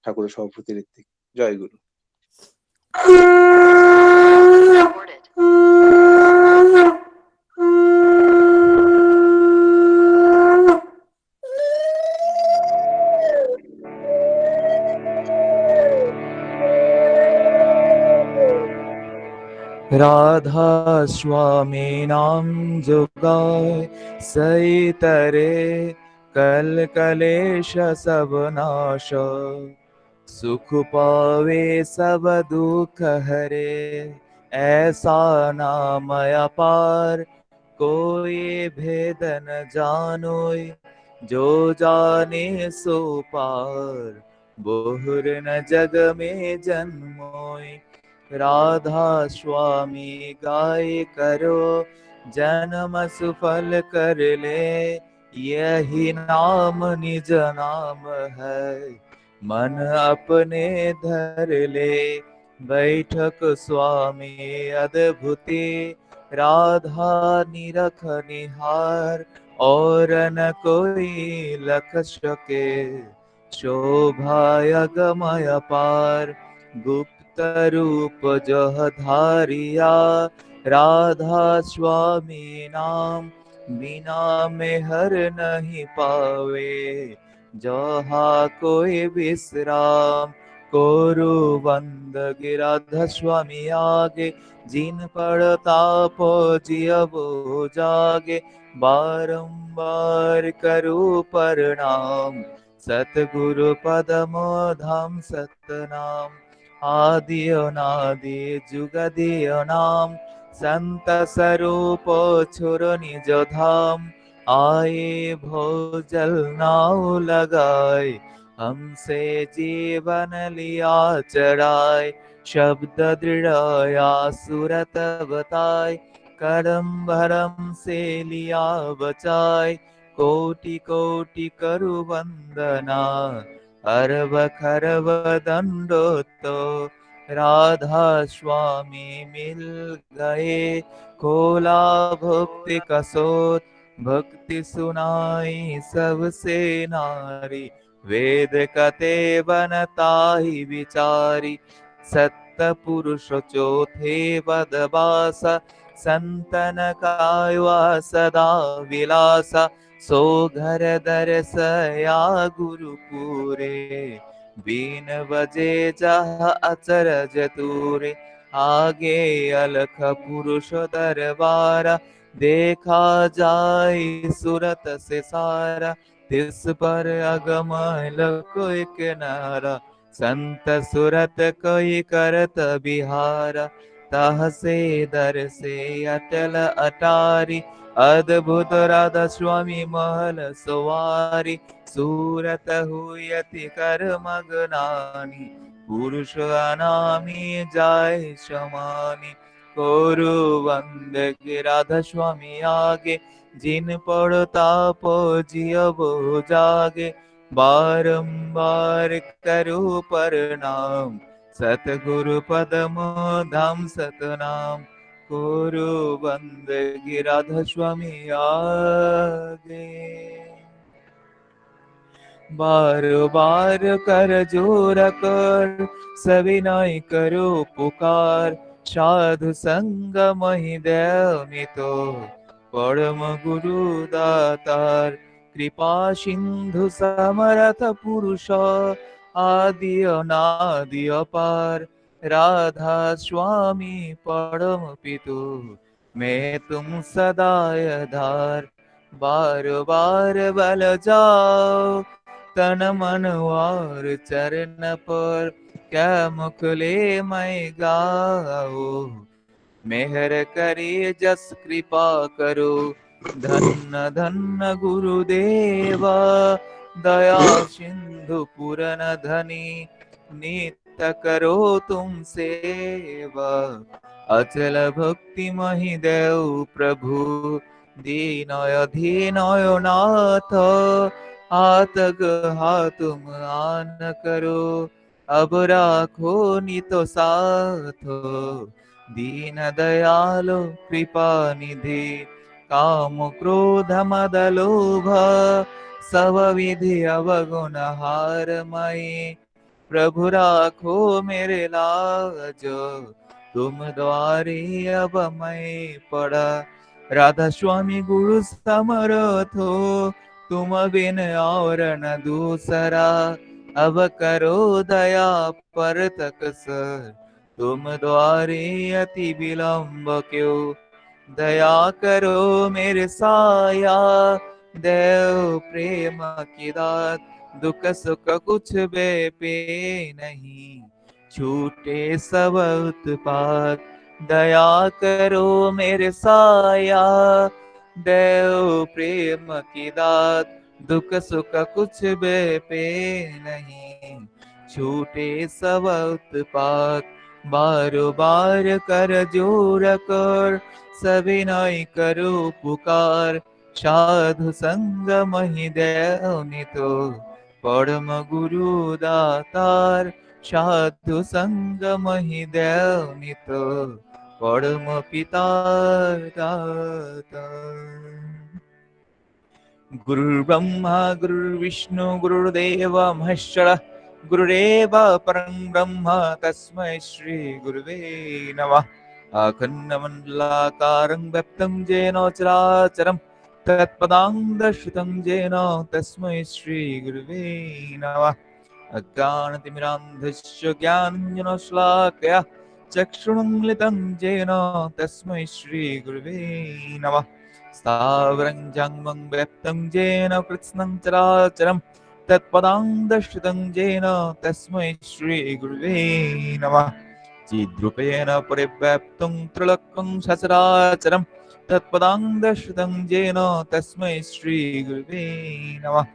ঠাকুরের সভাপতি ঋত্বিক। জয় গুরু। राधा स्वामीनां जुगाय सही तरे कल कलेश सब नाश सुख पावे सब दुख हरे ऐसा नाम अपार कोई भेद न जानोय जो जाने सो पार बहुर न जग में जन्मोय राधा स्वामी गाय करो जन्म सुफल कर ले यही नाम निज नाम है मन अपने धर ले बैठक स्वामी अद्भुति राधा निरख निहार और न कोई लख सके शोभा अगमय पार गुप्त रूप जह धारिया राधा स्वामी नाम बिना में हर नहीं पावे जहा कोई विश्राम कोरु बंद गिराधा स्वामी आगे जिन पड़ता जियबो जागे बारंबार करू प्रणाम सतगुरु पदमो धाम सतनाम आदियो नादि जुगदियो नाम संत स्वरूप छुर निज धाम आए भोजल नाव लगाए हमसे जीवन लिया चढ़ाए शब्द दृढ़या सुरत बताए करम भरम से लिया बचाए कोटि कोटि करु वंदना अरब खरब दंडोतो राधा स्वामी मिल गए खोला भक्ति कसोत भक्ति सुनाई सबसे नारी वेद कते बनता ही विचारी सत्य पुरुष चौथे बदबासा संतन कायवा सदा विलासा सो घर दरसया गुरुपुरे बीन बजे जह अचरज तूरे आगे अलख पुरुष दरबारा देखा जाय सूरत से सारा तिस पर अगम कोई किनारा संत सुरत कोई करत बिहारा तह से दर से अटल अटारी अद्भुत राधा स्वामी महल सवारी सूरत हुयति कर मगनानी पुरुष अनामी जाय समानी कोरु वंद के राधा स्वामी आगे जिन पड़ता जियबो जागे बारंबार करो प्रणाम सतगुरु पदम धाम सतनाम कोरु बंद गिराधा स्वामी आगे बार बार कर जोर कर सविनय करो पुकार साधु संग महि देव नितो परम गुरु दातार कृपा सिंधु समरथ पुरुष आदि अनादि अपार राधा स्वामी परम पितु मैं तुम सदाय धार बार बार बल जाओ तन मन और चरण पर क्या मुखले मैं गाओ मेहर करे जस कृपा करो धन्य धन्य गुरुदेवा दया सिंधु पुरन धनी नित्य करो तुम सेवा अचल भक्ति महि देव प्रभु दीनय धीनय नाथ आतग तुम आन करो अब राखो नितो साथ दीन दयालो कृपा निधि काम क्रोध मद लोभ सब विधि अवगुण हार मई प्रभु राखो मेरे लाज, तुम द्वारे अब मैं पड़ा। राधा स्वामी गुरु समर्थो, तुम बिन और न दूसरा। अब करो दया पर तक सर, तुम द्वारे अति विलंब क्यों। दया करो मेरे साया, देव प्रेम की दात। दुख सुख कुछ बेपे नहीं, छूटे सब उत्पात। दया करो मेरे साया, देव प्रेम की दात। दुख सुख कुछ बेपे नहीं, छूटे सब उत्पात। बारो बार कर जोर कर, सविनय करो पुकार। साधु संग महि तो, परम गुरु दातार। साधु संग महि तो, परम पिता दातार। गुरुर्ब्रह्मा गुरुर्विष्णु गुरुर्देव महेश्वरः, गुरुरेव परं ब्रह्म तस्मै श्री गुरुवे नमः। अखण्डमण्डलाकारं व्याप्तं येन चराचरं, तत्पदां दर्शितं येन तस्मै श्री गुरुवे नमः। अज्ञानतिमिरान्धस्य ज्ञानाञ्जनशलाकया चक्षुरुन्मिलितं येन तस्मै श्री गुरुवे नमः। स्थावरं जङ्गमं व्यक्तं येन कृत्स्नं चराचरं, तत्पदां दर्शितं येन तस्मै श्रीगुरुवे नमः। चिद्रूपेण परिव्याप्तं त्रिलोक्यं सचराचरं, तत्पदां दर्शितं येन तस्मै श्रीगुरुवे नमः।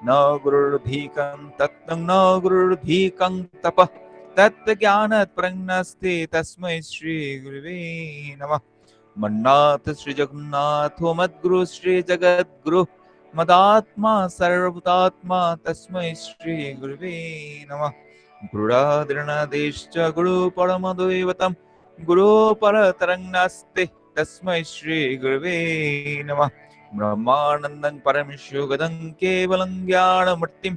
न गुरुर्भीकं तत्त्वं न गुरुर्भीकं तपः, तत्त्वज्ञानत्परं नास्ति तस्मै श्रीगुरुवे नमः। मन्नाथ श्री जगन्नाथो मद्गुरु श्री जगद्गुरु, मदात्मा सर्वभूतात्मा तस्मै श्री गुरुवे नमः। गुरुरादिर्नादेश्च गुरु परमदैवतं, गुरु परतरं नास्ति तस्मै श्री गुरुवे नमः। ब्रह्मानन्दं परमशिवगदं केवलं ज्ञानमूर्तिं,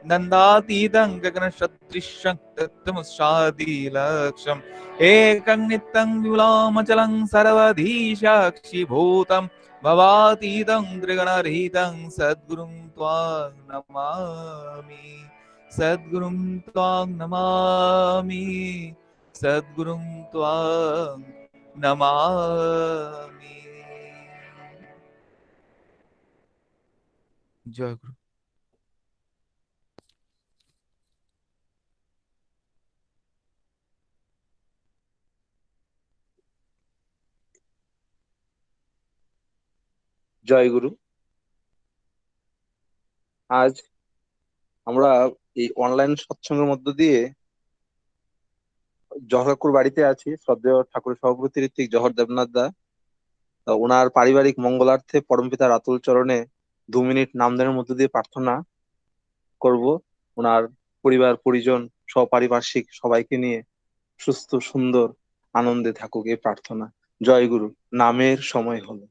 नन्दातीतं गगनसदृशं तत्त्वमस्यादिलक्ष्यम्। एकं नित्यं विमलामचलं सर्वधीशाक्षिभूतं, भवातीतं त्रिगुणरहितं सद्गुरुं त्वां नमामि। सद्गुरुं त्वां नमामि, सद्गुरुं त्वां नमामि। जय गुरु। জয় গুরু। আজ আমরা এই অনলাইন সৎসঙ্গের মধ্য দিয়ে জহর কাকুর বাড়িতে আছি, শ্রদ্ধেয় ঠাকুর সভাপতি ঋত্বিক জহর দেবনাথ দা। তা ওনার পারিবারিক মঙ্গলার্থে পরমপিতার আতুল চরণে 2 মিনিট নামদানের মধ্য দিয়ে প্রার্থনা করব। ওনার পরিবার পরিজন সপারিপার্শ্বিক সবাইকে নিয়ে সুস্থ সুন্দর আনন্দে থাকুক এই প্রার্থনা। জয় গুরু। নামের সময় হলো।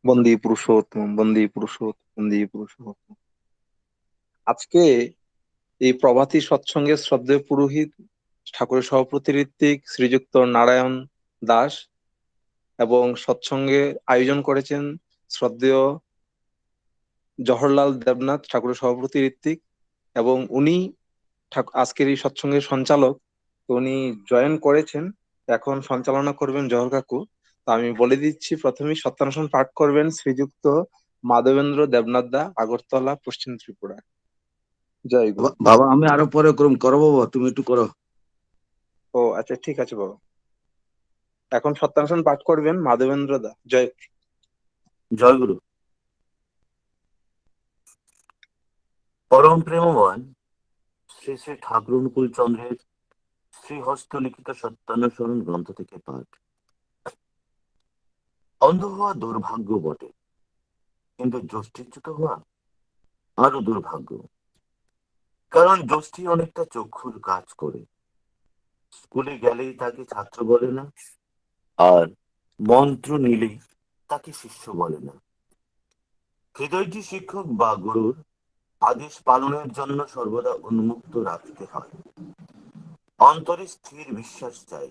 বন্দী পুরুষোত্তম, বন্দী পুরুষোত্তম, বন্দী পুরুষোত্তম। আজকে এই প্রভাতী সৎসঙ্গের শ্রদ্ধেয় পুরোহিত ঠাকুরের সভাপতি ঋত্বিক শ্রীযুক্ত নারায়ণ দাস এবং সৎসঙ্গে আয়োজন করেছেন শ্রদ্ধেয় জওহরলাল দেবনাথ ঠাকুরের সভাপতি ঋত্বিক, এবং উনি আজকের এই সৎসঙ্গের সঞ্চালক। তো উনি জয়েন করেছেন, এখন সঞ্চালনা করবেন জহর কাকু। তো আমি বলে দিচ্ছি, প্রথমেই সত্যানুষ্ঠান পাঠ করবেন শ্রীযুক্ত মাধবেন্দ্র দেবনাথ দা, আগরতলা, পশ্চিম ত্রিপুরা। জয় গুরু। বাবা আমি আরো পরে করো বাবা, তুমি একটু করো। ও আচ্ছা, ঠিক আছে বাবা। এখন সত্যানুষ্ঠান পাঠ করবেন মাধবেন্দ্র দা। জয়। জয় গুরু। পরম প্রেমবান শ্রী শ্রী ঠাকুর অনুকূল চন্দ্রের শ্রীহস্ত লিখিত সত্যানুসরণ গ্রন্থ থেকে পাঠ। অন্ধ হওয়া দুর্ভাগ্য বটে, কিন্তু যষ্টিচ্যুত হওয়া আরো দুর্ভাগ্য। কারণ যষ্টি অনেকটা চক্ষুর কাজ করে। স্কুলে গেলেই তাকে ছাত্র বলে না, আর মন্ত্র নিলেই তাকে শিষ্য বলে না। হৃদয়টি শিক্ষক বা গুরুর আদেশ পালনের জন্য সর্বদা উন্মুক্ত রাখতে হয়। অন্তরে স্থির বিশ্বাস চাই,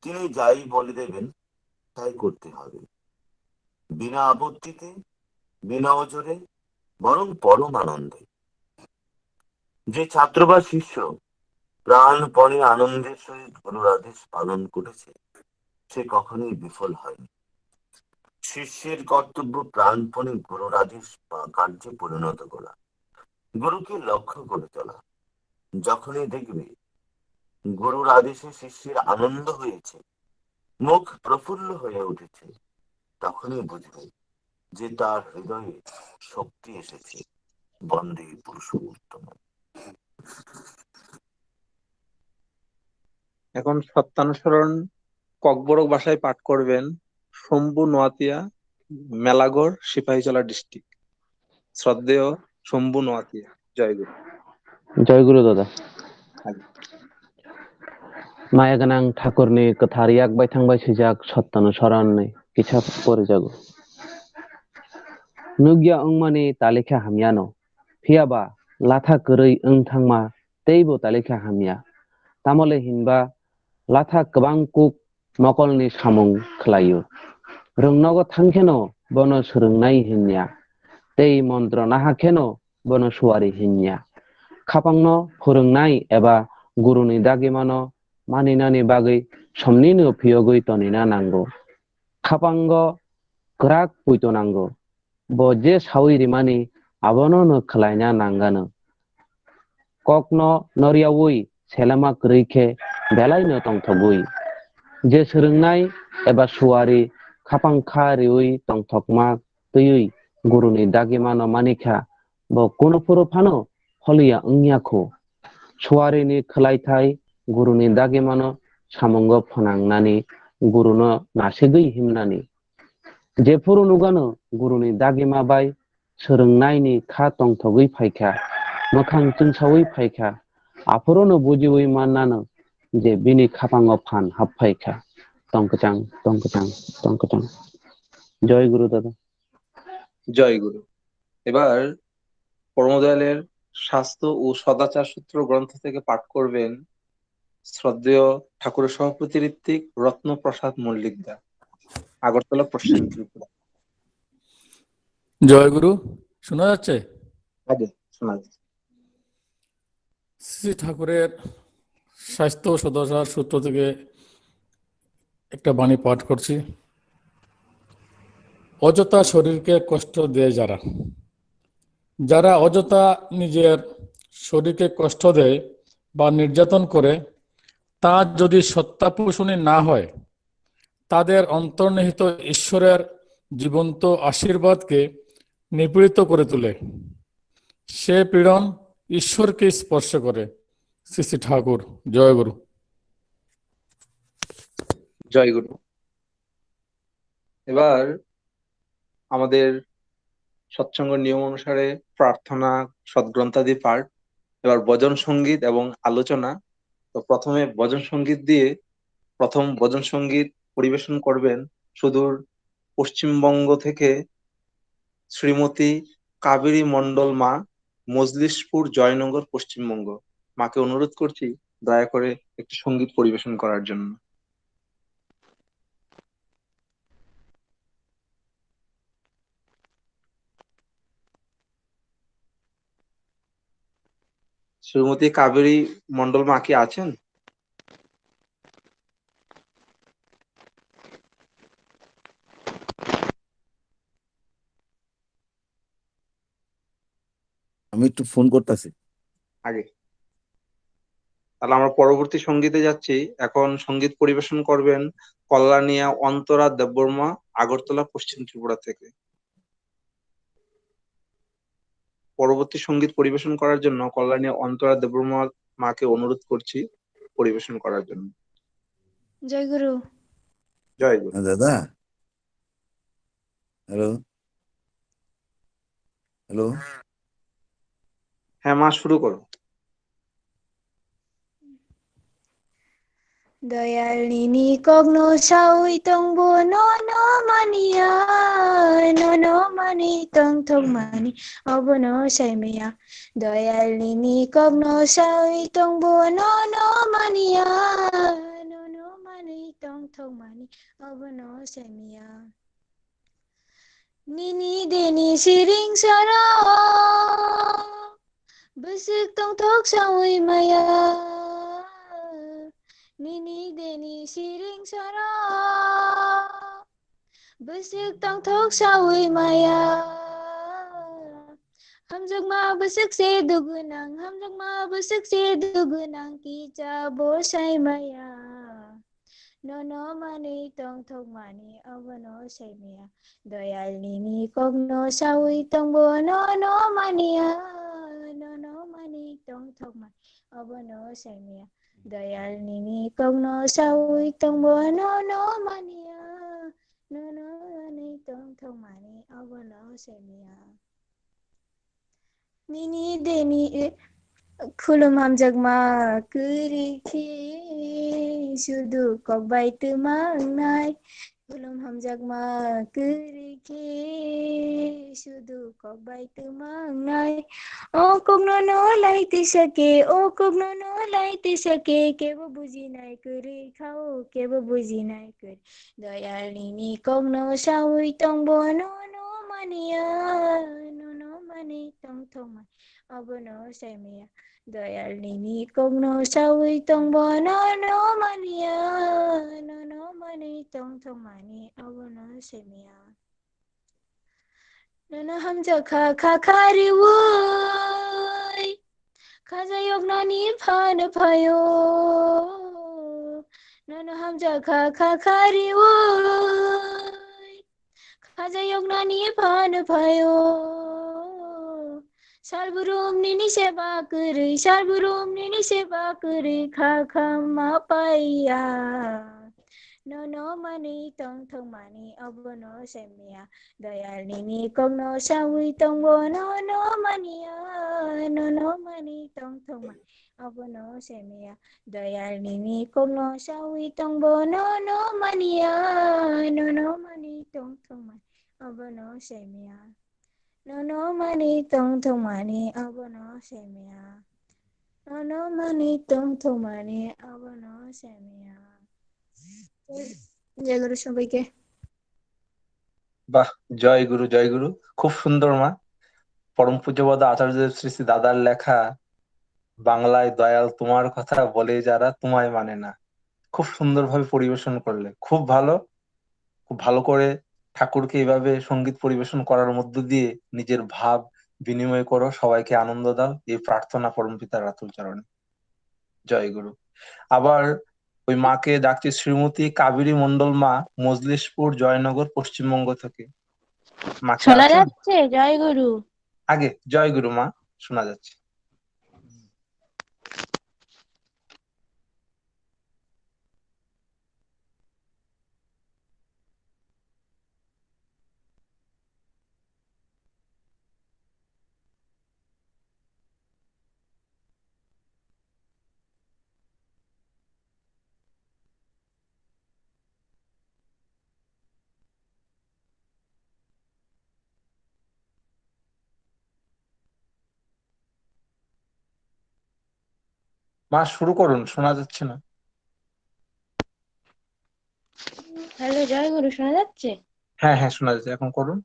তিনি যাই বলে দেবেন তাই করতে হবে, বিনা আপত্তিতে, বিনা অজরে, বরং পরম আনন্দে। যে ছাত্র বা শিষ্য প্রাণপণে আনন্দের সহিত গুরুর আদেশ পালন করেছে, সে কখনোই বিফল হয়নি। শিষ্যের কর্তব্য প্রাণপণে গুরুর আদেশ বা কার্যে পরিণত করা, গুরুকে লক্ষ্য করে চলা। যখনই দেখবে গুরুর আদেশে শিষ্যের আনন্দ হয়েছে, মুখ প্রফুল্ল হয়ে উঠেছে, তখনই বুঝবে যে তার হৃদয়ে শক্তি এসেছে। বন্দে পুরুষোত্তম। এখন সত্যানুসরণ ককবরক ভাষায় পাঠ করবেন শম্ভু নোয়াতিয়া, মেলাগড়, সিপাহীজলা ডিস্ট্রিক্ট। শ্রদ্ধেয় শম্ভু নোয়াতিয়া। জয় গুরু। जय गुरु दादा। আগে। माया गोनां ठाकुरनि गोथार यागबाय थांबाय सैजाक सत्तानुसरननै किसा परिजागु नुग्या अंमानि तालिका हामियानो फियाबा लाथा गोरै ओं थांमा तैबो तालिका हामिया तामले हिनबा लाथा गोबां कुक मकलनि सामुं खलायो रोंनागो थांखेनो बनो सोलोंनाय हिन्या तै मन्त्र नाहाखेनो बनो सुवारि हिन्या खापांनो फोरोंनाय एबा गुरुनि दागिमानो मानिनानि बागै समनिनो फियगै तनिना नांगौ खापांग गोराक पुइतो नांगौ बजे सावि रिमानि आबनो नो खलायना नांगानो ककनो नरियावै सेलामा गोरैखे बेलायनो तंथगुइ जे सोलोंनाय एबा सुवारि खापांखा रिउइ तंथकमा तैयै गुरुनि दागिमानो मानिखा ब कुनुफोरो फानो फलिया ओंयाखौ सुवारिनि खलायथाय गुरुनि दागिमानो सामुंग फोनांनानि गुरुनो नासेगै हिमनानि जेफोरो नुगानो गुरुनि दागिमा बाय सोलोंनायनि खा तंथगै फायखा मोखां जोंसावै फायखा आफोरोनो बुजिवै मानानो जे बिनि खापांग फान हाबफायखा तंकचां तंकचां तंकचां। जय गुरु दादा। জয় গুরু। এবার পরমদয়ালের স্বাস্থ্য ও সদাচার সূত্র গ্রন্থ থেকে পাঠ করবেন শ্রদ্ধেয় ঠাকুরের সভাপতি ঋত্বিক রত্নপ্রসাদ মল্লিক দা, আগরতলা, পশ্চিম ত্রিপুরা। জয় গুরু। শোনা যাচ্ছে? আগে শোনা যাচ্ছে। শ্রী ঠাকুরের স্বাস্থ্য সদাচার সূত্র থেকে একটা বাণী পাঠ করছি। অযথা শরীরকে কষ্ট দেয় যারা, যারা অযথা নিজের শরীরকে কষ্ট দেয় বা নির্যাতন করে, তা যদি সত্যাপোষণী না হয়, তাদের অন্তর্নিহিত ঈশ্বরের জীবন্ত আশীর্বাদকে নিপীড়িত করে তোলে। সে পীড়ন ঈশ্বরকে স্পর্শ করে। শ্রী শ্রী ঠাকুর। জয় গুরু। জয় গুরু। এবার আমাদের সৎসঙ্গ নিয়ম অনুসারে প্রার্থনা, সদ্গ্রন্থাদি পাঠ, এবার ভজন সঙ্গীত এবং আলোচনা। তো প্রথমে ভজন সঙ্গীত দিয়ে প্রথম ভজন সঙ্গীত পরিবেশন করবেন সুদূর পশ্চিমবঙ্গ থেকে শ্রীমতী কাবেরী মণ্ডল মা, মজলিশপুর, জয়নগর, পশ্চিমবঙ্গ। মাকে অনুরোধ করছি দয়া করে একটি সঙ্গীত পরিবেশন করার জন্য। শ্রীমতী কাবেরী মণ্ডল মা কি আছেন? আমি একটু ফোন করতেছি। আগে তাহলে আমরা পরবর্তী সঙ্গীতে যাচ্ছি। এখন সঙ্গীত পরিবেশন করবেন কল্যাণিয়া অন্তরা দেববর্মা, আগরতলা, পশ্চিম ত্রিপুরা থেকে। পরবর্তী সঙ্গীত পরিবেশন করার জন্য কল্যাণী অন্তরা দেববর্মা মাকে অনুরোধ করছি পরিবেশন করার জন্য। জয় গুরু। জয় গুরু। দাদা, হ্যালো হ্যালো। হ্যাঁ মা, শুরু করো। দয়ালিনী কগ্ন সাউই তংবো নন মানিয়া নন মানি তং থং মানি অবন সাইমেয়া। দয়ালিনী কগ্ন সাউই তংবো নন মানিয়া নন মানি তং থং মানি অবন সাইমেয়া। নিনি দেনি সিরিং সারা besik tong tok sawi maya. Nini deni siring sara besik tong tok sawi maya. Hamjak ma besik se dugunang, hamjak ma besik se dugunang kica bosai maya. Nono mani tong thong mani avano saimaya. Dayalini kogno sawi tong bo nono mania. Nono mani tong thong mani avano saimaya. Dayalini kogno sawi tong bo nono mania. Nono mani tong thong mani avano saimaya. Nini deni खुलुम हामजागमा गोरिखि सुदु कबाय तुमांनाय खुलुम हामजागमा गोरिखि सुदु कबाय तुमांनाय ओ कग्नो no लाइति सके ओ कग्नो no लाइति सके केबो बुजिनाय गोरि खाओ केबो बुजिनाय गोरि दयालिनी कग्नो साउइ तंबो no no मानिया नो नो मानि तंग थोमा अबनो साइमिया दयालिनी कग्नो साउइ तंबो नो नो मानिया नो नो मानि तंग थोमानि अबनो साइमिया नोनो हमजा खाखारि वै खाजा यगनानि फान फायो नोनो हमजा खाखारि वै खाजा यगनानि फान फायो सालबुरुमनि सेबा करै सालबुरुमनि सेबा करै खाखामा पाइया नोनो मानि तंग थोमानि अबनो सेमिया दयालिनी कग्नो साउइ तंबो नोनो मानिया नोनो मानि तंग थोमानि अबनो सेमिया दयालिनी कग्नो साउइ तंबो नोनो मानिया नोनो मानि तंग थोमानि अबनो सेमिया नोनो मानि तंग थोमानि अबनो सेमिया नोनो मानि तंग थोमानि अबनो सेमिया। জয় গুরু সবাইকে। বাহ, জয় গুরু জয় গুরু। খুব সুন্দর মা। পরম পূজ্যপাদ আচার্য শ্রী শ্রী দাদার লেখা বাংলায় দয়াল তোমার কথা বলে যারা তোমায় মানে না, খুব সুন্দরভাবে পরিবেশন করলে। খুব ভালো, খুব ভালো করে ঠাকুরকে এইভাবে সঙ্গীত পরিবেশন করার মধ্য দিয়ে নিজের ভাব বিনিময় করো, সবাইকে আনন্দ দাও, এই প্রার্থনা পরমপিতার রাতুল চরণে। জয় গুরু। আবার ওই মাকে ডাকছি শ্রীমতী কাবেরী মণ্ডল মা, মজলিশপুর, জয়নগর, পশ্চিমবঙ্গ থেকে। মাকে শোনা আছেন? যাচ্ছে? জয় গুরু। আগে জয় গুরু মা, শোনা যাচ্ছে। মা শুরু করুন, শোনা যাচ্ছে না। হ্যালো, জয় গুরু, শোনা যাচ্ছে? হ্যাঁ হ্যাঁ শোনা যাচ্ছে, এখন করুন।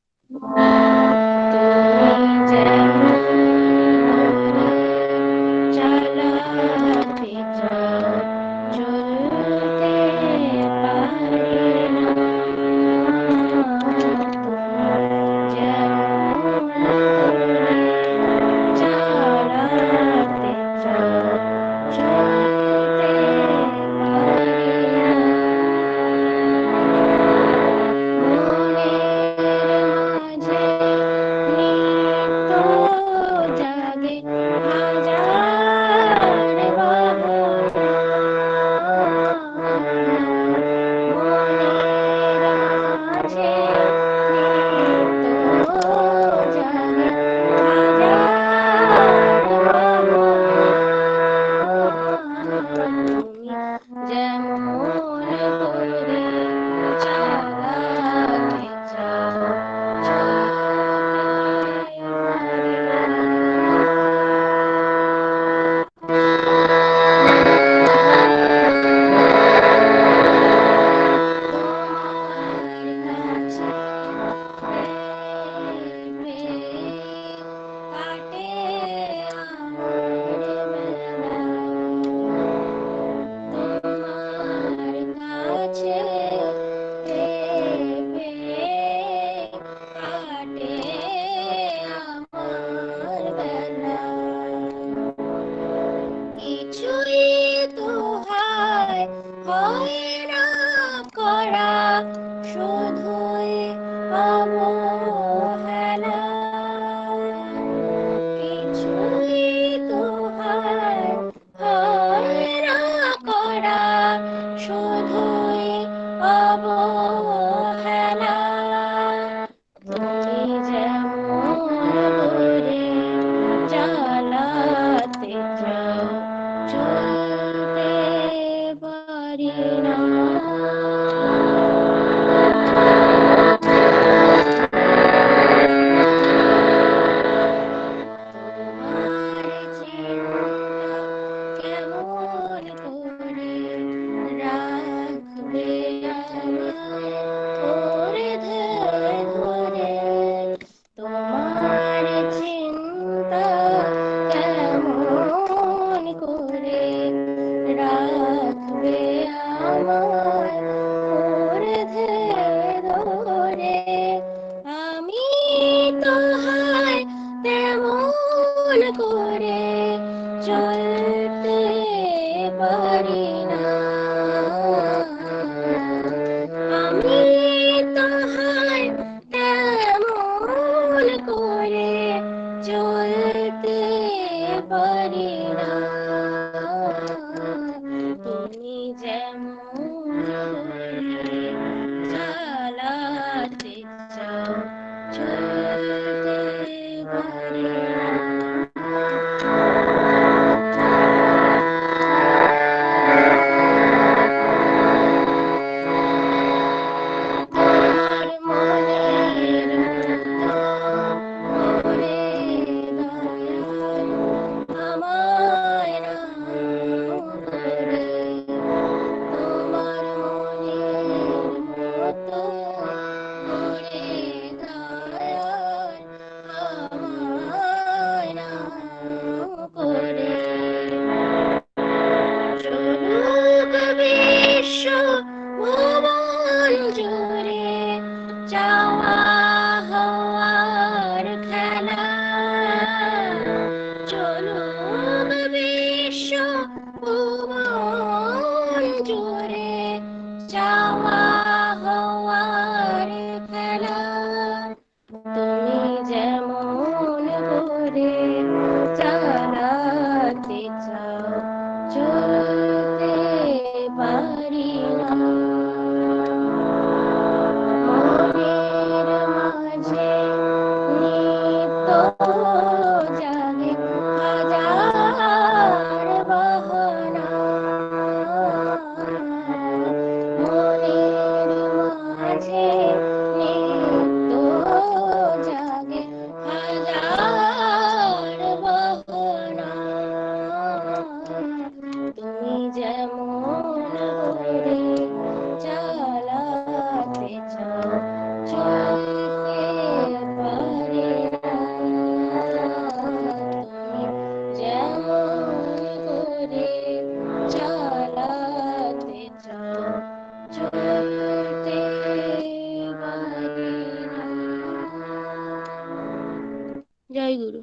জয় গুরু।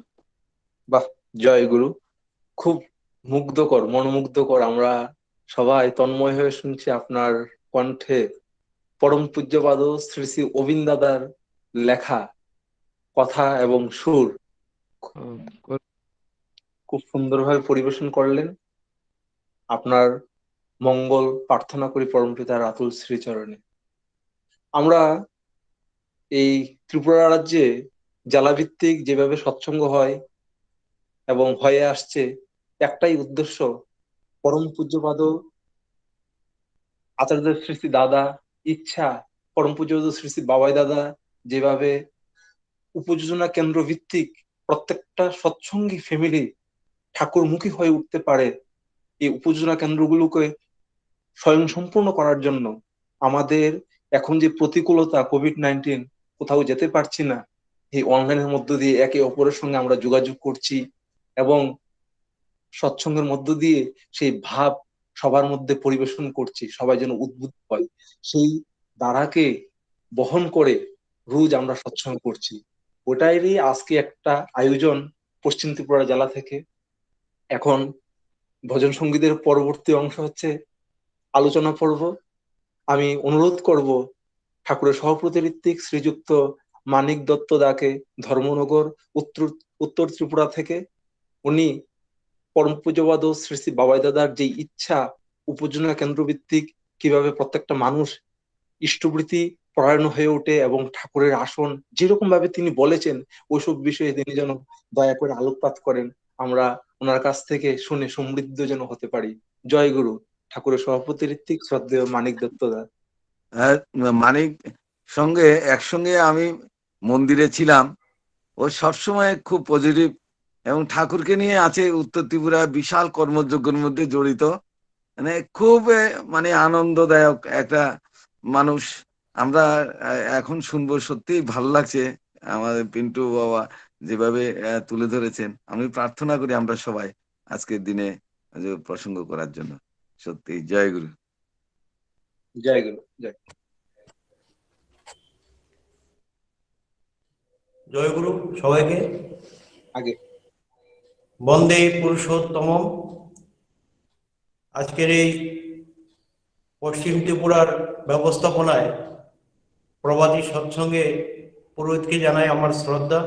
বাহ, জয় গুরু। খুব মুগ্ধকর, মনোমুগ্ধকর। আমরা সবাই তন্ময় হয়ে শুনছি আপনার কণ্ঠে পরম পূজ্যপাদ শ্রী শ্রী অবিন দাদার লেখা কথা এবং সুর খুব সুন্দরভাবে পরিবেশন করলেন। আপনার মঙ্গল প্রার্থনা করি পরমপিতার আতুল শ্রীচরণে। আমরা এই ত্রিপুরা রাজ্যে জেলাভিত্তিক যেভাবে সৎসঙ্গ হয় এবং হয়ে আসছে, একটাই উদ্দেশ্য, পরম পূজ্যপাদ আচার্য শ্রী শ্রী দাদা ইচ্ছা, পরম পূজ্যপাদ শ্রী শ্রী বাবাই দাদা যেভাবে উপযোজনা কেন্দ্র ভিত্তিক প্রত্যেকটা সৎসঙ্গী ফ্যামিলি ঠাকুরমুখী হয়ে উঠতে পারে, এই উপযোজনা কেন্দ্রগুলোকে স্বয়ং সম্পূর্ণ করার জন্য আমাদের এখন যে প্রতিকূলতা, কোভিড-19, কোথাও যেতে পারছি না, এই অনলাইনের মধ্য দিয়ে একে অপরের সঙ্গে আমরা যোগাযোগ করছি এবং সৎসঙ্গের মধ্য দিয়ে সেই ভাব সবার মধ্যে পরিবেশন করছি, সবাই যেন উদ্বুদ্ধ হয়। সেই ধারাকে বহন করে রোজ আমরা সৎসঙ্গ করছি। ওটারই আজকে একটা আয়োজন পশ্চিম ত্রিপুরা জেলা থেকে। এখন ভজন সঙ্গীতের পরবর্তী অংশ হচ্ছে আলোচনা পর্ব। আমি অনুরোধ করব ঠাকুরের সহপ্রতি ঋত্বিক শ্রীযুক্ত মানিক দত্ত দাকে, ধর্মনগর উত্তর উত্তর ত্রিপুরা থেকে। উনি পরম পূজ্যপাদ শ্রী শ্রী বাবাই দাদার যে ইচ্ছা, উপযোজনা কেন্দ্র ভিত্তিক কিভাবে প্রত্যেকটা মানুষ ইষ্টবৃত্তি পরায়ণ হয়ে ওঠে এবং ঠাকুরের আসন যেরকম ভাবে তিনি বলেছেন, ওইসব বিষয়ে তিনি যেন দয়া করে আলোকপাত করেন। আমরা ওনার কাছ থেকে শুনে সমৃদ্ধ যেন হতে পারি। জয় গুরু। ঠাকুরের সভাপতি ঋত্বিক শ্রদ্ধেয় মানিক দত্ত দা। মানিক সঙ্গে একসঙ্গে আমি মন্দিরে ছিলাম। ও সবসময় খুব পজিটিভ এবং ঠাকুরকে নিয়ে আছে উত্তর ত্রিপুরা বিশাল কর্মযজ্ঞের মধ্যে জড়িত। মানে খুব মানে আনন্দদায়ক একটা মানুষ। আমরা এখন শুনবো, সত্যি ভালো লাগছে আমাদের পিন্টু বাবা যেভাবে তুলে ধরেছেন। আমি প্রার্থনা করি আমরা সবাই আজকের দিনে প্রসঙ্গ করার জন্য। সত্যি জয় গুরু। জয় গুরু। জয়। জয় গুরু সবাইকে। আগে বন্দে পুরুষোত্তম। আজকের এই পশ্চিম ত্রিপুরার ব্যবস্থাপনায় প্রবাদী সৎসঙ্গে পুরোহিতকে জানাই আমার শ্রদ্ধা।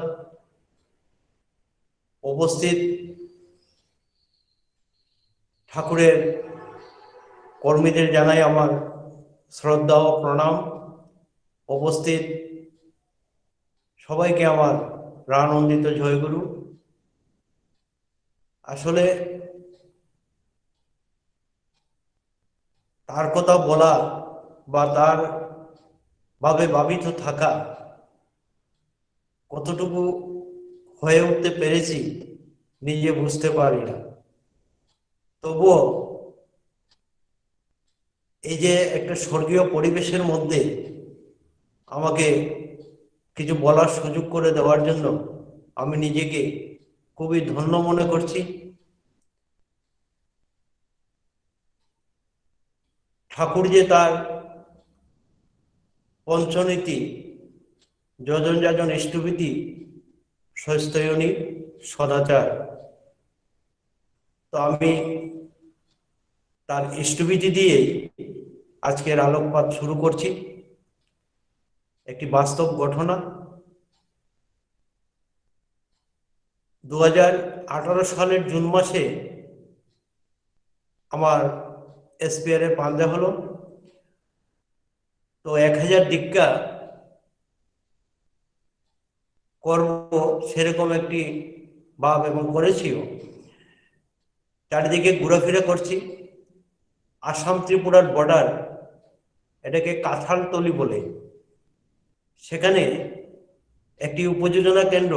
উপস্থিত ঠাকুরের কর্মীদের জানাই আমার শ্রদ্ধা ও প্রণাম। উপস্থিত সবাইকে আমার প্রাণন্দিত জয়গুরু। আসলে তার কথা বলা বা তার ভাবে ভাবিত থাকা কতটুকু হয়ে উঠতে পেরেছি নিজে বুঝতে পারি না। তবুও এই যে একটা স্বর্গীয় পরিবেশের মধ্যে আমাকে কিছু বলার সুযোগ করে দেওয়ার জন্য আমি নিজেকে খুবই ধন্য মনে করছি। ঠাকুর যে তার পঞ্চনীতি যজন যাজন ইষ্টভীতি স্বস্ত্যয়নী সদাচার, তো আমি তার ইষ্টভীতি দিয়ে আজকের আলোকপাত শুরু করছি। একটি বাস্তব ঘটনা। 2018 সালের জুন মাসে আমার এসপিআর এর পাঞ্জা হলো। তো 1000 দীক্ষা করব সেরকম একটি ভাব এবং করেছিও। চারিদিকে ঘোরাফেরা করছি। আসাম ত্রিপুরার বর্ডার, এটাকে কাঁঠালতলি বলে, সেখানে একটি উপযোজনা কেন্দ্র,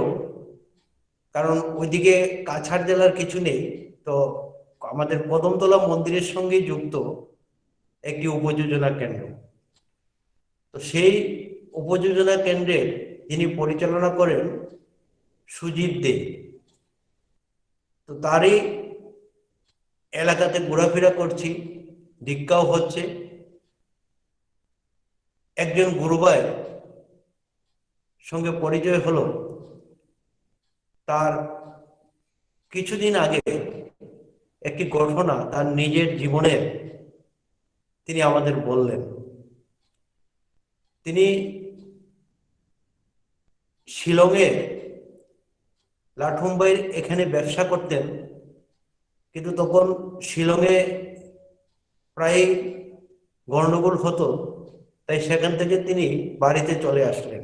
কারণ ওইদিকে কাছাড় জেলার কিছু নেই, তো আমাদের কদমতলা মন্দিরের সঙ্গে যুক্ত একটি উপযোজনা কেন্দ্র। তো সেই উপযোজনা কেন্দ্রের যিনি পরিচালনা করেন সুজিত দে, তো তারই এলাকাতে ঘোরাফেরা করছি, দীক্ষাও হচ্ছে। একজন গুরুভাইয়ের সঙ্গে পরিচয় হলো। তার কিছুদিন আগে একটি ঘটনা তার নিজের জীবনের তিনি আমাদের বললেন। তিনি শিলংয়ে লাঠুমবাইয়ের এখানে ব্যবসা করতেন, কিন্তু তখন শিলংয়ে প্রায় গন্ডগোল হতো, তাই সেখান থেকে তিনি বাড়িতে চলে আসলেন।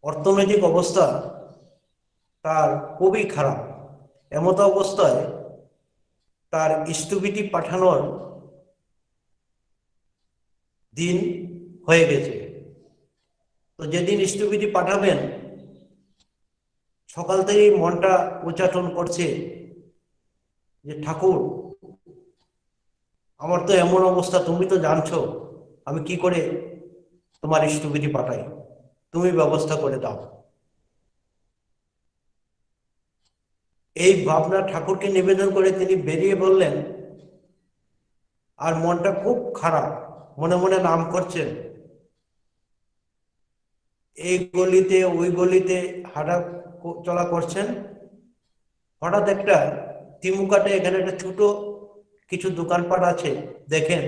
অর্থনৈতিক অবস্থা তার খুবই খারাপ। এমত অবস্থায় তার স্থবিটি পাঠানোর দিন হয়ে গেছে। তো যেদিন স্থবিটি পাঠাবেন, সকাল থেকেই মনটা উচ্চাটন করছে যে ঠাকুর, আমার তো এমন অবস্থা, তুমি তো জানছো আমি কি করে তোমার স্থবিটি পাঠাই, তুমি ব্যবস্থা করে দাও। এই ভাবনা ঠাকুরকে নিবেদন করে তিনি বেরিয়ে বললেন, আর মনটা খুব খারাপ, মনে মনে নাম করছেন, এই গলিতে ওই গলিতে হাঁটা চলা করছেন। হঠাৎ একটা তিমুকাটে এখানে একটা ছোট কিছু দোকানপাট আছে, দেখেন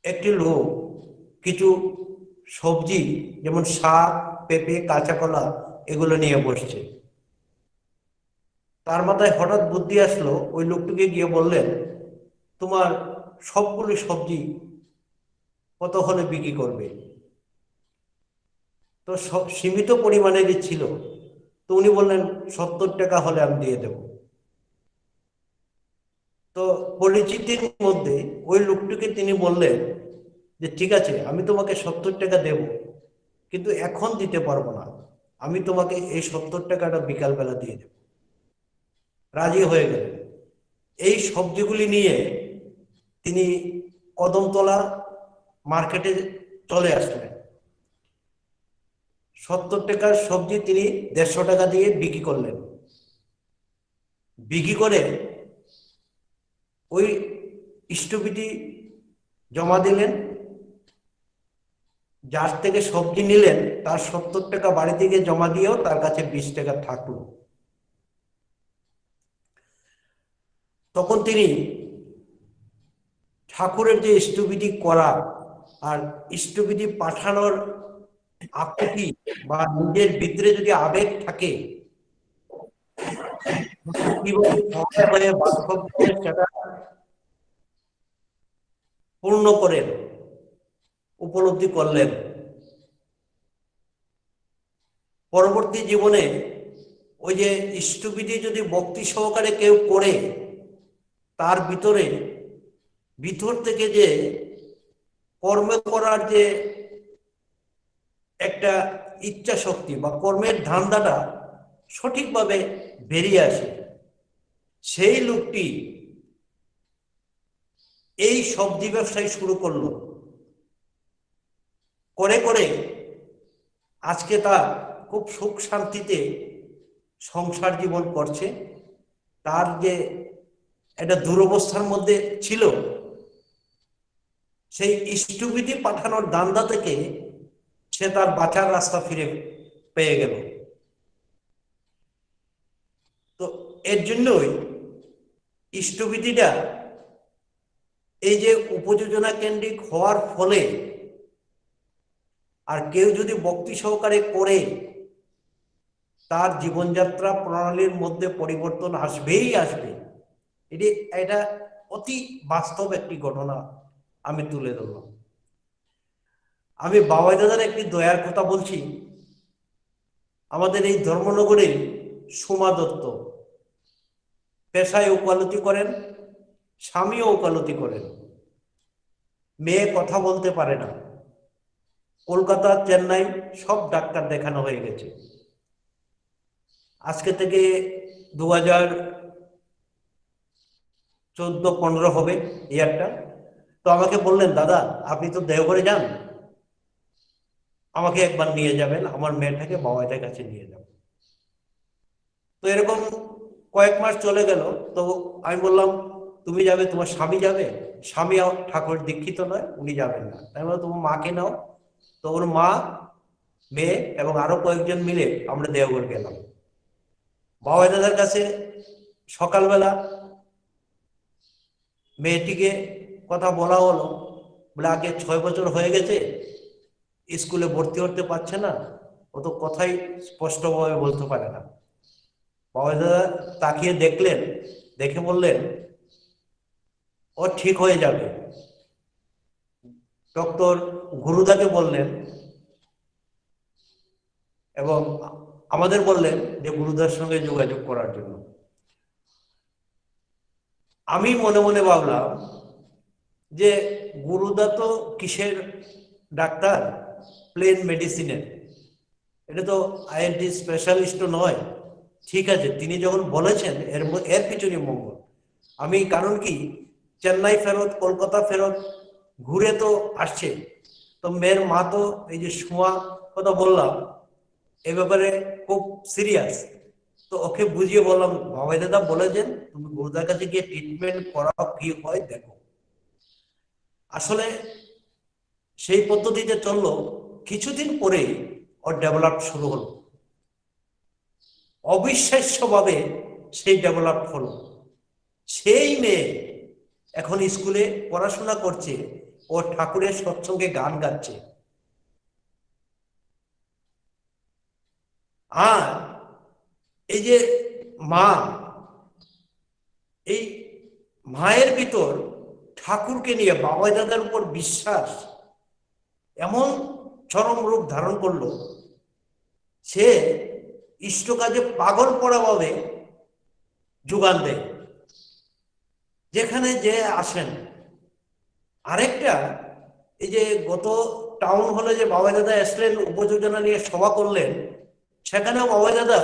একটি লোক কিছু সবজি যেমন শাক, পেঁপে, কাঁচা কলা এগুলো নিয়ে বসছে। তার মাথায় হঠাৎ বুদ্ধি আসলো, ওই লোকটিকে গিয়ে বললেন, তোমার সবগুলি সবজি কত হলে বিক্রি করবে? তো সীমিত পরিমাণেরই ছিল, তো উনি বললেন 70 টাকা হলে আমি দিয়ে দেব। তো পরিচিতির মধ্যে ওই লোকটিকে তিনি বললেন যে ঠিক আছে, আমি তোমাকে 70 টাকা দেব, কিন্তু এখন দিতে পারবো না, আমি তোমাকে এই 70 টাকাটা বিকালবেলা দিয়ে দেব। রাজি হয়ে গেলেন। এই সবজিগুলি নিয়ে তিনি কদমতলা মার্কেটে চলে আসলেন। 70 টাকার সবজি তিনি 150 টাকা দিয়ে বিক্রি করলেন। বিক্রি করে ওই স্থবিটি জমা দিলেন। যার থেকে সবজি নিলেন তার 70 টাকা বাড়ি থেকে জমা দিয়েও তার কাছে 20 টাকা থাকলো। তখন তিনি ঠাকুরের যে স্থবিটি করা আর স্থবিটি পাঠানোর আকুতি বা নিজের ভিতরে যদি আবেগ থাকে, কিভাবে বাস্তবে সেটা পূর্ণ করেন, উপলব্ধি করলেন। পরবর্তী জীবনে ওই যে স্থবিটি যদি ভক্তি সহকারে কেউ করে, তার ভিতর থেকে যে কর্ম করার যে একটা ইচ্ছা শক্তি বা কর্মের ধান্দাটা সঠিকভাবে বেরিয়ে আসে। সেই লোকটি এই সবজি ব্যবসায় শুরু করলো, করে করে আজকে তার খুব সুখ শান্তিতে সংসার জীবন করছে। তার যে একটা দুরবস্থার মধ্যে ছিল, সেই স্থবিটি পাঠানোর দান্দা থেকে সে তার বাঁচার রাস্তা ফিরে পেয়ে গেল। তো এর জন্যই স্থবিটিটা এই যে উপযোজনা কেন্দ্রিক হওয়ার ফলে, আর কেউ যদি ভক্তি সহকারে করে, তার জীবনযাত্রা প্রণালীর মধ্যে পরিবর্তন আসবেই আসবে। এটা অতি বাস্তব একটি ঘটনা আমি তুলে ধরলাম। আমি বাবাই দাদার একটি দয়ার কথা বলছি। আমাদের এই ধর্মনগরে সোমা দত্ত পেশায় ওকালতি করেন, স্বামীও ওকালতি করেন। মেয়ে কথা বলতে পারে না, কলকাতা, চেন্নাই সব ডাক্তার দেখানো হয়ে গেছে। আজকে থেকে 2014-15 হবে ইয়ারটা। তো আমাকে বললেন, দাদা আপনি তো দেওঘরে যান, আমাকে একবার নিয়ে যাবেন, আমার মেয়েটাকে বাবাইটার কাছে নিয়ে যাবেন। তো এরকম কয়েক মাস চলে গেল। তো আমি বললাম, তুমি যাবে, তোমার স্বামী যাবে? স্বামী ঠাকুর দীক্ষিত নয়, উনি যাবেন না। তাই বললাম তোমার মাকে নাও। তো ওর মা মেয়ে এবং আরো কয়েকজন মিলে আমরা দেওঘর গেলাম। বাবাই দাদার কাছে সকালবেলা মেয়েটিকে কথা বলা হলো, বলে আগে 6 বছর হয়ে গেছে, স্কুলে ভর্তি করতে পারছে না, ও তো কথাই স্পষ্টভাবে বলতে পারে না। বাবাই দাদা তাকিয়ে দেখলেন, দেখে বললেন ও ঠিক হয়ে যাবে। ডক্টর গুরুদাকে বললেন এবং আমাদের বললেন যে গুরুদার সঙ্গে যোগাযোগ করার জন্য। আমি মনে মনে ভাবলাম যে গুরুদা তো কিসের ডাক্তার, প্লেন মেডিসিনের, এটা তো আইএনটি স্পেশালিস্টও নয়। ঠিক আছে, তিনি যখন বলেছেন এর পিছনে মঙ্গল। আমি কারণ কি চেন্নাই ফেরত, কলকাতা ফেরত ঘুরে তো আসছে, তো মেয়ের মা তো এই যে শোয়া কথা বললাম এ ব্যাপারে খুব সিরিয়াস। তো ওকে বুঝিয়ে বললাম, বাবাই দাদা বলেছেন তুমি গুরুদার কাছে গিয়ে ট্রিটমেন্ট করাও, কি হয় দেখো। আসলে সেই পদ্ধতিতে চললো। কিছুদিন পরেই ওর ডেভেলপ শুরু হলো, অবিশ্বাস্যভাবে সেই ডেভেলপ হলো। সেই মেয়ে এখন স্কুলে পড়াশোনা করছে, ও ঠাকুরের সৎসঙ্গে গান গাচ্ছে। আর এই যে মা, এই মায়ের ভিতর ঠাকুরকে নিয়ে বাবাই দাদার উপর বিশ্বাস এমন চরম রূপ ধারণ করলো, সে ইষ্ট কাজে পাগল পড়া ভাবে যোগান দেয় যেখানে যে আসেন। আরেকটা, এই যে গত টাউন হলে যে বাবাই দাদা আসলেন, উপযোজনা নিয়ে সভা করলেন, সেখানেও বাবাই দাদা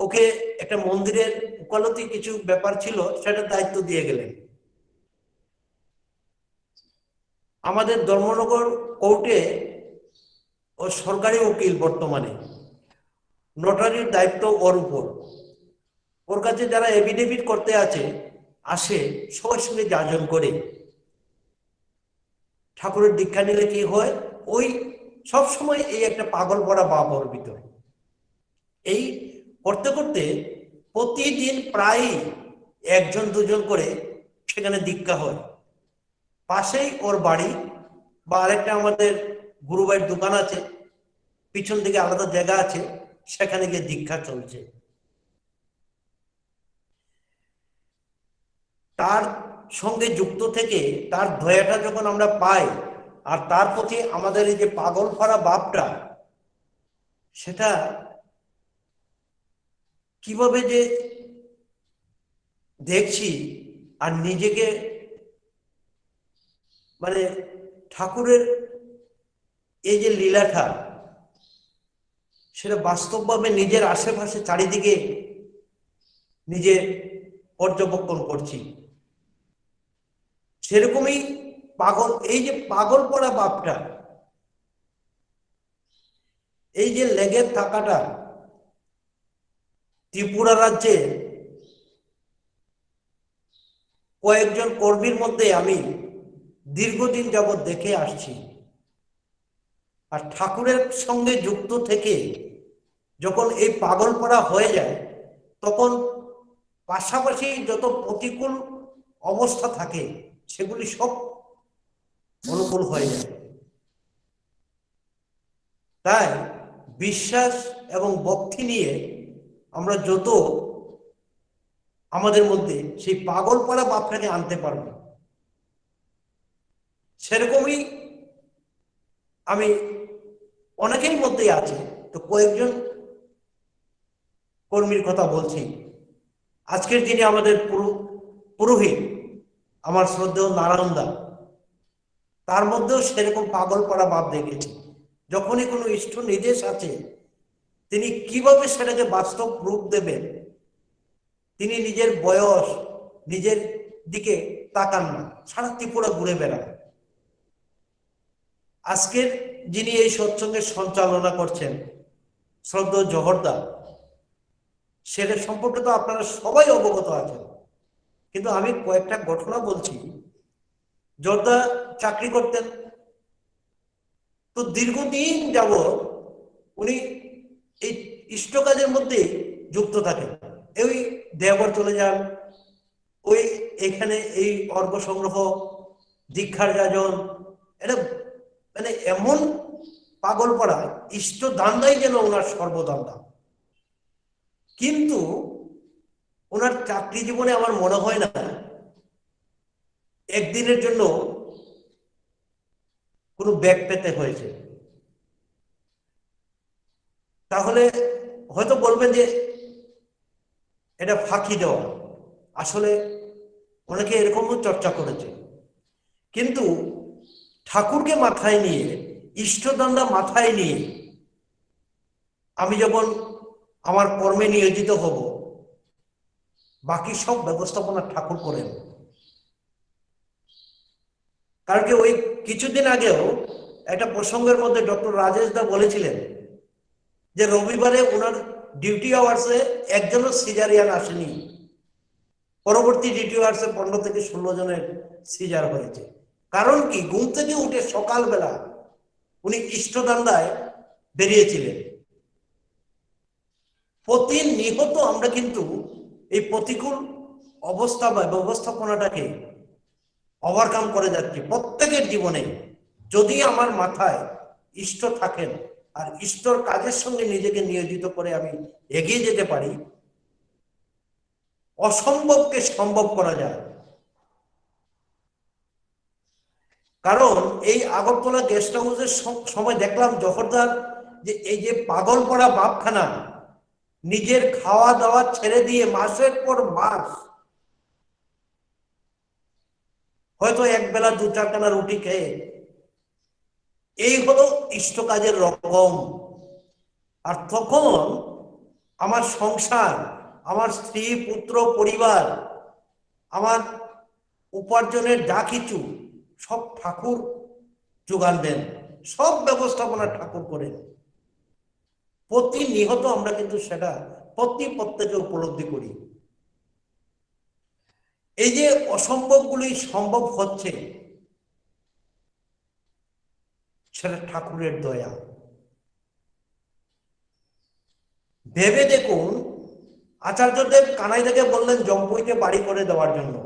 ওকে একটা মন্দিরের উকালতি কিছু ব্যাপার ছিল, সেটার দায়িত্ব দিয়ে গেলেন। আমাদের ধর্মনগর কোর্টে ও সরকারি উকিল, বর্তমানে নোটারির দায়িত্ব ওর উপর। ওর কাছে যারা এফিডেভিট করতে আসে সবার সঙ্গে যাজন করে। ঠাকুরের দীক্ষা নিলে কি হয়, ওই সব সময় এই একটা পাগল পড়া ভাব ওর ভিতরে। এই করতে করতে প্রতিদিন প্রায় 1-2 করে সেখানে দীক্ষা হয়। পাশেই ওর বাড়ি, বা আরেকটা আমাদের গুরুভাইয়ের দোকান আছে, পিছন দিকে আলাদা জায়গা আছে, সেখানে গিয়ে দীক্ষা চলছে। তার সঙ্গে যুক্ত থেকে তার দয়াটা যখন আমরা পাই, আর তার প্রতি আমাদের এই যে পাগল ফাড়া ভাবটা, সেটা কিভাবে যে দেখছি, আর নিজেকে মানে ঠাকুরের এই যে লীলাটা, সেটা বাস্তবভাবে নিজের আশেপাশে চারিদিকে নিজে পর্যবেক্ষণ করছি। সেরকমই পাগল, এই যে পাগল পড়া ভাবটা, এই যে লেগে থাকাটা, ত্রিপুরা রাজ্যে কয়েকজন কর্মীর মধ্যে আমি দীর্ঘদিন যাবৎ দেখে আসছি। আর ঠাকুরের সঙ্গে যুক্ত থেকে যখন এই পাগল পড়া হয়ে যায়, তখন পাশাপাশি যত প্রতিকূল অবস্থা থাকে সেগুলি সব অনুকূল হয়ে যায়। তাই বিশ্বাস এবং ভক্তি নিয়ে আমরা যত আমাদের মধ্যে সেই পাগল পড়া ভাবটাকে আনতে পারব, সেরকমই আমি অনেকের মধ্যেই আছে। তো কয়েকজন কর্মীর কথা বলছি। আজকের দিনে আমাদের পুরোহিত, আমার শ্রদ্ধেয় নারায়ণ দা, তার মধ্যেও সেরকম পাগল পড়া ভাব দেখেছি। যখনই কোনো ইষ্ট নির্দেশ আছে, তিনি কিভাবে সেটাকে বাস্তব রূপ দেবেন, তিনি নিজের বয়স, নিজের দিকে তাকান না, সারা ত্রিপুরা ঘুরে বেড়ান। আজকের যিনি এই সৎসঙ্গের সঞ্চালনা করছেন, শ্রদ্ধেয় জহরদা, সেটা সম্পর্কে তো আপনারা সবাই অবগত আছেন, কিন্তু আমি কয়েকটা ঘটনা বলছি। জহরদা চাকরি করতেন, তো দীর্ঘদিন যাবৎ উনি এই ইষ্ট কাজের মধ্যে যুক্ত থাকেন। ওই দেওঘর চলে যান, ওই এখানে এই অর্ঘ সংগ্রহ, দীক্ষার যাজন, এটা মানে এমন পাগল পড়া, ইষ্ট দান্দাই যেন ওনার সর্বদান্দা। কিন্তু ওনার চাকরি জীবনে আমার মনে হয় না একদিনের জন্য কোনো ব্যাগ পেতে হয়েছে। তাহলে হয়তো বলবেন যে এটা ফাঁকি দেওয়া, আসলে অনেকে এরকমও চর্চা করেছে। কিন্তু ঠাকুরকে মাথায় নিয়ে, ইষ্টদান্দা মাথায় নিয়ে আমি যখন আমার কর্মে নিয়োজিত হব, বাকি সব ব্যবস্থাপনা ঠাকুর করেন। কারণ কি ওই কিছুদিন আগেও একটা প্রসঙ্গের মধ্যে ডক্টর রাজেশ দা বলেছিলেন যে রবিবারে ওনার ডিউটি আওয়ার্সে একজনও সিজারিয়ান আসেনি, পরবর্তী ডিউটি আওয়ার্সে 15 থেকে 16 জনের সিজার হয়েছে। কারণ কি, ঘুম থেকে উঠে সকালবেলা উনি ইষ্টদান্দায় বেরিয়েছিলেন। প্রতিনিয়ত আমরা কিন্তু এই প্রতিকূল অবস্থা বা ব্যবস্থাপনাটাকে ওভারকাম করে যাচ্ছি প্রত্যেকের জীবনে। যদি আমার মাথায় ইষ্ট থাকেন আর ইষ্টর কাজের সঙ্গে নিজেকে নিয়োজিত করে আমি এগিয়ে যেতে পারি, অসম্ভবকে সম্ভব করা যায়। কারণ এই আগরতলা গেস্ট হাউসের সময় দেখলাম জহরদার যে এই যে পাগল পড়া বাপখানা, নিজের খাওয়া দাওয়া ছেড়ে দিয়ে মাসের পর মাস হয়তো এক বেলা 2-4 খানা রুটি খেয়ে, এই হলো ইষ্ট কাজের রকম। আর তখন আমার সংসার, আমার স্ত্রী, পুত্র, পরিবার, আমার উপার্জনের যা কিছু সব ঠাকুর যোগান দেন, সব ব্যবস্থাপনা ঠাকুর করেন। প্রতিনিয়ত আমরা কিন্তু সেটা প্রত্যেকে উপলব্ধি করি। এই যে অসম্ভবগুলি সম্ভব হচ্ছে, সেটা ঠাকুরের দয়া। ভেবে দেখুন, আচার্যদেব কানাইদাকে বললেন জম্পুইতে বাড়ি করে দেওয়ার জন্য।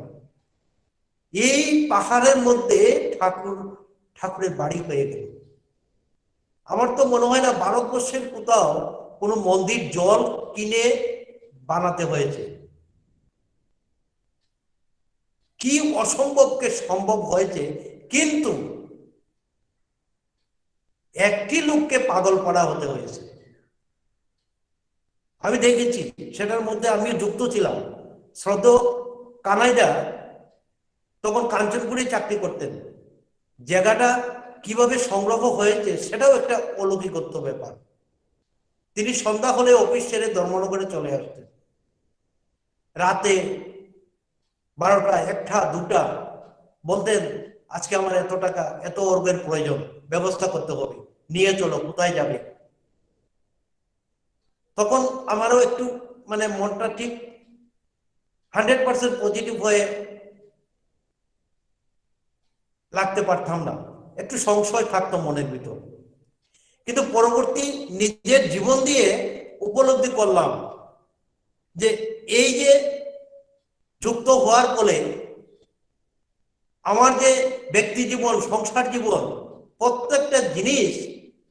এই পাহাড়ের মধ্যে ঠাকুরের বাড়ি হয়ে গেল। আমার তো মনে হয় না ভারতবর্ষের কোথাও কোনো মন্দির জল কিনে বানাতে হয়েছে। কি অসম্ভবকে সম্ভব হয়েছে, কিন্তু একটি লোককে পাগল করা হতে হয়েছে। আমি দেখেছি, সেটার মধ্যে আমি যুক্ত ছিলাম। শ্রদ্ধেয় কানাইদা তখন কাঞ্চনপুরে চাকরি করতেন। জায়গাটা কিভাবে সংগ্রহ হয়েছে সেটাও একটা অলৌকিকত্ব ব্যাপার। তিনি সন্ধ্যা হলে অফিস ছেড়ে ধর্মনগরে চলে আসতেন। রাতে 12টা, 1টা, 2টা বলতেন, আজকে আমার এত টাকা, এত অর্ঘের প্রয়োজন, ব্যবস্থা করতে হবে, নিয়ে চলো, কোথায় যাবে। তখন আমারও একটু মানে মনটা ঠিক 100% পজিটিভ হয়ে লাগতে পারতাম না, একটু সংশয় থাকতো মনের ভিতর। কিন্তু পরবর্তী নিজের জীবন দিয়ে উপলব্ধি করলাম যে এই যে যুক্ত হওয়ার ফলে আমার যে ব্যক্তি জীবন, সংসার জীবন, প্রত্যেকটা জিনিস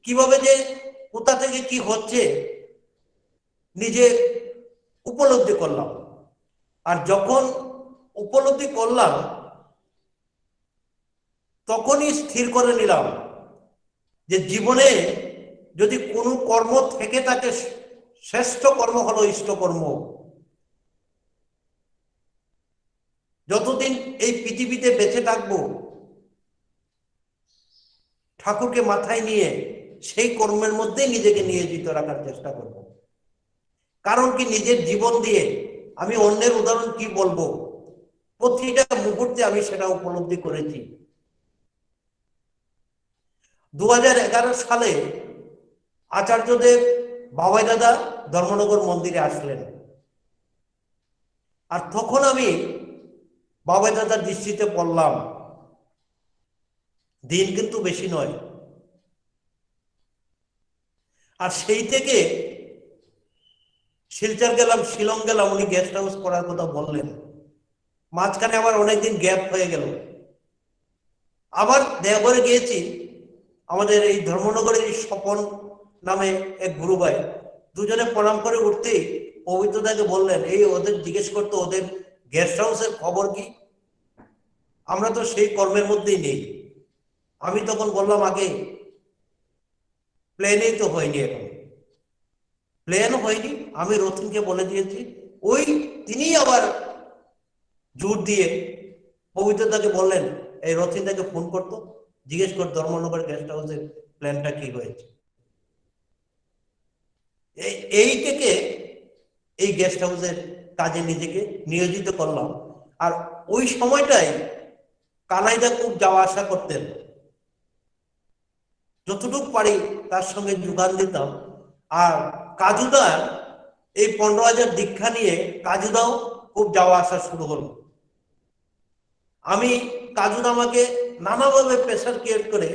কিভাবে যে কোথা থেকে কি হচ্ছে নিজে উপলব্ধি করলাম। আর যখন উপলব্ধি করলাম, তখনই স্থির করে নিলাম যে জীবনে যদি কোনো কর্ম থেকে থাকে, শ্রেষ্ঠ কর্ম হলো ইষ্টকর্ম। যতদিন এই পৃথিবীতে বেঁচে থাকবো, ঠাকুরকে মাথায় নিয়ে সেই কর্মের মধ্যেই নিজেকে নিয়োজিত রাখার চেষ্টা করব। কারণ কি, নিজের জীবন দিয়ে আমি অন্যের উদাহরণ কি বলবো, প্রতিটা মুহূর্তে আমি সেটা উপলব্ধি করেছি। 2011 সালে আচার্যদেব বাবাই দাদা ধর্মনগর মন্দিরে আসলেন। আর তখন আমি বাবাই দাদার দৃষ্টিতে পড়লাম। দিন কিন্তু বেশি নয়। আর সেই থেকে শিলচর গেলাম, শিলং গেলাম, উনি গেস্ট হাউস করার কথা বললেন। মাঝখানে আবার অনেকদিন গ্যাপ হয়ে গেল। আবার দেওঘরে গিয়েছি, আমাদের এই ধর্মনগরের স্বপন নামে এক গুরু ভাই, দুজনে প্রণাম করে উঠতেই পবিত্রদাকে বললেন, এই ওদের জিজ্ঞেস করতো ওদের গেস্ট হাউসের খবর কি, আমরা তো সেই কর্মের মধ্যেই নেই। আমি তখন বললাম, আগে প্লেনেই তো হয়নি, এখন প্লেন হয়নি, আমি রথিনকে বলে দিয়েছি। ওই তিনি আবার জোর দিয়ে পবিত্রদাকে বললেন, এই রথিনদাকে ফোন করতো, জিজ্ঞেস কর ধর্মনগর গেস্ট হাউসের প্ল্যানটা কি হয়েছে। এই থেকে এই গেস্ট হাউসের কাজে নিজেকে নিয়োজিত করলাম। আর ওই সময়টাই কানাইদা খুব যাওয়া আসা করতেন, যতটুকু পারি তার সঙ্গে যোগান দিতাম। আর কাজুদার এই 15,000 দীক্ষা নিয়ে কাজুদাও খুব যাওয়া আসা শুরু হলো। আমি কাজুদা আমাকে নানাভাবে প্রেশার ক্রিয়েট করে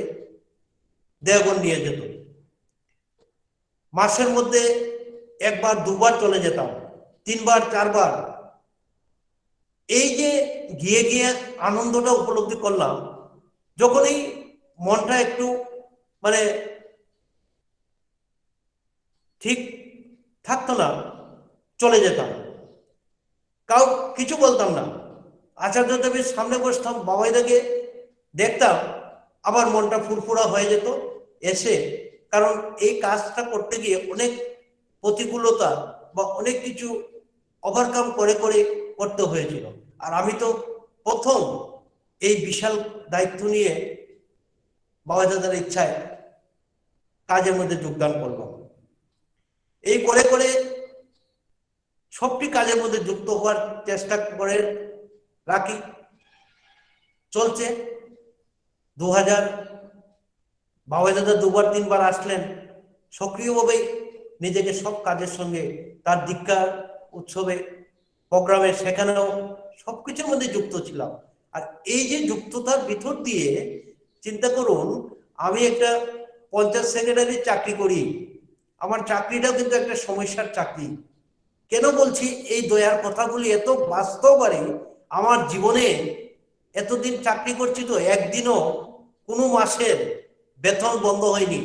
দেওঘর নিয়ে যেত। মাসের মধ্যে একবার দুবার চলে যেতাম, 3বার 4বার। এই যে গিয়ে গিয়ে আনন্দটা উপলব্ধি করলাম, যখনই মনটা একটু মানে ঠিক থাকতো না, চলে যেতাম, কাউ কিছু বলতাম না। আচার্য দেবের সামনে বসতাম, বাবাইদাকে দেখতাম, আবার মনটা ফুরফুরা হয়ে যেত এসে। কারণ এই কাজটা করতে গিয়ে অনেক প্রতিকূলতা বা অনেক কিছু ওভারকাম করে করে করতে হয়েছিল। আর আমি তো প্রথম এই বিশাল দায়িত্ব নিয়ে বাবাইদাদার ইচ্ছায় কাজের মধ্যে যোগদান করলাম। এই করে করে সবটি কাজের মধ্যে যুক্ত হওয়ার চেষ্টা করে রাখি, চলছে। 2000 বাবাইদাদা 2বার 3বার আসলেন, সক্রিয়ভাবে নিজেকে সব কাজের সঙ্গে, তার দীক্ষার উৎসবে, প্রোগ্রামে, সেখানেও সবকিছুর মধ্যে যুক্ত ছিলাম। আর এই যে যুক্ততার ভিতর দিয়ে চিন্তা করুন, আমি একটা পঞ্চায়েত সেক্রেটারি চাকরি করি, আমার চাকরিটাও কিন্তু একটা সমস্যার চাকরি। কেন বলছি এই দয়ার কথাগুলি, এত বাস্তববারে আমার জীবনে এতদিন চাকরি করছি তো একদিনও কোনো মাসের বেতন বন্ধ হয়নি।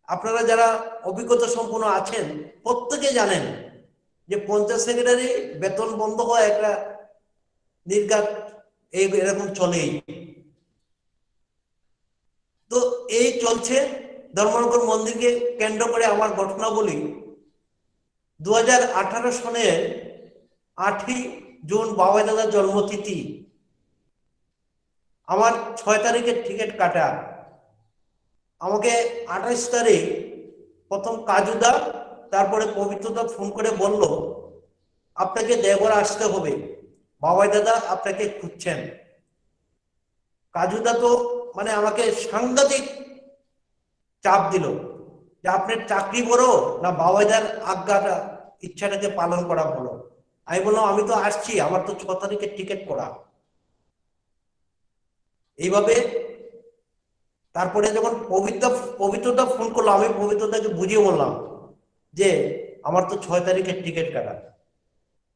আপনারা যারা অভিজ্ঞতা সম্পন্ন আছেন প্রত্যেকে জানেন যে পঞ্চায়েত সেক্রেটারি বেতন বন্ধ হওয়া একটা নির্ঘাত এরকম চলেই। তো এই চলছে। ধর্মনগর মন্দিরকে কেন্দ্র করে আমার ঘটনা বলি। 2018 সনের 8ই জুন বাবাইদাদার জন্মতিথি, আমার 6 তারিখের টিকিট কাটা। আমাকে 28 তারিখ প্রথম কাজুদা, তারপরে পবিত্রদা ফোন করে বলল, আপনাকে দেওঘর আসতে হবে, বাবাইদাদা আপনাকে খুঁজছেন। কাজুদা তো মানে আমাকে সাংঘাতিক চাপ দিল যে আপনার চাকরি বড় না বাবাইদার আজ্ঞাটা, ইচ্ছাটাকে পালন করা বলো। আমি বললাম, আমি তো আসছি, আমার তো 6 তারিখের টিকিট করা। এইভাবে তারপরে যখন পবিত্রদা ফোন করলো, আমি পবিত্রদাকে বুঝিয়ে বললাম যে আমার তো 6 তারিখের টিকিট কাটা।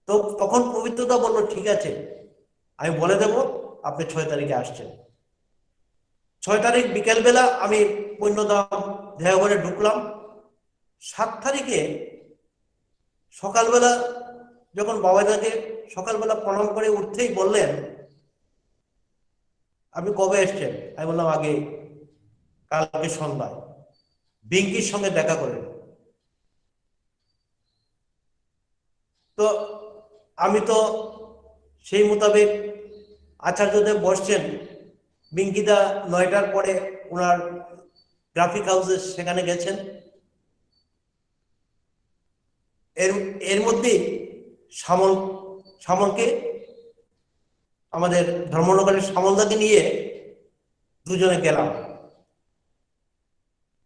তো তখন পবিত্রদা বললো, ঠিক আছে, আমি বলে দেব আপনি 6 তারিখে আসছেন। 6 তারিখ বিকেলবেলা আমি পুণ্যধাম দেওঘরে ঢুকলাম। 7 তারিখে সকালবেলা যখন বাবাইদাকে সকালবেলা প্রণাম করে উঠতেই বললেন, আপনি কবে এসছেন? আমি বললাম, আগে কালকে সন্ধ্যায় বিঙ্কির সঙ্গে দেখা করেন। তো আমি তো সেই মোতাবেক আচার্যদেব বসছেন, বিঙ্কিদা 9টার পরে ওনার গ্রাফিক হাউসে সেখানে গেছেন। এর মধ্যে সামলকে, আমাদের ধর্মনগরের সামলদাকে নিয়ে দুজনে গেলাম।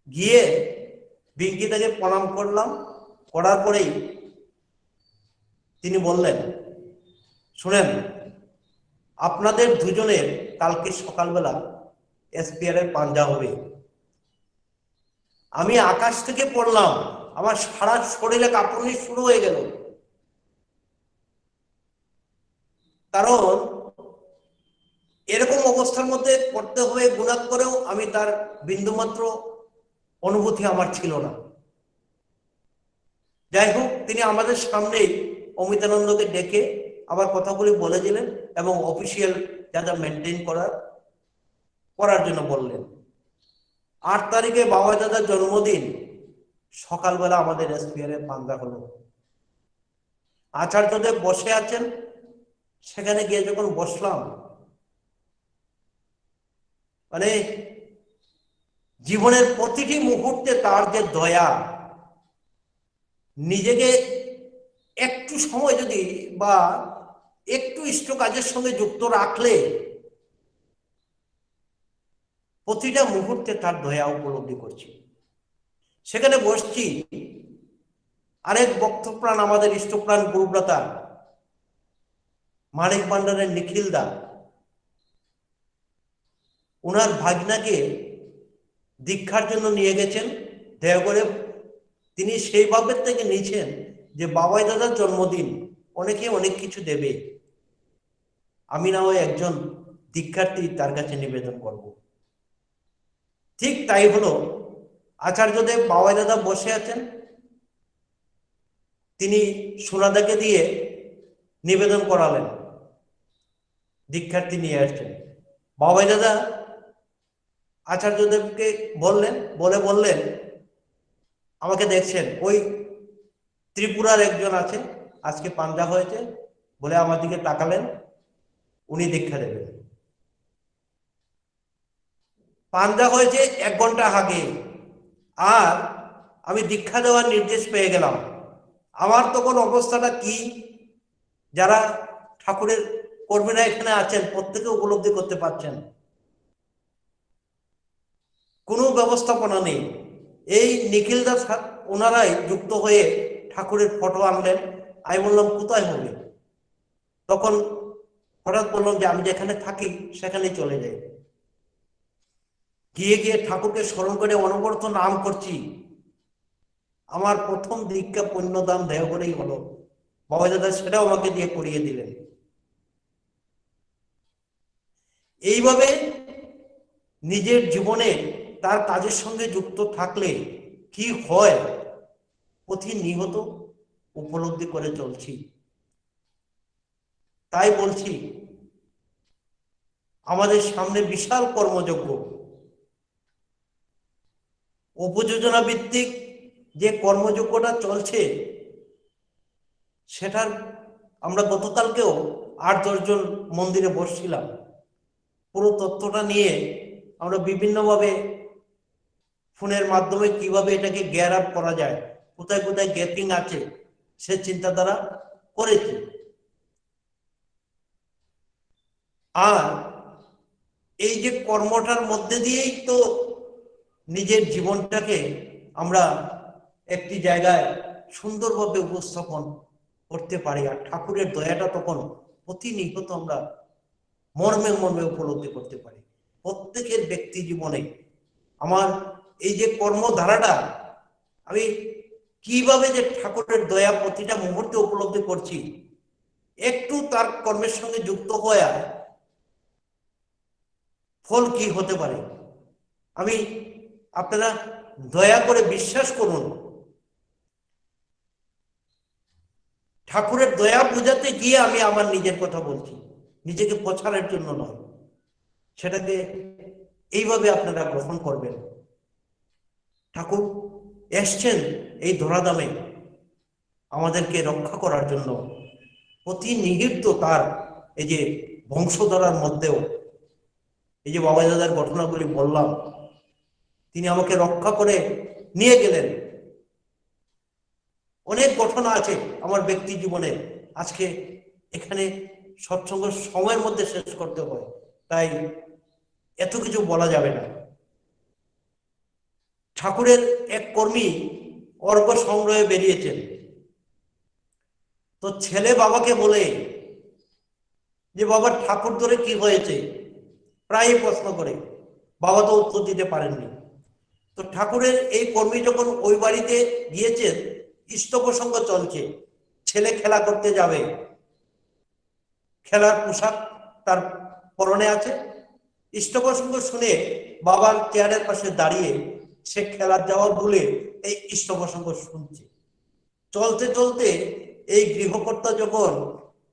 গিয়ে বিঙ্কিদাকে প্রণাম করলাম। করার পরেই তিনি বললেন, শুনেন, আপনাদের দুজনের কালকে সকালবেলা এসপিআর এর পাঞ্জা হবে। আমি আকাশ থেকে পড়লাম, আমার সারা শরীরে কাঁপুনি শুরু হয়ে গেল। কারণ এরকম অবস্থার মধ্যে পড়তে হয়ে গুণাত করেও আমি তার বিন্দুমাত্র অনুভূতি আমার ছিল না। যাই হোক, তিনি আমাদের সামনেই অমিতানন্দকে ডেকে আবার কথাগুলি বলে দিলেন এবং অফিসিয়াল যা যা মেনটেন করার জন্য বললেন। 8 তারিখে বাবা দাদার জন্মদিন, সকালবেলা আমাদের এসপিআর এর পান্দা হলো। আচার্যদেব বসে আছেন, সেখানে গিয়ে যখন বসলাম, মানে জীবনের প্রতিটি মুহূর্তে তার যে দয়া, নিজেকে একটু সময় যদি বা একটু ইষ্ট কাজের সঙ্গে যুক্ত রাখলে প্রতিটা মুহূর্তে তার দয়া উপলব্ধি করছি। সেখানে বসছি, আরেক ভক্তপ্রাণ, আমাদের ইষ্টপ্রাণ গুরুব্রতা মানিক ভান্ডারের নিখিল দা, ওনার ভাগনাকে দীক্ষার জন্য নিয়ে গেছেন দেওঘরে। তিনি সেই ভাবের থেকে নিয়েছেন যে বাবাই দাদার জন্মদিন, অনেকে অনেক কিছু দেবে, আমি না হয় একজন দীক্ষার্থী তার কাছে নিবেদন করব। ঠিক তাই হলো। আচার্যদেব বাবাই দাদা বসে আছেন, তিনি সোনাদাকে দিয়ে নিবেদন করালেন, দীক্ষার্থী নিয়ে আসছেন। বাবাই দাদা আচার্যদেবকে বললেন, আমাকে দেখছেন, ওই ত্রিপুরার একজন আছে, আজকে পাঞ্জা হয়েছে বলে আমার দিকে তাকালেন, উনি দীক্ষা দেবেন। পাঞ্জা হয়েছে 1 ঘন্টা আগে, আর আমি দীক্ষা দেওয়ার নির্দেশ পেয়ে গেলাম। আমার তখন অবস্থাটা কি, যারা ঠাকুরের কর্মীরা এখানে আছেন প্রত্যেকে উপলব্ধি করতে পারছেন। কোনো ব্যবস্থাপনা নেই। এই নিখিল দাস ওনারাই যুক্ত হয়ে ঠাকুরের ফটো আনলেন। আমি বললাম কোথায় হবে, তখন হঠাৎ বললাম যে আমি যেখানে থাকি সেখানেই চলে যাই। গিয়ে ঠাকুরকে স্মরণ করে অনবরত নাম করছি। আমার প্রথম দীক্ষা পুণ্যদান দেওঘরেই হলো। বাবা দাদা সেটাও আমাকে দিয়ে করিয়ে দিলেন। এইভাবে নিজের জীবনে তার কাজের সঙ্গে যুক্ত থাকলে কি হয় প্রতিনিয়ত উপলব্ধি করে চলছি। তাই বলছি, আমাদের সামনে বিশাল কর্মযজ্ঞ, উপযোজনা ভিত্তিক যে কর্মযজ্ঞটা চলছে, সেটার আমরা গতকালকেও 8-10 জন মন্দিরে বসছিলাম। পুরো তথ্যটা নিয়ে আমরা বিভিন্নভাবে ফোনের মাধ্যমে কিভাবে এটাকে গিয়ার আপ করা যায়, কোথায় কোথায় গ্যাপিং আছে, সে চিন্তাধারা করেছি। আর এই যে কর্মটার মধ্যে দিয়েই তো নিজের জীবনটাকে আমরা একটি জায়গায় সুন্দরভাবে উপস্থাপন করতে পারি। আর ঠাকুরের দয়াটা তখন প্রতিনিয়ত আমরা মর্মে মর্মে উপলব্ধি করতে পারি প্রত্যেকের ব্যক্তি জীবনে। আমার এই যে কর্মধারাটা, আমি কিভাবে যে ঠাকুরের দয়া প্রতিটা মুহূর্তে উপলব্ধি করছি, একটু তার কর্মের সঙ্গে যুক্ত হয়ে ফল কি হতে পারে, আমি আপনারা দয়া করে বিশ্বাস করুন। ঠাকুরের দয়া বোঝাতে গিয়ে আমি আমার নিজের কথা বলছি, নিজেকে প্রচারের জন্য নয়। সেটাকে এইভাবে আপনারা গ্রহণ করবেন। ঠাকুর এসছেন এই ধরাধামে আমাদেরকে রক্ষা করার জন্য। প্রতিনিহিত তার এই যে বংশধরার মধ্যেও, এই যে বাবা দাদার ঘটনাগুলি বললাম, তিনি আমাকে রক্ষা করে নিয়ে গেলেন। অনেক ঘটনা আছে আমার ব্যক্তি জীবনে, আজকে এখানে সৎসঙ্গ সময়ের মধ্যে শেষ করতে হয়, তাই এত কিছু বলা যাবে না। ঠাকুরের এক কর্মী অর্ঘ সংগ্রহে বেরিয়েছেন, তো ছেলে বাবাকে বলে যে বাবা ঠাকুর ধরে কি হয়েছে, প্রায়ই প্রশ্ন করে। বাবা তো উত্তর দিতে পারেননি। তো ঠাকুরের এই কর্মী যখন ওই বাড়িতে গিয়েছেন, ইষ্ট প্রসঙ্গ চলছে, ছেলে খেলা করতে যাবে, খেলার পোশাক তার পরনে আছে। ইষ্ট প্রসঙ্গ শুনে বাবার চেয়ারের পাশে দাঁড়িয়ে সে খেলার যাওয়া ভুলে এই ইষ্ট প্রসঙ্গ শুনছে। চলতে চলতে এই গৃহকর্তা যখন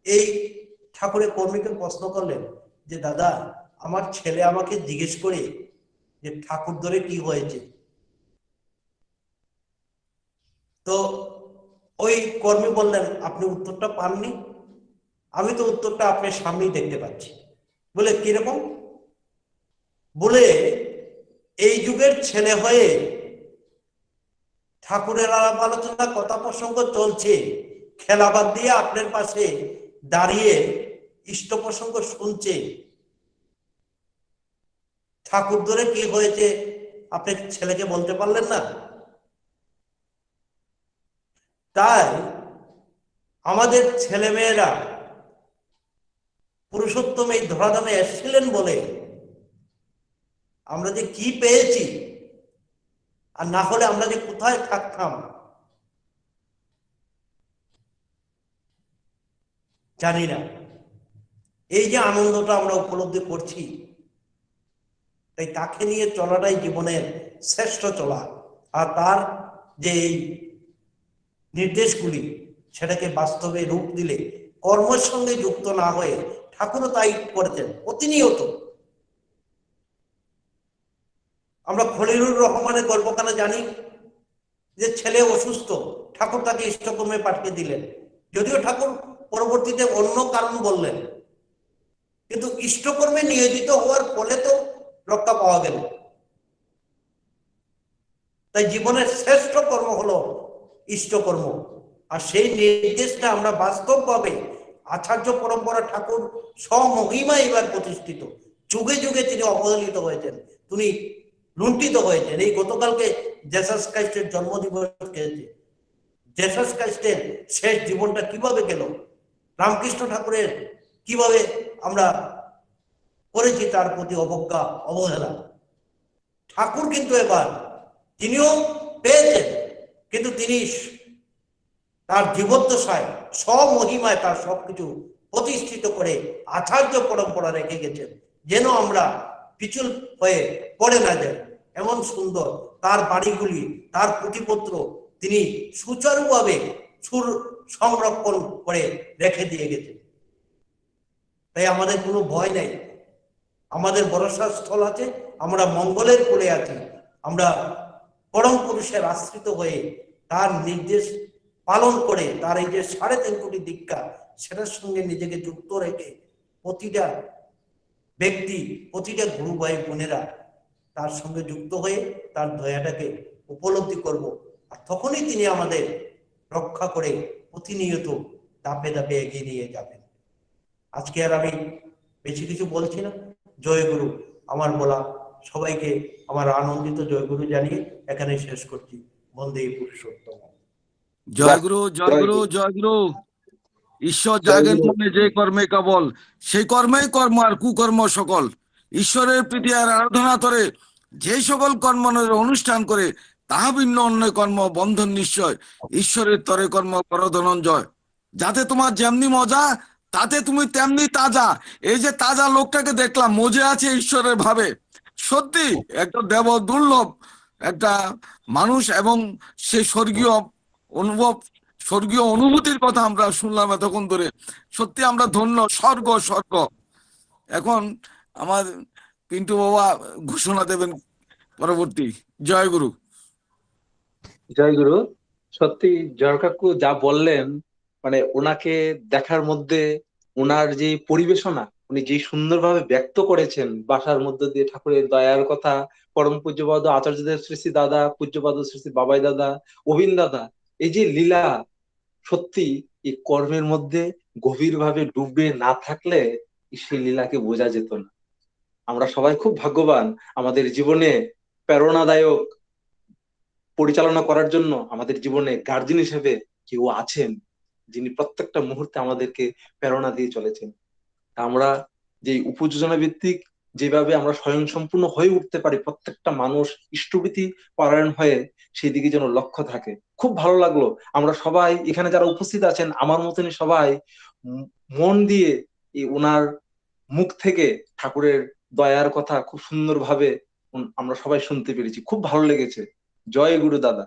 এই ঠাকুরের কর্মীকে প্রশ্ন করলেন যে দাদা, আমার ছেলে আমাকে জিজ্ঞেস করে যে ঠাকুর ধরে কি হয়েছে, তো ওই কর্মী বললেন আপনি উত্তরটা পাননি, আমি তো উত্তরটা আপনার সামনেই দেখতে পাচ্ছি। বলে কিরকম? বলে এই যুগের ছেলে হয়ে ঠাকুরের আলাপ আলোচনা কথা প্রসঙ্গ চলছে, খেলা বাদ দিয়ে আপনার পাশে দাঁড়িয়ে ইষ্ট প্রসঙ্গ শুনছে, ঠাকুর ধরে কি হয়েছে আপনি ছেলেকে বলতে পারলেন না? তাই আমাদের ছেলেমেয়েরা পুরুষোত্তম এই ধরাধামে এসেছিলেন বলে আমরা যে কি পেয়েছি, আর না হলে আমরা যে কোথায় থাকতাম জানি না। এই যে আনন্দটা আমরা উপলব্ধি করছি, তাই তাকে নিয়ে চলাটাই জীবনের শ্রেষ্ঠ চলা। আর তার যে এই নির্দেশগুলি, সেটাকে বাস্তবে রূপ দিলে কর্মের সঙ্গে যুক্ত না হয়ে, ঠাকুরও তাই করেছেন প্রতিনিয়ত। আমরা খলিলুর রহমানের গল্পখানা জানি যে ছেলে অসুস্থ, ঠাকুর তাকে ইষ্টকর্মে পাঠিয়ে দিলেন, যদিও ঠাকুর পরবর্তীতে অন্য কারণ বললেন, কিন্তু ইষ্টকর্মে নিয়োজিত হওয়ার ফলে তো রক্ষা পাওয়া গেল। তাই জীবনের শ্রেষ্ঠ কর্ম হলো ইষ্টকর্ম। আর সেই নির্দেশটা আমরা বাস্তবভাবে আচার্য পরম্পরা ঠাকুর স্বমহিমা এবার প্রতিষ্ঠিত, যুগে যুগে তিনি অবহেলিত হয়েছেন, তিনি লুণ্ঠিত হয়েছেন। এই গতকালকে জেসাস ক্রাইস্টের জন্মদিবস খেয়েছে। জেসাস ক্রাইস্টের শেষ জীবনটা কিভাবে গেল, রামকৃষ্ণ ঠাকুরের কিভাবে আমরা করেছি তার প্রতি অবজ্ঞা অবহেলা। ঠাকুর কিন্তু এবার তিনিও পেয়েছেন, কিন্তু তিনি তার জীবদ্দশায় স্বমহিমায় তার সবকিছু প্রতিষ্ঠিত করে আচার্য পরম্পরা রেখে গেছেন, যেন আমরা পিছল হয়ে পড়ে না যাই। এমন সুন্দর তার বাড়িগুলি, তার পুঁথিপত্র তিনি সুচারুভাবে সংরক্ষণ করে রেখে দিয়ে গেছেন। তাই আমাদের কোনো ভয় নেই, আমাদের ভরসার স্থল আছে, আমরা মঙ্গলের কোলে আছি, আমরা পরম পুরুষের আশ্রিত হয়ে তার নির্দেশ পালন করে, তার এই যে 3.5 কোটি দীক্ষা, সেটার সঙ্গে নিজেকে যুক্ত রেখে প্রতিটা ব্যক্তি, প্রতিটা গুরু ভাই বোনেরা তার সঙ্গে যুক্ত হয়ে তার দয়াটাকে উপলব্ধি করব। আর তখনই তিনি আমাদের রক্ষা করে প্রতিনিয়ত ধাপে ধাপে এগিয়ে নিয়ে যাবেন। আজকে আর আমি বেশি কিছু বলছি না। জয়গুরু আমার বলা, সবাইকে আমার আনন্দিত জয়গুরু জানিয়ে এখানে শেষ করছি। বন্দে পুরুষোত্তম। জয়গুরু, জয়গুরু, জয়গুরু। জয়গুরু। ঈশ্বর জয় জাগেন গুরু। মনে যে কর্মে কেবল, সেই কর্মেই কর্ম আর কুকর্ম সকল। ঈশ্বরের প্রীতি আর আরাধনা করে যে সকল কর্মনের অনুষ্ঠান করে, তাহা ভিন্ন অন্য কর্ম বন্ধন নিশ্চয়। ঈশ্বরের তরে কর্ম কর ধনঞ্জয়। যাতে তোমার যেমনি মজা, তাতে তুমি তেমনি তাজা। এই যে তাজা লোকটাকে দেখলাম, মজে আছে ঈশ্বরের ভাবে। সত্যি একটা দেব দুর্লভ একটা মানুষ, এবং সে স্বর্গীয় অনুভব, স্বর্গীয় অনুভূতির কথা আমরা শুনলাম এতক্ষণ ধরে। সত্যি আমরা ধন্য। স্বর্গ, স্বর্গ। এখন আমার পিন্টু বাবা ঘোষণা দেবেন পরবর্তী। জয় গুরু। জয় গুরু। সত্যি জয় কাকু যা বললেন, মানে ওনাকে দেখার মধ্যে ওনার যে পরিবেশনা, উনি যে সুন্দরভাবে ব্যক্ত করেছেন বাসার মধ্যে দিয়ে ঠাকুরের দয়ার কথা, পরম পূজ্যপাদ আচার্যদেব শ্রী শ্রী দাদা, পূজ্যপাদ শ্রী শ্রী বাবাই দাদা, অভিন দাদা, এই যে লীলা, সত্যি এই কর্মের মধ্যে গভীরভাবে ডুবে না থাকলে সেই লীলাকে বোঝা যেত না। আমরা সবাই খুব ভাগ্যবান, আমাদের জীবনে প্রেরণাদায়ক পরিচালনা করার জন্য আমাদের জীবনে গার্জিয়ান হিসেবে কেউ আছেন, যিনি প্রত্যেকটা মুহূর্তে আমাদেরকে প্রেরণা দিয়ে চলেছেন। তা আমরা যে উপযোজনা ভিত্তিক যেভাবে আমরা স্বয়ংসম্পূর্ণ হয়ে উঠতে পারি, প্রত্যেকটা মানুষ ইষ্টভীতি পরায়ণ হয়ে সেই দিকে যেন লক্ষ্য থাকে। খুব ভালো লাগলো। আমরা সবাই এখানে যারা উপস্থিত আছেন আমার মতনই সবাই মন দিয়ে ওনার মুখ থেকে ঠাকুরের দয়ার কথা খুব সুন্দরভাবে আমরা সবাই শুনতে পেরেছি। খুব ভালো লেগেছে। জয় গুরু দাদা।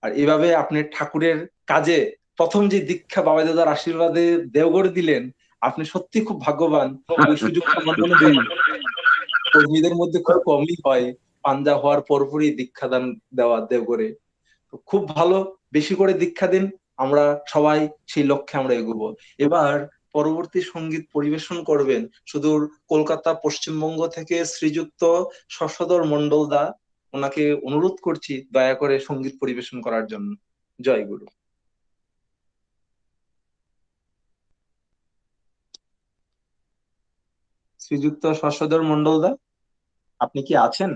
আর এভাবে আপনি ঠাকুরের কাজে প্রথম যে দীক্ষা বাবা দাদার আশীর্বাদে দেওঘরে দিলেন, আপনি সত্যি খুব ভাগ্যবান। ওই সুযোগটা আমার মনে হয় কর্মীদের মধ্যে খুব কমই হয়, পাঞ্জা হওয়ার পরপরই দীক্ষাদান দেওয়া দেওঘরে। তো খুব ভালো, বেশি করে দীক্ষা দিন, আমরা সবাই সেই লক্ষ্যে আমরা এগোবো। এবার পরবর্তী সঙ্গীত পরিবেশন করবেন সুদূর কলকাতা পশ্চিমবঙ্গ থেকে শ্রীযুক্ত শশধর মন্ডল দা। ওনাকে অনুরোধ করছি দয়া করে সঙ্গীত পরিবেশন করার জন্য। জয় গুরু। শ্রীযুক্ত শশধর মন্ডল দা, আপনি কি আছেন?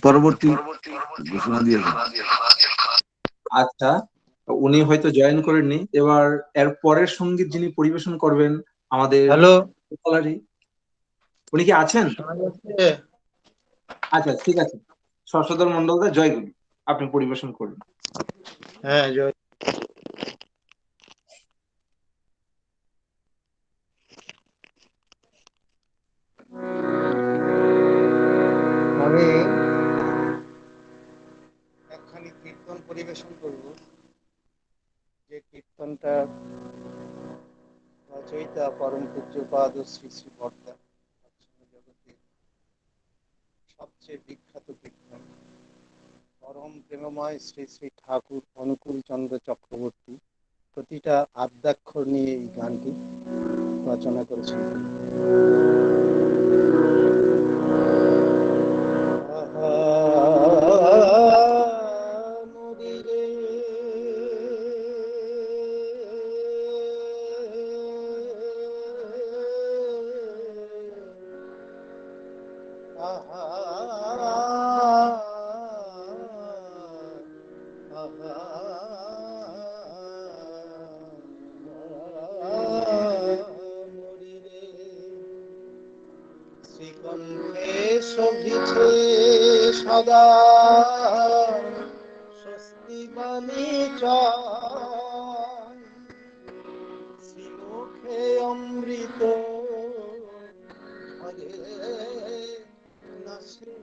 পরবর্তী ঘোষণা দিয়ে আচ্ছা, উনি হয়তো জয়েন করেননি। এবার এর পরের সঙ্গীত যিনি পরিবেশন করবেন আমাদের হ্যালো, কলারি, উনি কি আছেন? আচ্ছা, ঠিক আছে। শশধর মন্ডল দা, জয় গুরু, আপনি পরিবেশন করুন। হ্যাঁ জয়। আমি একখানি কীর্তন পরিবেশন করব, যে কীর্তনটা রচয়িতা পরম পূজ্যপাদ শ্রী শ্রী বর্দা, জগতের সবচেয়ে বিখ্যাত কীর্তন পরম প্রেমময় শ্রী শ্রী ঠাকুর অনুকূল চন্দ্র চক্রবর্তী প্রতিটা আদ্যাক্ষর নিয়ে এই গানটি রচনা করেছেন। শ্রীকণ্ঠে শোভিছে সদা স্বস্তি বাণী জয়, শ্রীমুখে অমৃত হরে নাসে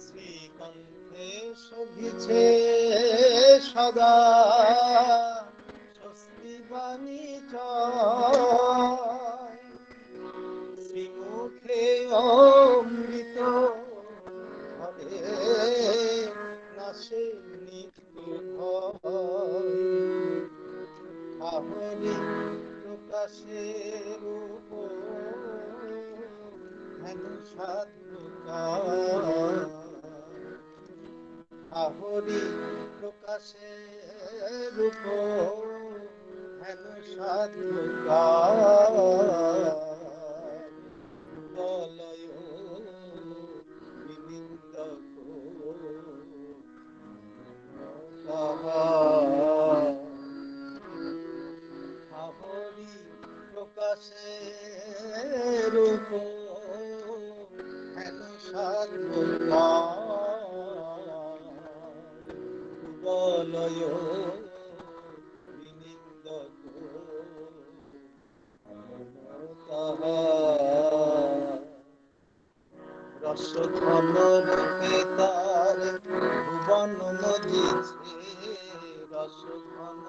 শ্রীকণ্ঠে শোভিছে সদা স্বস্তি বাণী জয়, শ্রীমুখে অমৃত হরে নাসে নিত্য ভয়, আহরি প্রকাশে রূপ হেন সাধুকার, আহরি প্রকাশে রূপ হেন সাধুকার, বলয় বিনিন্দক আহরি প্রকাশে রূপ হেন সাধুকার, বলয় বিনিন্দক রসধন রূপে তার ভুবন মজিছে, রসধন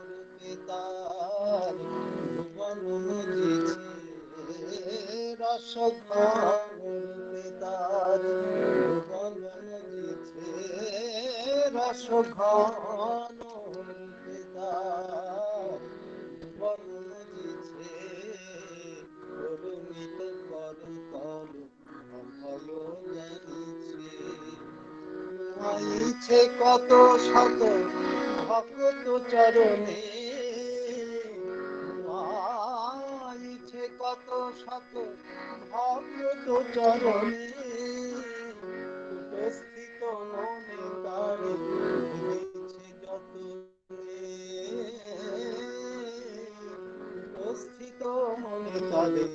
রূপে তার ভুবন মজিছে, রসধন রূপে তার ভুবন মজিছে, রসঘন রূপে তার ভুবন মজিছে, করুণিত করতল অভয় জানিছে, আইছে কত শত ভক্ত চরণে, আইছে কত শত ভক্ত চরণে, উপস্থিত মনে তলে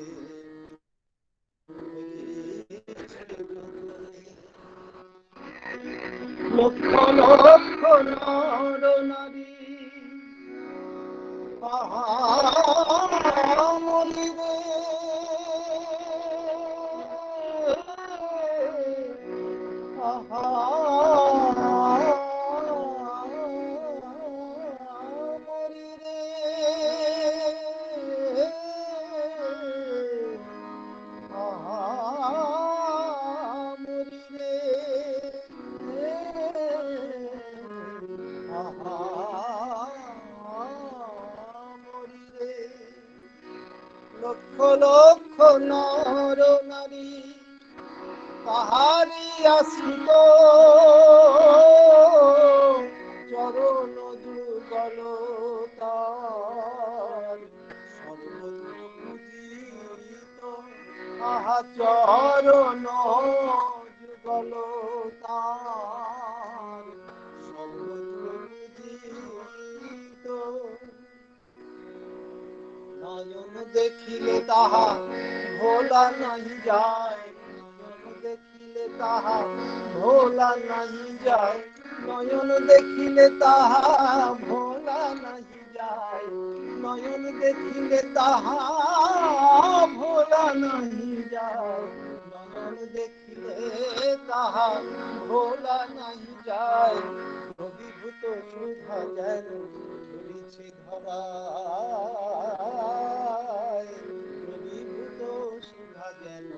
লক্ষ লক্ষ নর নারী মরিবে মরিরে মরিরে মরিরে লক্ষ লক্ষ নর নারী তাহারি আশ্রিত চরণ যুগল তার সর্বত্র পূজিত আহা চরণ যুগল তার সর্বত্র পূজিত নয়ন দেখিলে তাহা ভোলা নাহি যায় নয়ন দেখিলে তাহা ভোলা নাহি যায় নয়ন দেখিলে তাহা ভোলা নাহি যায় নয়ন দেখিলে তাহা ভোলা নাহি যায় নয়ন দেখিলে তাহা ভোলা নাহি যায় অভিভূত সুধা যেন ঝুলিছে ধরায় অভিভূত সুধা যেন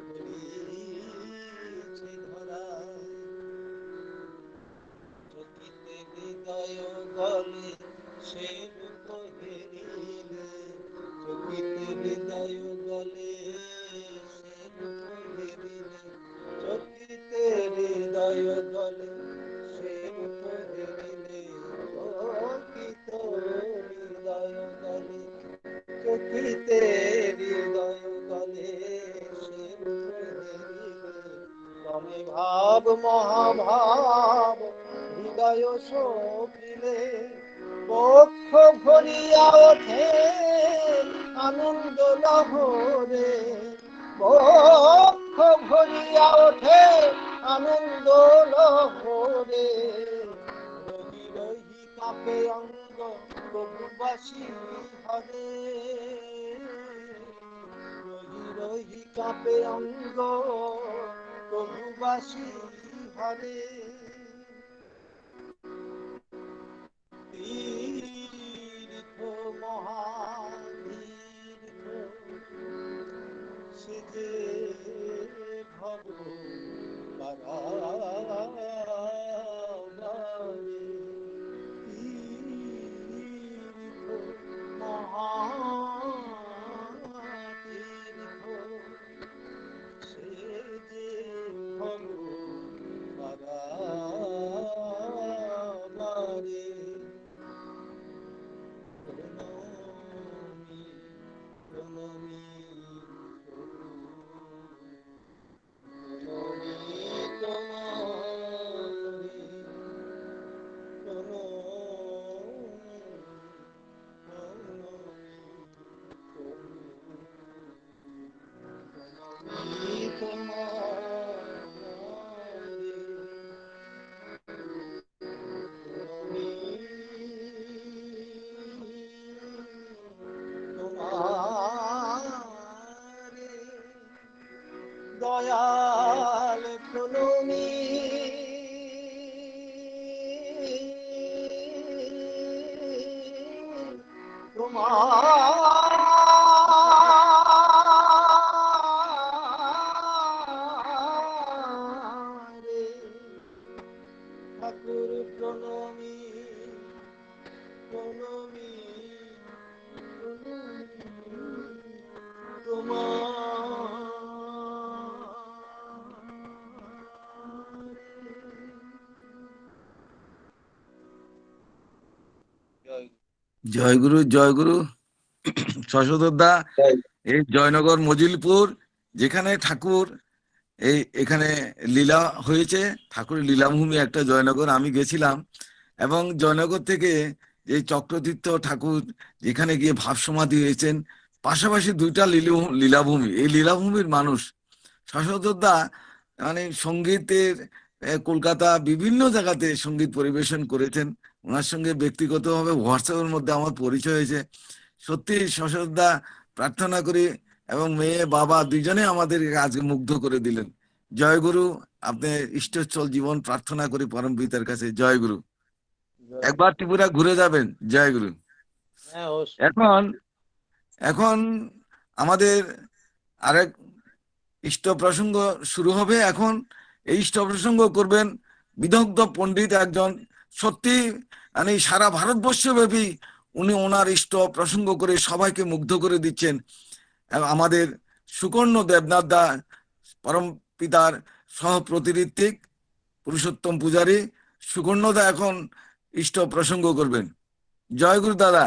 ঝুলিছে ধরায় চকিতে হৃদয় গলে সে রূপ হেরিলে চকিতে হৃদয় গলে সে রূপ হেরিলে চকিতে হৃদয় গলে সে রূপ হেরিলে চকিত হৃদয় গলে চকিতে হৃদয় গলে সে রূপ হেরিলে তমে ভাব মহাভাব হৃদয় শোভিলে বক্ষ ভরিয়া ওঠে আনন্দ লহরে বক্ষ ভরিয়া ওঠে আনন্দ লহরে রহি রহি কাঁপে অঙ্গ প্রভুবাসী হরে রহি রহি কাঁপে অঙ্গ প্রভুবাসী হরে তীর্থ মহাতীর্থ সে যে ভব পারাবারে তীর্থ মহাতীর্থ সে যে ভব পারাবারে প্রণমি প্রণমি প্রণমি তোমারে প্রণমি তোমারে দয়াল প্রণমি তোমারে ঠাকুর প্রণমি প্রণমি জয় গুরু জয় গুরু। শশধরদা, এই জয়নগর মজিলপুর যেখানে ঠাকুর এখানে লীলা হয়েছে, ঠাকুরের লীলাভূমি একটা জয়নগর, আমি গেছিলাম। এবং জয়নগর থেকে যে চক্রতীর্থ ঠাকুর যেখানে গিয়ে ভাব সমাধি হয়েছেন, পাশাপাশি দুইটা লীলাভূমি, এই লীলাভূমির মানুষ। শাশ্বতদা মানে সঙ্গীতের কলকাতা বিভিন্ন জায়গাতে সঙ্গীত পরিবেশন করেছেন। ওনার সঙ্গে ব্যক্তিগতভাবে হোয়াটসঅ্যাপের মধ্যে আমার পরিচয় হয়েছে। সত্যি শাশ্বতদা, প্রার্থনা করি, এবং মেয়ে বাবা দুইজনে আমাদের আজকে মুগ্ধ করে দিলেন। জয় গুরু, আপনি ইষ্টচ্ছল জীবন প্রার্থনা করি পরম পিতার কাছে। জয় গুরু। একবার ত্রিপুরা ঘুরে যাবেন। জয় গুরু। হ্যাঁ, অবশ্যই। এখন এখন আমাদের আরেক ইষ্ট প্রসঙ্গ শুরু হবে। এখন এই ইষ্ট প্রসঙ্গ করবেন বিদগ্ধ পণ্ডিত একজন। সত্যি মানে সারা ভারতবর্ষ ব্যাপী উনি ওনার ইষ্ট প্রসঙ্গ করে সবাইকে মুগ্ধ করে দিচ্ছেন। আমাদের সুকর্ণ দেবনাথ দা, পরম পিতার সহ প্রতিঋত্বিক পুরুষোত্তম পূজারী। সুকর্ণ দা এখন ইষ্ট প্রসঙ্গ করবেন। জয় গুরু দাদা।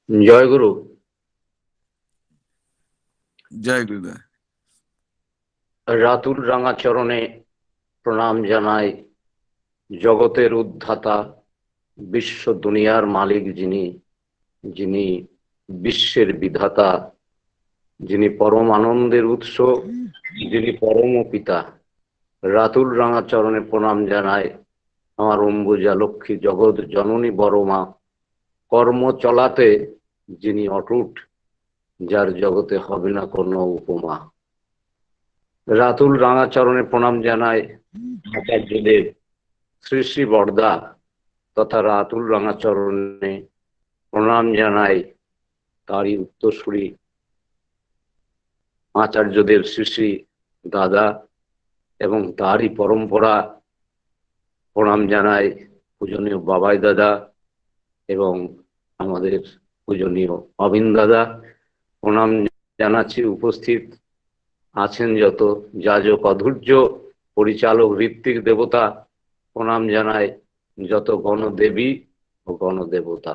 জয় গুরু। জয় গুরু দা। রাতুল রাঙা চরণে প্রণাম জানাই জগতের উদ্ধাতা, বিশ্ব দুনিয়ার মালিক যিনি, যিনি বিশ্বের বিধাতা, যিনি পরম আনন্দের উৎস, যিনি পরম পিতা। রাতুল রাঙা চরণে প্রণাম জানাই আমার অম্বুজা লক্ষ্মী জগৎ জননী বড় মা, কর্ম চলাতে যিনি অটুট, যার জগতে হবে না কোনো উপমা। রাতুল রাঙা চরণে প্রণাম জানাই আচার্যদেব শ্রী শ্রী বরদা তথা রাতুল রাঙা চরণে প্রণাম জানাই তারই উত্তরসূরি আচার্যদেব শ্রী শ্রী দাদা এবং তারই পরম্পরা। প্রণাম জানাই পূজনীয় বাবাই দাদা এবং আমাদের পূজনীয় অবিন দাদা। প্রণাম জানাচ্ছি উপস্থিত আছেন যত যাজক অধৈর্য পরিচালক ঋত্বিক দেবতা। প্রণাম জানাই যত গণদেবী ও গণদেবতা।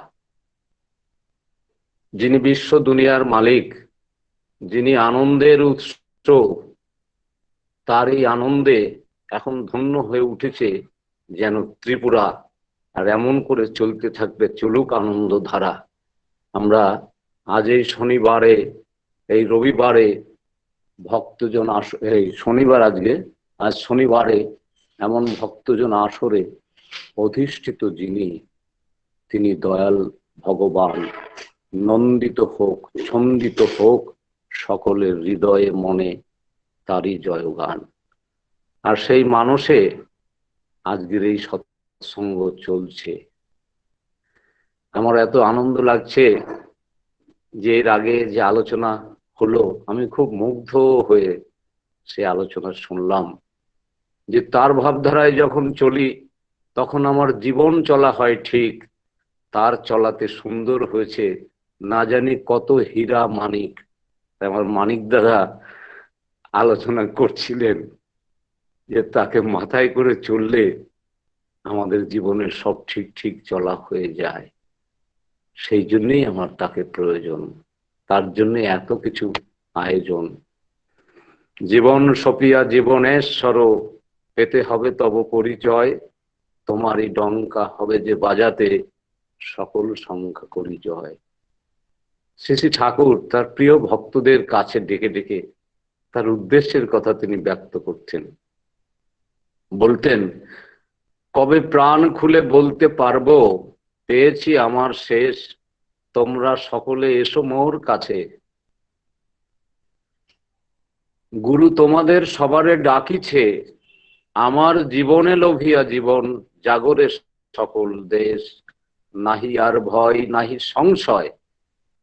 যিনি বিশ্ব দুনিয়ার মালিক, যিনি আনন্দের উৎস, তার এই আনন্দে এখন ধন্য হয়ে উঠেছে যেন ত্রিপুরা। আর এমন করে চলতে থাকবে, চলুক আনন্দ ধারা। আমরা আজ এই শনিবারে, এই রবিবারে ভক্তজন এই শনিবার আজকে, আজ শনিবারে এমন ভক্তজন আসরে অধিষ্ঠিত যিনি, তিনি দয়াল ভগবান। নন্দিত হোক, ছন্দিত হোক সকলের হৃদয়ে মনে তারই জয়গান। আর সেই মানুষে আজকের এই সৎসঙ্গ চলছে। আমার এত আনন্দ লাগছে যে এর আগে যে আলোচনা হলো, আমি খুব মুগ্ধ হয়ে সে আলোচনা শুনলাম। যে তার ভাবধারায় যখন চলি তখন আমার জীবন চলা হয় ঠিক, তার চলাতে সুন্দর হয়েছে না জানি কত হীরা মানিক। আমার মানিক দাদা আলোচনা করছিলেন যে তাকে মাথায় করে চললে আমাদের জীবনের সব ঠিক ঠিক চলা হয়ে যায়। সেই জন্যই আমার তাকে প্রয়োজন, তার জন্য এত কিছু আয়োজন। জীবন সপিয়া জীবনেশ্বর, পেতে হবে তব পরিচয়, তোমারই ডঙ্কা হবে যে বাজাতে, সকল সংখ্যা করি জয়। শ্রী শ্রী ঠাকুর তার প্রিয় ভক্তদের কাছে ডেকে ডেকে তার উদ্দেশ্যের কথা তিনি ব্যক্ত করতেন। বলতেন, কবে প্রাণ খুলে বলতে পারবো পেয়েছি আমার শেষ, তোমরা সকলে এসো মোর কাছে। গুরু তোমাদের সবারে ডাকিছে, আমার জীবনে লোভিয়া জীবন, জাগরে সকল দেশ। নাহি আর ভয়, নাহি সংশয়,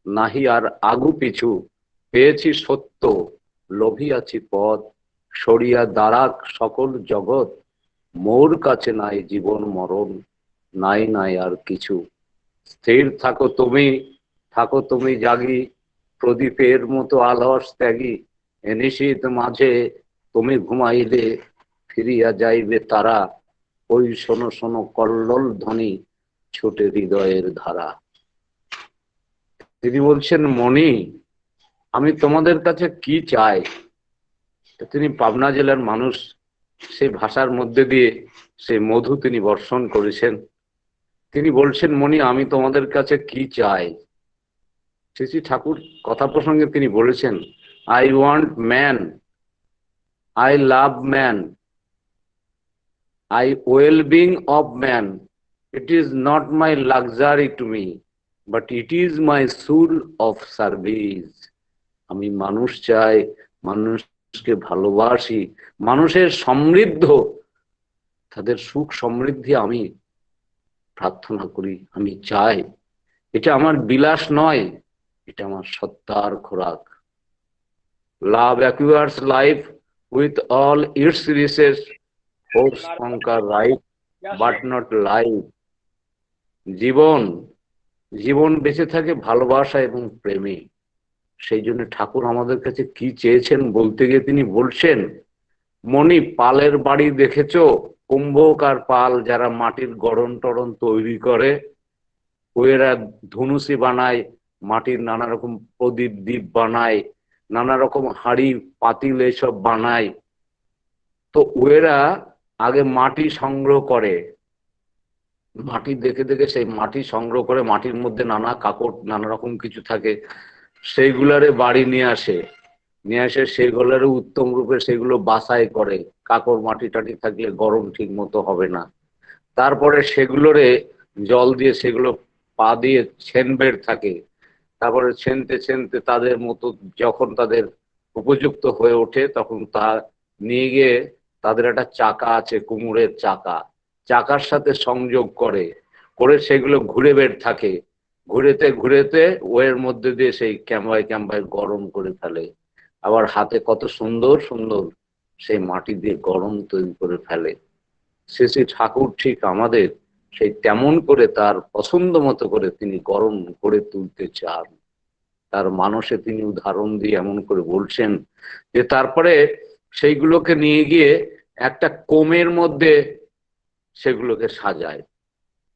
নাহি আর আগু পিছু, পেয়েছি সত্য, লোভিয়াছি পথ। সরিয়া দাঁড়াক সকল জগৎ, মোর কাছে নাই জীবন মরণ, নাই নাই আর কিছু। স্থির থাকো তুমি জাগি, প্রদীপের মতো আলস ত্যাগী। নিশীথ মাঝে তুমি ঘুমাইলে, ফিরিয়া যাইবে তারা। ওই শোনো শোনো কল্লোল ধ্বনি, ছোটে হৃদয়ের ধারা। তিনি বলছেন, মণি আমি তোমাদের কাছে কি চাই। তিনি পাবনা জেলার মানুষ, সেই ভাষার মধ্যে দিয়ে সেই মধু তিনি বর্ষণ করেছেন। তিনি বলছেন, মণি আমি তোমাদের কাছে কি চাই। শ্রী শ্রী ঠাকুর কথা প্রসঙ্গে তিনি বলেছেন, I want man, I love man, I well-being of man. It is not my luxury to me, but it is my soul of service. আমি মানুষ চাই, মানুষকে ভালোবাসি, মানুষের সমৃদ্ধ, তাদের সুখ সমৃদ্ধি আমি প্রার্থনা করি, আমি চাই। এটা আমার বিলাস নয়, এটা আমার সত্তার খোরাক। Love acquires life with all its recess, hopes conquer right but not life. জীবন জীবন বেঁচে থাকে ভালোবাসা এবং প্রেমে। সেই জন্য ঠাকুর আমাদের কাছে কি চেয়েছেন বলতে গিয়ে তিনি বলছেন, মণি পালের বাড়ি দেখেছো? কুম্ভক আর পাল যারা মাটির গড়ন টড়ন তৈরি করে, ওরা ধনুষি বানায়, মাটির নানা রকম প্রদীপ দ্বীপ বানায়, নানা রকম হাঁড়ি পাতিল এসব বানায়। তো ওরা আগে মাটি সংগ্রহ করে, মাটি দেখে দেখে সেই মাটি সংগ্রহ করে, মাটির মধ্যে নানা কাকড় নানা রকম কিছু থাকে, সেইগুলারে বাড়ি নিয়ে আসে, নিয়ে আসে সেগুলোরে উত্তম রূপে সেগুলো বাছাই করে। কাকড় মাটি টাটি থাকলে গরম ঠিক মতো হবে না। তারপরে সেগুলোরে জল দিয়ে সেগুলো পা দিয়ে ছেনবের থাকে, তারপরে ছেনতে ছেনতে তাদের মতো যখন তাদের উপযুক্ত হয়ে ওঠে তখন তা নিয়ে গিয়ে তাদের একটা চাকা আছে, কুমোরের চাকা, চাকার সাথে সংযোগ করে করে সেগুলো ঘুরে বের থাকে, ঘুরেতে ঘুরেতে ওয়ের মধ্যে দিয়ে সেই ক্যাম্বায় ক্যাম্বায় গরম করে ফেলে। আবার হাতে কত সুন্দর সুন্দর সেই মাটি দিয়ে গরম তৈরি করে ফেলে। শ্রী শ্রী ঠাকুর ঠিক আমাদের সেই তেমন করে তার পছন্দ মতো করে তিনি গরম করে তুলতে চান। তার মানুষে তিনি উদাহরণ দিয়ে এমন করে বলছেন যে তারপরে সেইগুলোকে নিয়ে গিয়ে একটা কোমের মধ্যে সেগুলোকে সাজায়,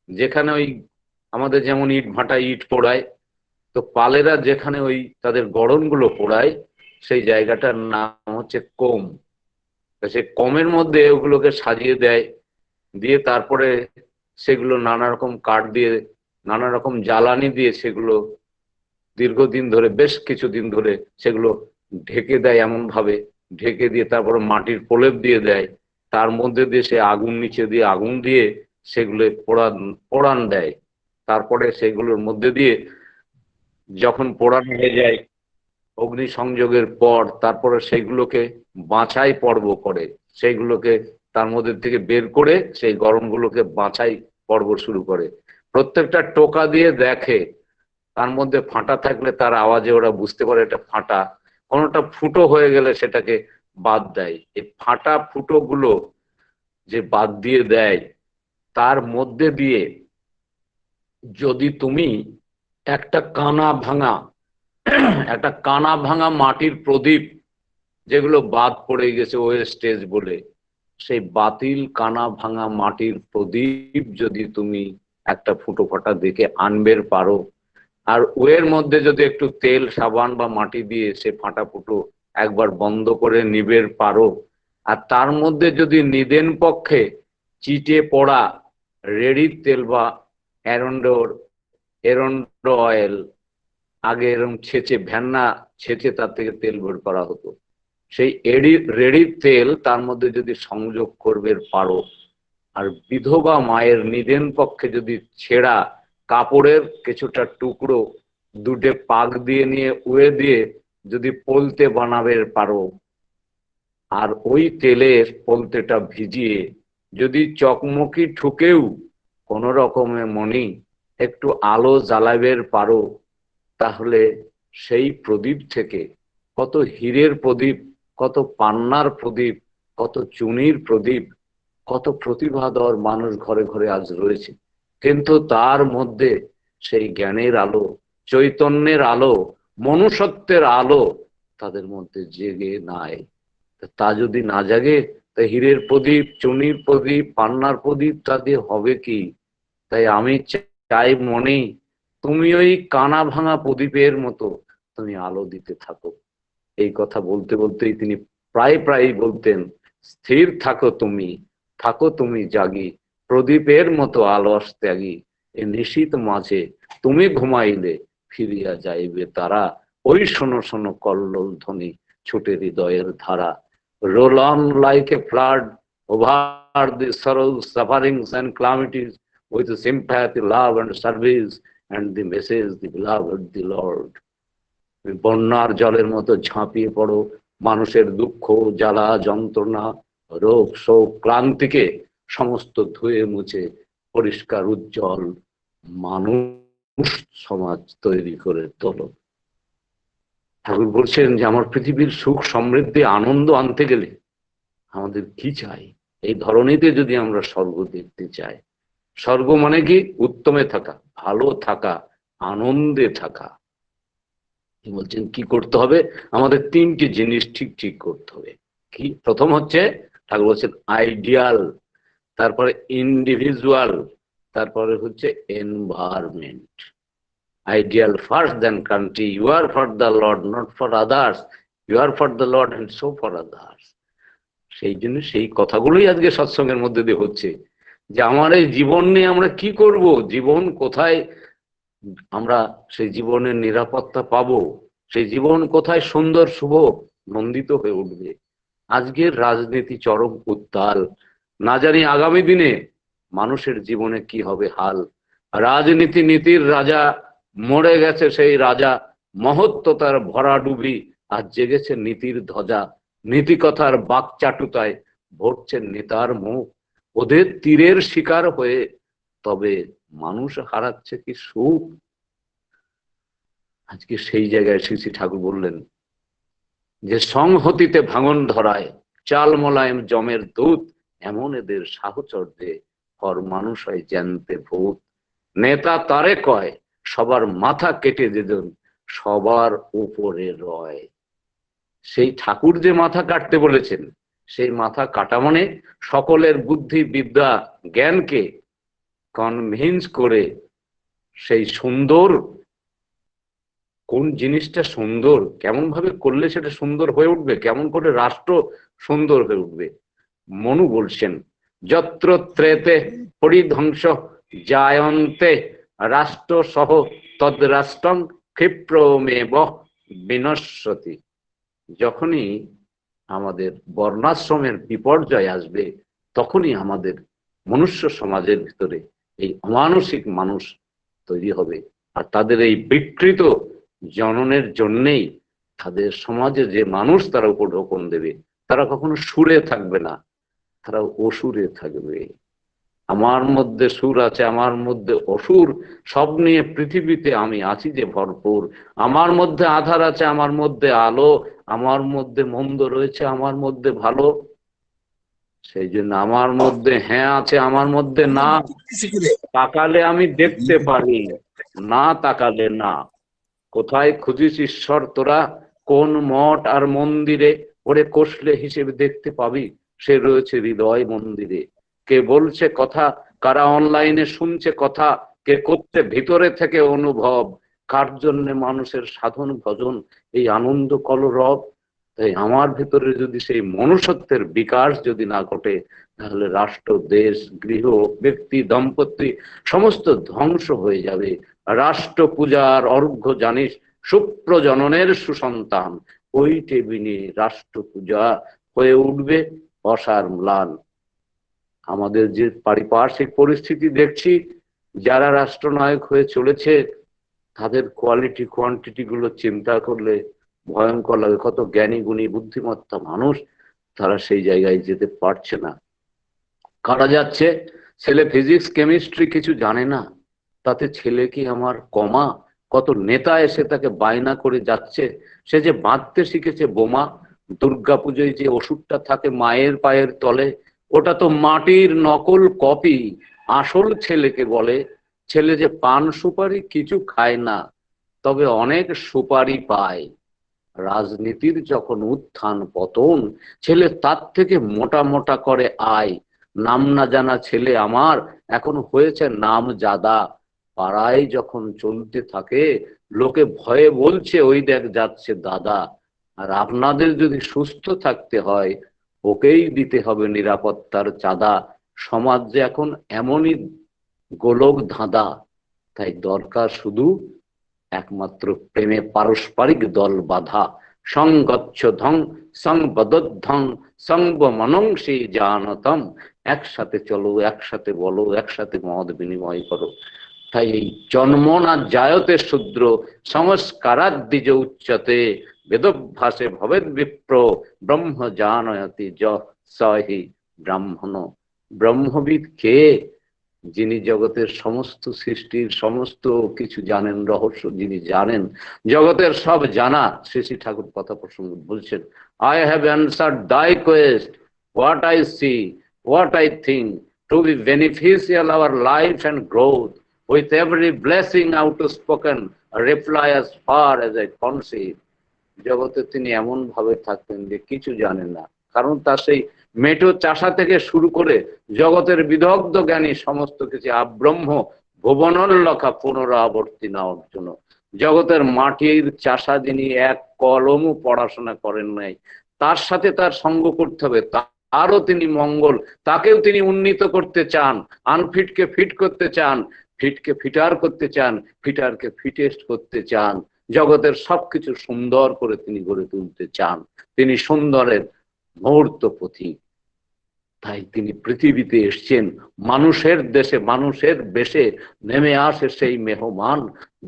যেখানে ওই আমাদের যেমন ইট ভাটা ইট পোড়ায়, তো পালেরা যেখানে ওই তাদের গড়নগুলো পোড়ায় সেই জায়গাটার নাম হচ্ছে কোম। সেই কোমের মধ্যে ওগুলোকে সাজিয়ে দেয়, দিয়ে তারপরে সেগুলো নানা রকম কাঠ দিয়ে নানা রকম জ্বালানি দিয়ে সেগুলো দীর্ঘদিন ধরে বেশ কিছুদিন ধরে সেগুলো ঢেকে দেয়, এমন ভাবে ঢেকে দিয়ে তারপরে মাটির প্রলেপ দিয়ে দেয়, তার মধ্যে দিয়ে সে আগুন নিচে দিয়ে আগুন দিয়ে সেগুলো পোড়ান দেয়। তারপরে সেগুলোর মধ্যে দিয়ে যখন পোড়ানো হয়ে যায় অগ্নি সংযোগের পর তারপরে সেগুলোকে বাছাই পর্ব করে, সেইগুলোকে তার মধ্যে থেকে বের করে সেই গরমগুলোকে বাছাই পর্ব শুরু করে। প্রত্যেকটা টোকা দিয়ে দেখে, তার মধ্যে ফাঁটা থাকলে তার আওয়াজে ওরা বুঝতে পারে এটা ফাঁটা, কোনোটা ফুটো হয়ে গেলে সেটাকে বাদ দেয়। এই ফাঁটা ফুটো গুলো যে বাদ দিয়ে দেয়, তার মধ্যে দিয়ে যদি তুমি একটা কানা ভাঙা মাটির প্রদীপ যেগুলো বাদ পড়ে গেছে ওয়েস্টেজ বলে, সেই বাতিল কানা ভাঙা মাটির প্রদীপ যদি তুমি একটা ফুটো ফাটা দেখে আনবের পারো, আর ওয়ের মধ্যে যদি একটু তেল সাবান বা মাটি দিয়ে সে ফাটা ফুটো একবার বন্ধ করে নিবের পারো, আর তার মধ্যে যদি নিদেন পক্ষে চিটে পড়া রেড়ির তেল বা এরন্ডো অয়েল, আগে এরকম ছেঁচে ভ্যান্না ছেঁচে তার থেকে তেল বের করা হতো, সেই রেড়ির তেল তার মধ্যে যদি সংযোগ করবে পারো, আর বিধবা মায়ের নিদেন পক্ষে যদি ছেঁড়া কাপড়ের কিছুটা টুকরো দুটে পাক দিয়ে নিয়ে উয়ে দিয়ে যদি পোলতে বানাবে পারো, আর ওই তেলের পোলতেটা ভিজিয়ে যদি চকমকি ঠুকেও কোন রকমে মনি একটু আলো জ্বালাবের পারো, তাহলে সেই প্রদীপ থেকে কত হীরের প্রদীপ, কত পান্নার প্রদীপ, কত চুনির প্রদীপ, কত প্রতিভাধর মানুষ ঘরে ঘরে আজ রয়েছে, কিন্তু তার মধ্যে সেই জ্ঞানের আলো, চৈতন্যের আলো, মনুষ্যত্বের আলো তাদের মধ্যে জেগে নাই। তা যদি না জাগে তা হীরের প্রদীপ, চুনির প্রদীপ, পান্নার প্রদীপ তা দিয়ে হবে কি? তাই আমি চাই মনে তুমি ওই কানা ভাঙা প্রদীপের মতো তুমি আলো দিতে থাকো। এই কথা বলতে বলতেই তিনি প্রায় বলতেন, স্থির থাকো তুমি জাগি, প্রদীপের মতো আলস ত্যাগী, এ নিশীত মাঝে তুমি ঘুমাইলে ফিরিয়া যাইবে তারা, ওই শোনো শোনো কল্লোল ধ্বনি ছুটে হৃদয়ের ধারা। Roll on like a flood over the sorrows, sufferings and calamities with sympathy, love and service and the message, the beloved, the Lord. বন্যার জলের মতো ঝাঁপিয়ে পড়ো মানুষের দুঃখ জ্বালা যন্ত্রণা রোগ শোক ক্লান্তিকে সমস্ত ধুয়ে মুছে পরিষ্কার উজ্জ্বল মানুষ সমাজ তৈরি করে তোলো। ঠাকুর বলছেন যে আমার পৃথিবীর সুখ সমৃদ্ধি আনন্দ আনতে গেলে আমাদের কি চাই? এই ধরনীতে যদি আমরা স্বর্গ দেখতে চাই, স্বর্গ মানে কি? উত্তমে থাকা, ভালো থাকা, আনন্দে থাকা। বলছেন কি করতে হবে? আমাদের তিনটি জিনিস ঠিক ঠিক করতে হবে। কি? প্রথম হচ্ছে ঠাকুর বলছেন আইডিয়াল, তারপরে ইন্ডিভিজুয়াল, তারপরে হচ্ছে environment. Ideal first, then country. You are for the Lord, not for others. You are for the Lord and so for others. সেই জন্য সেই কথাগুলোই আজকে সৎসঙ্গের মধ্যে দিয়ে হচ্ছে যে আমার এই জীবন নিয়ে আমরা কি করব, জীবন কোথায় আমরা সেই জীবনের নিরাপত্তা পাবো, সেই জীবন কোথায় সুন্দর শুভ নন্দিত হয়ে উঠবে। আজকের রাজনীতি চরম উত্তাল, না জানি আগামী দিনে মানুষের জীবনে কি হবে হাল। রাজনীতি নীতির রাজা মরে গেছে, সেই রাজা মহত্ব তার ভরা ডুবি, আর জেগেছে নীতির ধ্বজা। নীতি কথার বাকচাটুতায় ভরছে নেতার মুখ, ওদের তীরের শিকার হয়ে তবে মানুষ হারাচ্ছে কি সুখ। আজকে সেই জায়গায় শ্রী শ্রী ঠাকুর বললেন যে সংহতিতে ভাঙন ধরায় চাল মোলায়েম জমের দূত, এমন এদের সাহচর্যে হর মানুষ হয় জ্যান্তে ভূত। নেতা তারে কয় সবার মাথা কেটে যেজন সবার উপরে রয়। সেই ঠাকুর যে মাথা কাটতে বলেছেন, সেই মাথা কাটা মানে সকলের বুদ্ধি বিদ্যা জ্ঞানকে কনভিন্স করে সেই সুন্দর, কোন জিনিসটা সুন্দর, কেমন ভাবে করলে সেটা সুন্দর হয়ে উঠবে, কেমন করে রাষ্ট্র সুন্দর হয়ে উঠবে। মনু বলছেন যত্র ত্রেতে পরিধ্বংস জায়ন্তে রাষ্ট্র সহ তদ্রাষ্ট্রং ক্ষিপ্রমেব বিনশ্যতি। যখনই আমাদের বর্ণাশ্রমের বিপর্যয় আসবে, তখনই আমাদের মনুষ্য সমাজের ভিতরে এই অমানসিক মানুষ তৈরি হবে। আর তাদের এই বিকৃত জননের জন্যেই তাদের সমাজে যে মানুষ তারা উপঢৌকন দেবে, তারা কখনো সুরে থাকবে না, তারা অসুরে থাকবে। আমার মধ্যে সুর আছে, আমার মধ্যে অসুর, সব নিয়ে পৃথিবীতে আমি আছি যে ভরপুর। আমার মধ্যে আধার আছে, আমার মধ্যে আলো, আমার মধ্যে মন্দ রয়েছে, আমার মধ্যে ভালো। সেই জন্য আমার মধ্যে হ্যাঁ আছে, আমার মধ্যে না। তাকালে আমি দেখতে পারি, না তাকালে না। কোথায় খুঁজিস ঈশ্বর তোরা, কোন মঠ আর মন্দিরে? ওরে কষলে হিসেবে দেখতে পাবি, সে রয়েছে হৃদয় মন্দিরে। কে বলছে কথা, কারা অনলাইনে শুনছে কথা, কে করছে ভিতরে থেকে অনুভব, কার জন্য মানুষের সাধন ভজন এই আনন্দ কলরব। তাই আমার ভিতরে যদি সেই মনুষ্যত্বের বিকাশ যদি না ঘটে, তাহলে রাষ্ট্র দেশ গৃহ ব্যক্তি দম্পতি সমস্ত ধ্বংস হয়ে যাবে। রাষ্ট্র পূজার অর্ঘ্য জানিস সুপ্রজননের সুসন্তান, ওই টেবিলে রাষ্ট্র পূজা হয়ে উঠবে অসার ম্লান। আমাদের যে পারিপার্শ্বিক পরিস্থিতি দেখছি, যারা রাষ্ট্রনায়ক হয়ে চলেছে তাদের কোয়ালিটি কোয়ান্টিটি গুলো চিন্তা করলে ভয়ঙ্কর লাগে। কত জ্ঞানী গুণী বুদ্ধিমত্তা মানুষ, তারা সেই জায়গায় যেতে পারছে না। কারা যাচ্ছে? ছেলে ফিজিক্স কেমিস্ট্রি কিছু জানে না, তাতে ছেলে কি আমার কমা? কত নেতা এসে তাকে বায়না করে যাচ্ছে। সে যে বাঁধতে শিখেছে বোমা, দুর্গাপুজোয় যে ওষুধটা থাকে মায়ের পায়ের তলে, ওটা তো মাটির নকল কপি। আসল ছেলেকে বলে, ছেলে যে পান সুপারি কিছু খায় না, তবে অনেক সুপারি পায়। রাজনীতির যখন উত্থান পতন, ছেলে তার থেকে মোটা মোটা করে আয়। নাম না জানা ছেলে আমার এখন হয়েছে নাম জাদা। পাড়ায় যখন চলতে থাকে, লোকে ভয়ে বলছে ওই দেখ যাচ্ছে দাদা। আর আপনাদের যদি সুস্থ থাকতে হয়, ওকেই দিতে হবে নিরাপত্তার চাঁদা। সমাজ যে এখন এমনই গোলক ধাঁধা, তাই দরকার শুধু একমাত্র প্রেমে পারস্পরিক দল বাধা। সংগচ্ছ ধং সংবদ্ধং সংবমনংসি জানতম। একসাথে চলো, একসাথে বলো, একসাথে মত বিনিময় করো। তাই এই জন্ম না জায়তে শূদ্র সংস্কারাদ্বিজ উচ্চতে বেদভ্যাসে ভবেদ বিপ্র ব্রহ্ম জানয়তি হি ব্রাহ্মণ। ব্রহ্মবিদ কে? যিনি জগতের সমস্ত সৃষ্টির সমস্ত কিছু জানেন, রহস্য যিনি জানেন, জগতের সব জানা। শ্রী শ্রী ঠাকুর কথা প্রসঙ্গে বলছেন, I have answered thy quest, what I see, what I think to be beneficial our life and growth, with every blessing outspoken, a reply as far as I conceive. জগতে তিনি এমন ভাবে থাকতেন যে কিছু জানেন না, কারণ তার সেই মেটো চাষা থেকে শুরু করে জগতের বিদগ্ধ জ্ঞানী সমস্ত কিছু আব্রহ্ম ভুবনল্লখা পুনরাবর্তী না অর্জুন। জগতের মাটির চাষা যিনি এক কলমও পড়াশোনা করেন নাই, তার সাথে তার সঙ্গ করতে হবে, তারও তিনি মঙ্গল, তাকেও তিনি উন্নীত করতে চান, আনফিটকে ফিট করতে চান, ফিটকে ফিটার করতে চান, ফিটারকে ফিটেস্ট করতে চান, জগতের সবকিছু সুন্দর করে তিনি গড়ে তুলতে চান। তিনি সুন্দরের মুহূর্ত পথিক। তাই তিনি পৃথিবীতে এসছেন মানুষের দেশে, মানুষের বেশে নেমে আসে সেই মেহমান,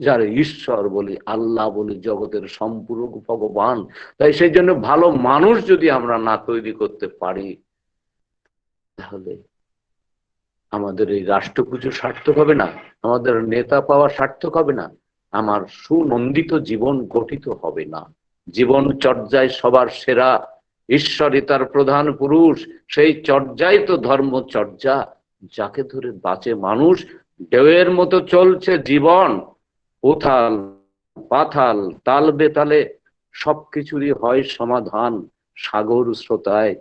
যার ঈশ্বর বলি, আল্লাহ বলি, জগতের সম্পূরক ভগবান। তাই সেই জন্য ভালো মানুষ যদি আমরা না তৈরি করতে পারি, তাহলে আমাদের এই রাষ্ট্রপুজো সার্থক হবে না, আমাদের নেতা পাওয়া সার্থক হবে না, আমার সুনন্দিত জীবন গঠিত হবে না। জীবন চর্যায় সবার সেরা ঈশ্বরই তার প্রধান পুরুষ, সেই চর্যাই তো ধর্মচর্যা, যাকে ধরে বাঁচে মানুষ। ঢেউয়ের মতো চলছে জীবন, উথাল পাথাল তাল বেতালে, সবকিছুরই হয় সমাধান সাগর স্রোতায়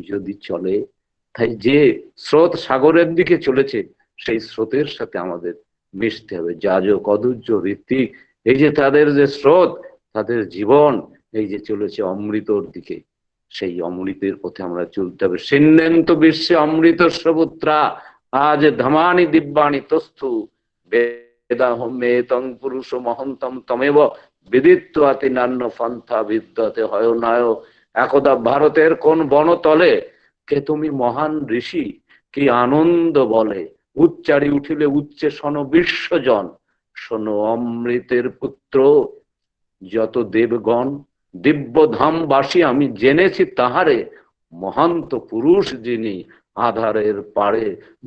যদি চলে। তাই যে স্রোত সাগরের দিকে চলেছে, সেই স্রোতের সাথে আমাদের মিশতে হবে। যাজক অদূর্য ঋত্বিক, এই যে তাদের যে স্রোত, তাদের জীবন এই যে চলেছে অমৃতর দিকে, সেই অমৃতের পথে আমরা চলতে হবে। সিন্নেন্ত বিশ্বে অমৃত সপুত্রা আজ ধমানি দিব্যানি তস্থু বেদাহম মেতং পুরুষ মহন্তম তমেব বিদিত্বাতি নান্য পন্থা বিদ্যতে হয় নয়। একদা ভারতের কোন বনতলে কে তুমি মহান ঋষি, কি আনন্দ বলে উচ্চারি উঠিলে উচ্চে শোনো বিশ্বজন। শোনো অমৃতের পুত্র যত দেবগণ, দিব্য ধামবাসী আমি জেনেছি তাহারে, মহান্ত পুরুষ যিনি আধারের পারে,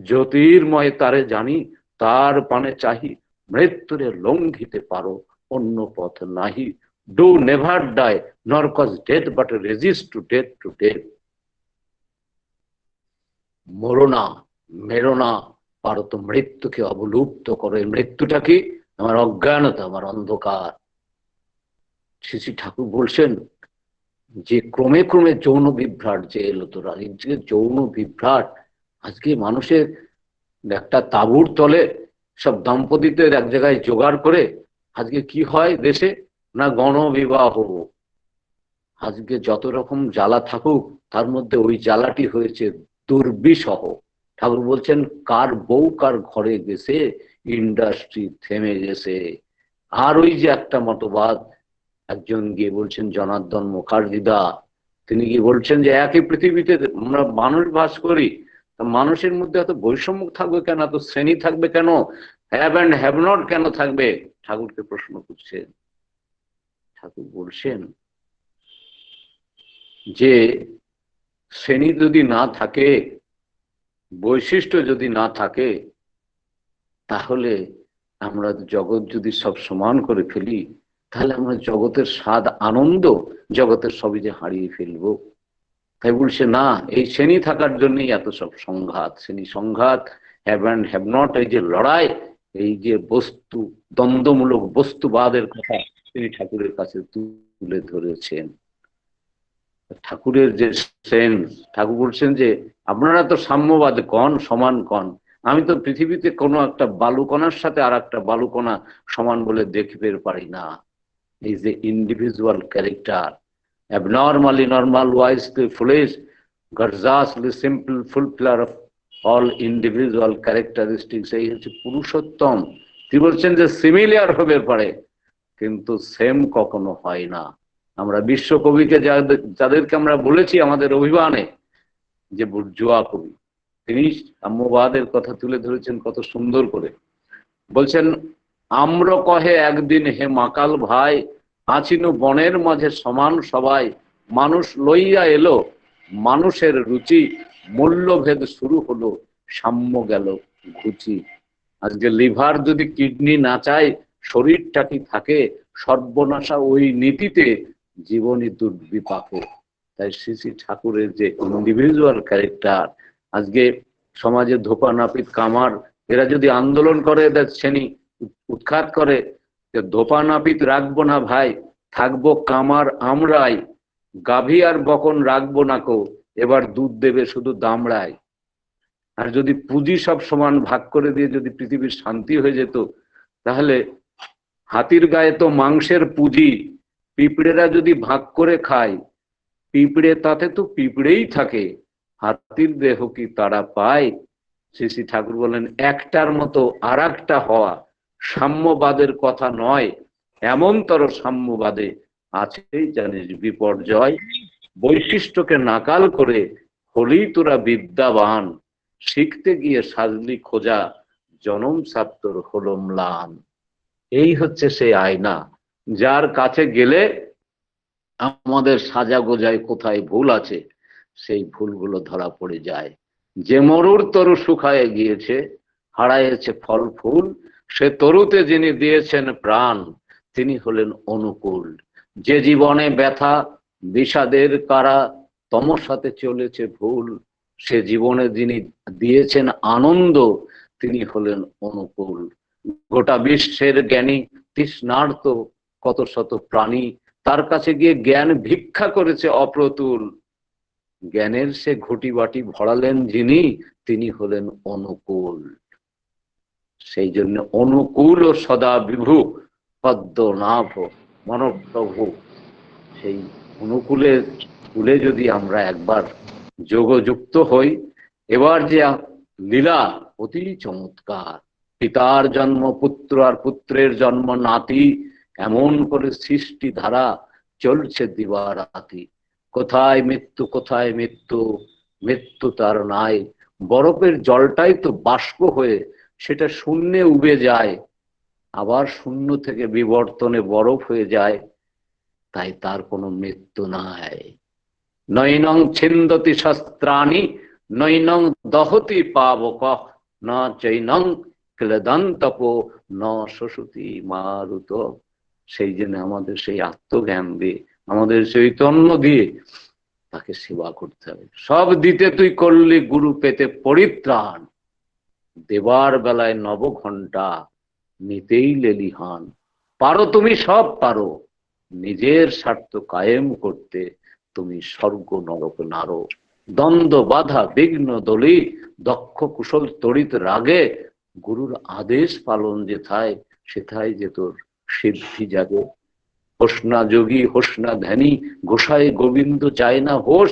জ্যোতির্ময় তারে জানি, তার পানে চাহি, মৃত্যুরে লঙ্ঘিতে পারো অন্য পথ নাহি। Do never die nor cause death but resist to death to death. মরো না, মেরো না, পারো তো মৃত্যুকে অবলুপ্ত করো। মৃত্যুটা কি? আমার অজ্ঞানতা, আমার অন্ধকার। শ্রী শ্রী ঠাকুর বলছেন যে ক্রমে ক্রমে যৌন বিভ্রাট যে এলো, তো রাজনীতি যৌন বিভ্রাট। আজকে মানুষের একটা তাঁবুর তলে সব দম্পতিদের এক জায়গায় জোগাড় করে আজকে কি হয় দেশে না, গণবিবাহ। আজকে যত রকম জ্বালা থাকুক, তার মধ্যে ওই জ্বালাটি হয়েছে দুর্বিষহ। ঠাকুর বলছেন কার বউ কার ঘরে গেছে, ইন্ডাস্ট্রি থেমে গেছে। আর ওই যে একটা মতবাদ, একজন গিয়ে বলছেন জনার্দন মুখার্জি দা, তিনি গিয়ে বলছেন যে একই পৃথিবীতে আমরা মানুষ বাস করি, মানুষের মধ্যে এত বৈষম্য থাকবে কেন, এত শ্রেণী থাকবে কেন, হ্যাভ অ্যান্ড হ্যাভ নট কেন থাকবে? ঠাকুরকে প্রশ্ন করছেন। ঠাকুর বলছেন যে শ্রেণী যদি না থাকে, বৈশিষ্ট্য যদি না থাকে, তাহলে আমরা জগৎ যদি সব সমান করে ফেলি, তাহলে আমরা জগতের স্বাদ আনন্দ জগতের সবই যে হারিয়ে ফেলবো। তাই বলছে না, এই শ্রেণী থাকার জন্যই এত সব সংঘাত, শ্রেণী সংঘাত, হ্যাভ অ্যান্ড হ্যাভ নট, এই যে লড়াই, এই যে বস্তু দ্বন্দ্বমূলক বস্তুবাদের কথা তিনি ঠাকুরের কাছে তুলে ধরেছেন। ঠাকুরের যে সেন্স, ঠাকুর বলছেন যে আপনারা তো সাম্যবাদ কন, সমান কন, আমি তো পৃথিবীতে কোনো একটা বালুকণার সাথে আর একটা বালুকণা সমান বলে দেখতে পারি না। এই যে individual character, abnormally normal, wisely foolish, gorgeously simple, fulfiller of all individual characteristics, এই হচ্ছে পুরুষোত্তম। তিনি বলছেন যে সিমিলিয়ার হতে পারে, কিন্তু সেম কখনো হয় না। আমরা বিশ্বকবিকে যাদেরকে আমরা বলেছি আমাদের অভিমানে যে বুর্জোয়া কবি, তিনি সাম্যবাদের কথা তুলে ধরেছেন কত সুন্দর করে। বলছেন, আম্র কহে একদিন হে মাকাল ভাই, আছিনু বনের মাঝে সমান সবাই, মানুষ লইয়া এলো মানুষের রুচি, মূল্যভেদ শুরু হলো সাম্য গেল ঘুচি। আজকে লিভার যদি কিডনি না চায়, শরীরটা কি থাকে, সর্বনাশা ওই নীতিতে, জীবনী দুর্বিপাকে। তাই শ্রী শ্রী ঠাকুরের যে ইন্ডিভিজুয়াল ক্যারেক্টার, আজকে সমাজে ধোপা নাপিত কামার এরা যদি আন্দোলন করে, এদের শ্রেণী উৎখাত করে, যে ধোপা নাপিত রাখবো না ভাই, থাকবো কামার আমরাই, গাভী আর বকন রাখবো না কো, এবার দুধ দেবে শুধু দামড়ায়। আর যদি পুঁজি সব সমান ভাগ করে দিয়ে যদি পৃথিবীর শান্তি হয়ে যেত, তাহলে হাতির গায়ে তো মাংসের পুঁজি, পিঁপড়েরা যদি ভাগ করে খায়, পিঁপড়ে তাতে তো পিঁপড়েই থাকে, হাতির দেহ কি তারা পায়? শ্রী শ্রী ঠাকুর বলেন, একটার মতো আর একটা হওয়া সাম্যবাদের কথা নয়, এমনতর সাম্যবাদে আছেই জানিস বিপর্যয়। বৈশিষ্ট্যকে নাকাল করে হলেই তোরা বিদ্যাবান, শিখতে গিয়ে সাজলি খোঁজা, জনম ছাত্র হলো ম্লান। এই হচ্ছে সেই আয়না, যার কাছে গেলে আমাদের সাজা গোজায় কোথায় ভুল আছে সেই ভুলগুলো ধরা পড়ে যায়। যে মরুর তরু শুকায়ে গিয়েছে, হারাইছে ফল ফুল, সে তরুতে যিনি দিয়েছেন প্রাণ, তিনি হলেন অনুকূল। যে জীবনে ব্যথা বিষাদের কারা, তমসাতে চলেছে ভুল, সে জীবনে যিনি দিয়েছেন আনন্দ, তিনি হলেন অনুকূল। গোটা বিশ্বের জ্ঞানী তৃষ্ণার্ত কত শত প্রাণী, তার কাছে গিয়ে জ্ঞান ভিক্ষা করেছে অপ্রতুল। জ্ঞানের সে ঘটি বাটি ভরালেন যিনি, তিনি হলেন অনুকূল। সেই জন্য অনুকূল ও সদা বিভু পদ্মনাভ মনপ্রভু, সেই অনুকূলের কুলে যদি আমরা একবার যোগযুক্ত হই, এবার যে লীলা অতি চমৎকার। পিতার জন্ম পুত্র আর পুত্রের জন্ম নাতি, এমন করে সৃষ্টি ধারা চলছে দিবারাতি। কোথায় মৃত্যু, কোথায় মৃত্যু, মৃত্যু তার নাই। বরফের জলটাই তো বাষ্প হয়ে সেটা শূন্যে উবে যায়, আবার শূন্য থেকে বিবর্তনে বরফ হয়ে যায়, তাই তার কোনো মৃত্যু নাই। নৈনং ছিন্দতি শস্ত্রাণি, নৈনং দহতি পাবক, ন চৈনং ক্লেদন্তপো ন শোষতি মারুত। সেই জন্য আমাদের সেই আত্মজ্ঞান দিয়ে, আমাদের চৈতন্য দিয়ে তাকে সেবা করতে হবে। সব দিতে তুই করলি গুরু পেতে পরিত্রাণ, দেবার বেলায় 9 ঘন্টা নিতেই লেলিহান। পারো তুমি সব পারো, নিজের স্বার্থ কায়েম করতে তুমি স্বর্গ নরক নারো। দ্বন্দ্ব বাধা বিঘ্ন দলি, দক্ষ কুশল তড়িৎ রাগে, গুরুর আদেশ পালন যেথায় সেথায় যে তোর সিদ্ধি জাগে। হোসনা যোগী হোসনা ধ্যানী, গোসাই গোবিন্দ চায় না হোস,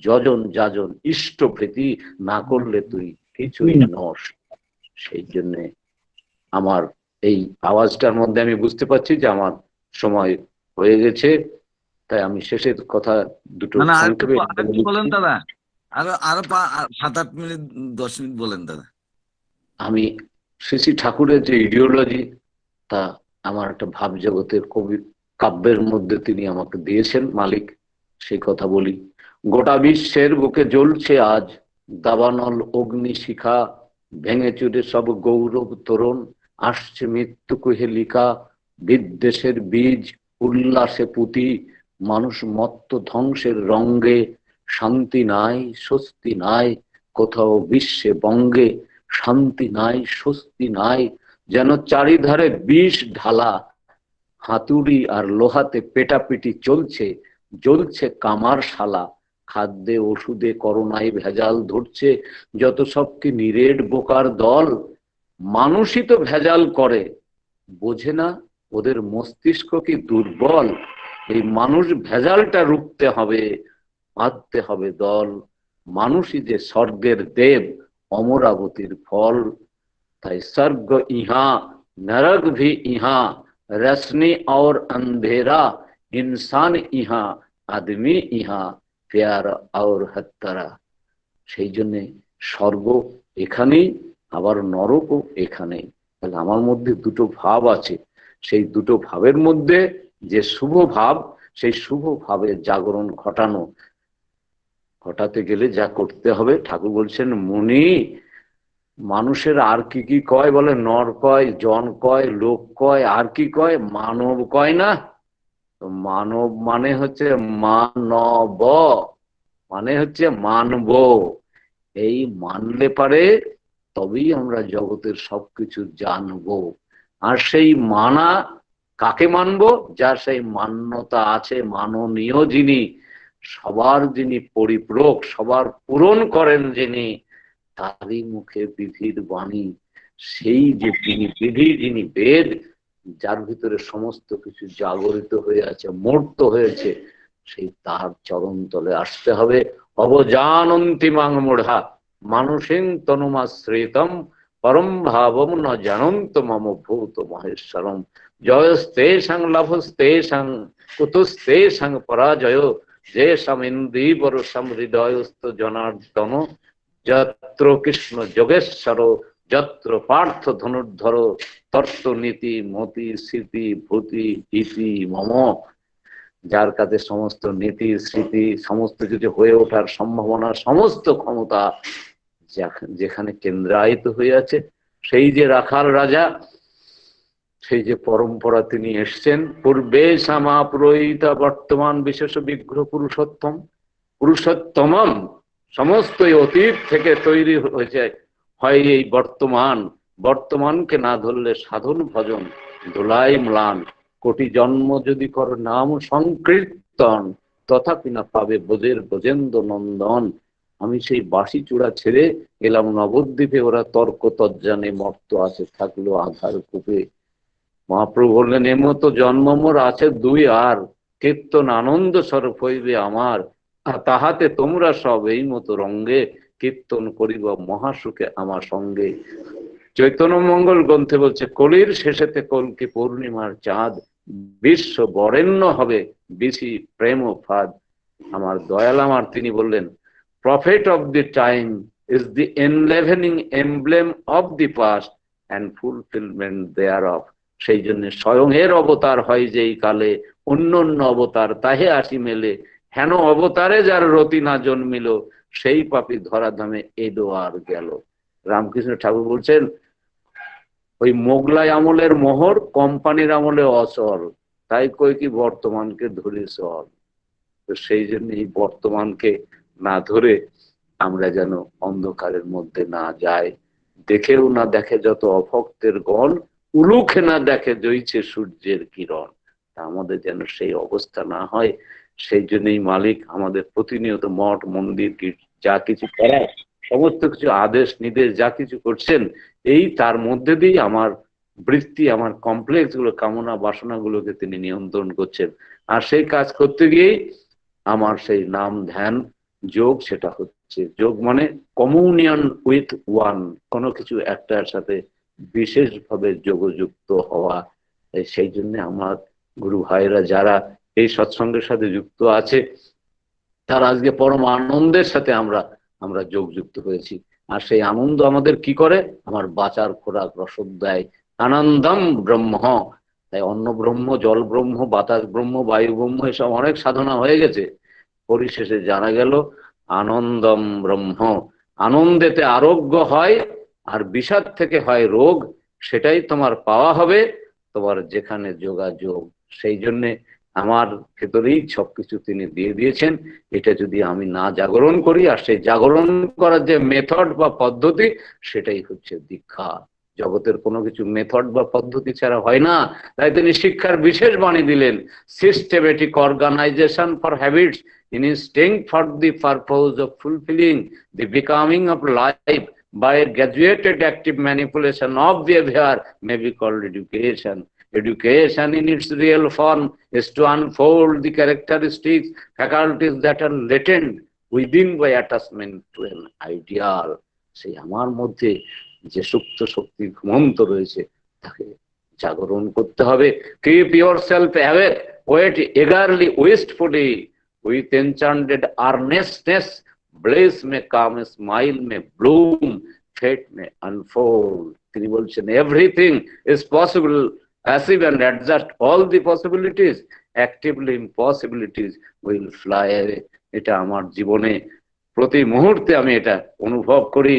যজন যাজন ইষ্ট প্রীতি, না করলে তুই কিছুই নস। সেই জন্যে আমার এই আওয়াজটার মধ্যে আমি বুঝতে পারছি যে আমার সময় হয়ে গেছে, তাই আমি শেষের কথা দুটো সংক্ষেপে বলেন দাদা, আরো 7-8 মিনিট 10 মিনিট বলেন দাদা। আমি শ্রী শ্রী ঠাকুরের যে ইডিওলজি, তা আমার একটা ভাব জগতের কবি কাব্যের মধ্যে তিনি আমাকে দিয়েছেন মালিক, সেই কথা বলি। গোটা বিশ্বের বুকে জ্বলছে আজ দাবানল অগ্নি শিখা, ভেঙে চুরে সব গৌরব তোরণ, আসছে মৃত্যু কুহেলিকা। বিদ্বেষের বীজ উল্লাসে পুঁতি, মানুষ মত্ত ধ্বংসের রঙ্গে, শান্তি নাই স্বস্তি নাই কোথাও বিশ্বে বঙ্গে, শান্তি নাই স্বস্তি নাই, যেন চারিধারে বিষ ঢালা, হাতুড়ি আর লোহাতে পেটাপিটি চলছে, জ্বলছে কামার শালা। খাদ্যে ওষুধে করোনায় ভেজাল ধরছে, যত সব কি নিরেট বোকার দল। মানুষই তো ভেজাল করে, বোঝে না ওদের মস্তিষ্ক কি দুর্বল। এই মানুষ ভেজালটা রুখতে হবে, বাঁধতে হবে দল। মানুষই যে স্বর্গের দেব, অমরাবতীর ফল। তাই স্বর্গ ইহা নরক ভি ইহা, रश्मि और अंधेरा, इंसान इहाँ, आदमी इहाँ, प्यार और हत्यारा। সেই জন্যে স্বর্গ এখানেই, আবার নরকও এখানেই। তাহলে আমার মধ্যে দুটো ভাব আছে, সেই দুটো ভাবের মধ্যে যে শুভ ভাব, সেই শুভ ভাবের জাগরণ ঘটাতে গেলে যা করতে হবে, ঠাকুর বলছেন মুনি, মানুষের আর কি কি কয় বলে, নর কয়, জন কয়, লোক কয়, আর কি কয়, মানব কয় না? তো মানব মানে হচ্ছে মানব, মানে হচ্ছে মানব। এই মানলে পারে তবেই আমরা জগতের সবকিছু জানবো। আর সেই মানা কাকে মানবো? যার সেই মান্যতা আছে, মাননীয় যিনি, সবার যিনি পরিপূরক, সবার পূরণ করেন যিনি, তারই মুখে বিধির বাণী। সেই যে তিনি বিধি, যিনি বেদ, যার ভিতরে সমস্ত কিছু জাগরিত হয়ে আছে, মূর্ত হয়েছে, সেই তার চরণ তলে আসতে হবে। অবজানন্তি মাং মূঢ়া মানুষিং তনুমাশ্রিতম পরম ভাবম ন জানন্ত মম ভূত মহেশ্বরম। জয়স্তেষাং লাভস্তেষাং কুতস্তেষাং পরাজয় যেষাম ইন্দ্রিবর সমহৃদয়স্ত জনার্দন। যত্র কৃষ্ণ যোগেশ্বর যত্র পার্থ ধনুর্ধর তত্ত্ব নীতি মতি স্মৃতি ভূতি ইতি মম। যার কাছে সমস্ত নীতি স্মৃতি সমস্ত কিছু হয়ে ওঠার সম্ভাবনা, সমস্ত ক্ষমতা যেখানে কেন্দ্রায়িত হয়ে আছে, সেই যে রাখাল রাজা, সেই যে পরম্পরা তিনি এসছেন, পূর্বে সামা পুরোহিতা বর্তমান বিশেষ বিগ্রহ পুরুষোত্তম, পুরুষোত্তমম, সমস্ত অতীত থেকে তৈরি হয়েছে হয় এই বর্তমান। বর্তমানকে না ধরলে সাধন ভজন ধুলাই ম্লান। কোটি জন্ম যদি কর নাম সংকীর্তন, তথাপি না পাবে ব্রজের ব্রজেন্দ্র নন্দন। আমি সেই বাঁশি চূড়া ছেড়ে গেলাম নবদ্বীপে, ওরা তর্ক তজ্জানে মর্ত আছে থাকলো আধার কূপে। মহাপ্রভু বললেন, এমতো জন্ম মোর আছে দুই, আর কীর্তন আনন্দ স্বরূপ হইবে আমার, তাহাতে তোমরা সব এই মতো রঙ্গে কীর্তন করিব মহাসুখে আমার সঙ্গে। চৈতন্য মঙ্গল গ্রন্থে বলছে, কলির শেষেতে কলকি পূর্ণিমার চাঁদ, বিশ্ব বরেণ্য হবে বিশি প্রেম ও ফাদ। আমার দয়াল আমার তিনি বললেন, prophet of the time is the enlivening emblem of the past and fulfilment thereof. সেই জন্য স্বয়ং এর অবতার হয় যেই কালে, অন্য অন্য অবতার তাহে আসি মেলে। হেন অবতারে যার রতি না জন্মিল, সেই পাপী ধরাধামে এলো আর গেল। রামকৃষ্ণ ঠাকুর বলছেন, ওই মোগলাই আমলের মোহর কোম্পানির আমলে অচল, তাই কই কি বর্তমানকে ধরে চল। তো সেই জন্য এই বর্তমানকে না ধরে আমরা যেন অন্ধকারের মধ্যে না যাই। দেখেও না দেখে যত অভক্তের গণ, উলুখে না দেখে জইছে সূর্যের কিরণ। তা আমাদের যেন সেই অবস্থা না হয়। সেই জন্যই মালিক আমাদের প্রতিনিয়ত মঠ মন্দির যা কিছু করার, সমস্ত কিছু আদেশ নির্দেশ যা কিছু করছেন, এই তার মধ্যে দিয়ে আমার বৃত্তি, আমার কমপ্লেক্স গুলো, কামনা বাসনা গুলোকে তিনি নিয়ন্ত্রণ করছেন। আর সেই কাজ করতে গিয়েই আমার সেই নাম ধ্যান যোগ, সেটা হচ্ছে যোগ মানে কমিউনিয়ন উইথ ওয়ান, কোনো কিছু একটার সাথে বিশেষভাবে যোগযুক্ত হওয়া। সেই জন্য আমার গুরু ভাইরা যারা এই সৎসঙ্গের সাথে যুক্ত আছে, তার আজকে পরম আনন্দের সাথে আমরা যোগযুক্ত হয়েছি। আর সেই আনন্দ আমাদের কি করে? আমার বাঁচার খোরাক রসদ দেয়। আনন্দম ব্রহ্ম। তাই অন্ন ব্রহ্ম, জল ব্রহ্ম, বাতাস ব্রহ্ম, বায়ু ব্রহ্ম, এসব অনেক সাধনা হয়ে গেছে। পরিশেষে জানা গেল আনন্দম ব্রহ্ম। আনন্দেতে আরোগ্য হয়, আর বিষাদ থেকে হয় রোগ। সেটাই তোমার পাওয়া হবে, তোমার যেখানে যোগাযোগ। সেই জন্যে আমার ভেতরেই সবকিছু তিনি দিয়ে দিয়েছেন। এটা যদি আমি না জাগরণ করি, আর সেই জাগরণ করার যে মেথড বা পদ্ধতি, সেটাই হচ্ছে দীক্ষা। জগতের কোনো কিছু মেথড বা পদ্ধতি ছাড়া হয় না। তাই তিনি শিক্ষার বিশেষ বাণী দিলেন, systematic organization for habits instinct for the purpose of fulfilling the becoming of life by a graduated active manipulation of behavior may be called education. Education in its real form is to unfold the characteristics, faculties that are latent within by attachment to an ideal. সেই আমার মধ্যে যে সুপ্ত শক্তি ঘুমন্ত রয়েছে, তাকে জাগরণ করতে হবে। Keep yourself awake, wait eagerly wastefully with enchanted earnestness, bless may come, smile may bloom, fate may unfold. তিনি বলছেন everything is possible, passive and adjust all the possibilities, actively impossibilities will fly away. এটা আমার জীবনে প্রতি মুহূর্তে আমি এটা অনুভব করি।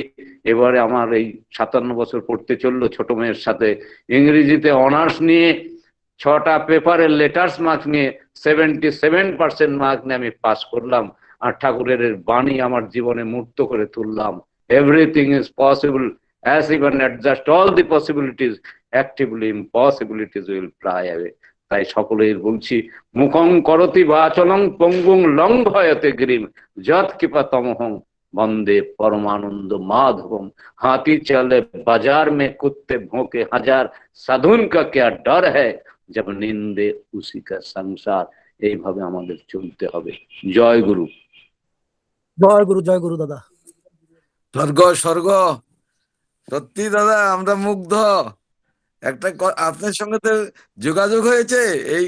এবারে আমার এই 57 বছর পড়তে চললো ছোট মেয়ের সাথে, ইংরেজিতে অনার্স নিয়ে 6টা পেপারের লেটার্স মার্ক নিয়ে 77% মার্ক নিয়ে আমি পাস করলাম, আর ঠাকুরের বাণী আমার জীবনে মূর্ত করে তুললাম। Everything is possible, as even adjust all the possibilities, actively impossibilities will fly away. তাই সকলেই বলছি, মুখং করতি বাচলং পঙ্গুং লঙ্ঘয়তে গিরিম যৎ কৃপাতমহং বন্দে परमानंद माधवम। हाथी चले बाजार में कुत्ते भौंके हजार, साधुन का क्या डर है जब निंदे उसी का संसार। এইভাবে আমাদের চলতে হবে। জয় গুরু। জয় গুরু দাদা। স্বর্গ স্বর্গ, সত্যি দাদা আমরা মুগ্ধ। একটা আপনার সঙ্গে তো যোগাযোগ হয়েছে এই